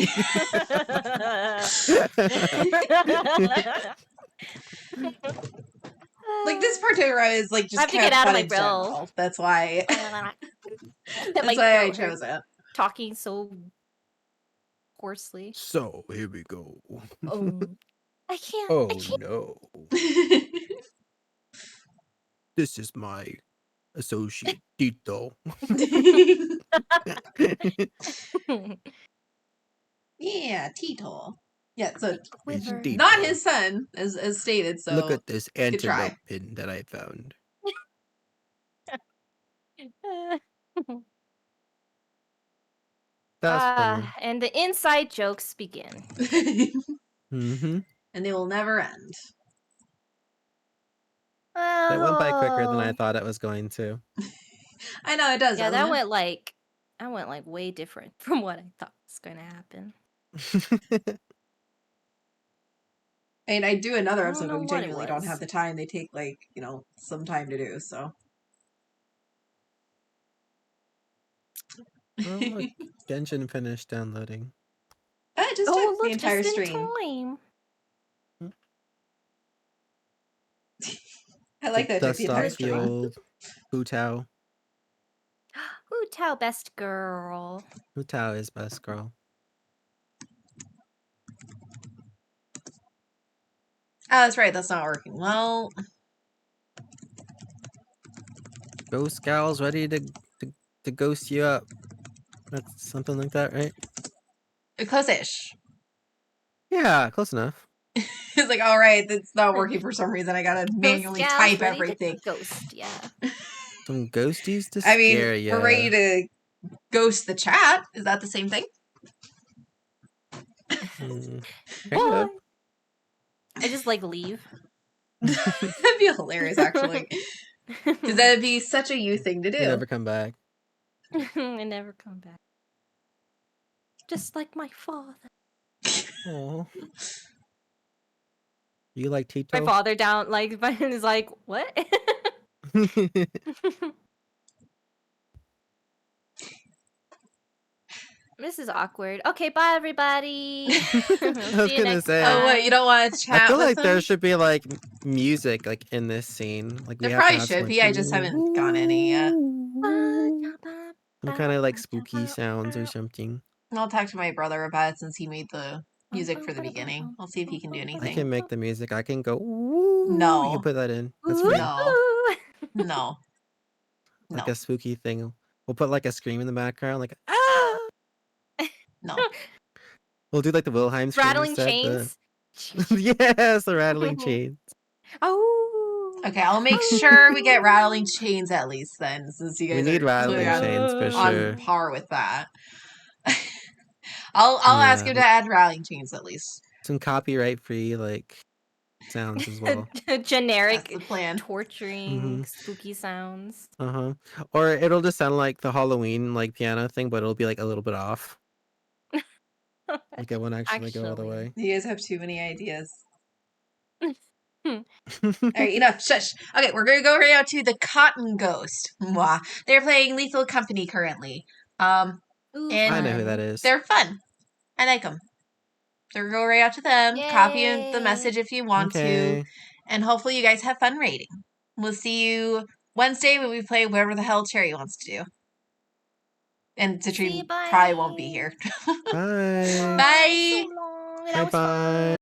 Like this particular is like just I have to kind get out of fun my in grill. general. That's why. That That's my why I throat chose hurts it. talking so hoarsely. So, here we go. I can't. Oh I can't. no. This is my associate, Tito. Yeah, Tito. Yeah, so Quiver. Tito. not his son, as stated. So Look at this try. antelope pin that I found. That's funny. And the inside jokes begin. Mm-hmm. And they will never end. It went by quicker than I Oh. thought it was going to. I know it does. Yeah, doesn't that it? went like way different from what I thought was going to happen. And I do another I don't episode, know but we what it genuinely don't was. have the time. They take some time to do. So Oh, look. Genshin finished downloading. It just Oh, took the look, entire just in stream. time. I like that it took the Dust entire off the stream. old Hu Tao. Ooh, Tao, best girl. Hu Tao is best girl. Oh, that's right. That's not working. Well, Ghost gal's ready to ghost you up. That's something like that, right? close-ish. Yeah, close enough. It's like, all right, it's not working for some reason. I gotta Ghost manually gal's type ready everything. to ghost, yeah. Some ghosties to I mean, scare ya. we're ready to ghost the chat. Is that the same thing? Kind Bye. of. I just like leave. That'd be hilarious, actually. Because that'd be such a you thing to do. You never come back. I never come back. Just like my father. Aw. You like My Tito? father down like is like, what? This is awkward. Okay, bye everybody. I was See you gonna next say. Oh, what? You time. don't want to I chat feel with like them? there should be like music like in this scene. Like we There have to probably have should some be. I just haven't gotten any yet. some kind of like spooky sounds or something. I'll talk to my brother about it since he made the music for the beginning. I'll see if he can do I anything. can make the music. I can go. Woo. No. You can put that in. That's free. No. No. Like No. a spooky thing. We'll put like a scream in the background, like ah. No. We'll do like the Wilhelm scream Rattling instead. chains. Yes, the rattling chains. Oh. Okay, I'll make sure we get rattling chains at least then, since you We guys need are clearly rattling chains for on sure. par with that. I'll ask Yeah. him to add rattling chains at least. Some copyright free like sounds as well. Generic That's the plan. torturing spooky sounds. Or it'll just sound like the Halloween like piano thing, but it'll be like a little bit off. Like it won't actually go all the way. You guys have too many ideas. Hmm. Alright, enough. Shush. Okay, we're gonna go right out to the Cotton Ghost. Mwah. They're playing Lethal Company currently. Ooh, And I know who fun. that is. they're fun. I like them. So we're gonna go right out to them. Copy the Yay. message if you want to. Okay. And hopefully you guys have fun raiding. We'll see you Wednesday when we play whatever the hell Cherry wants to do. And See you, Citrine probably won't be bye. here. Bye. Bye. So long. Bye That was fun. bye.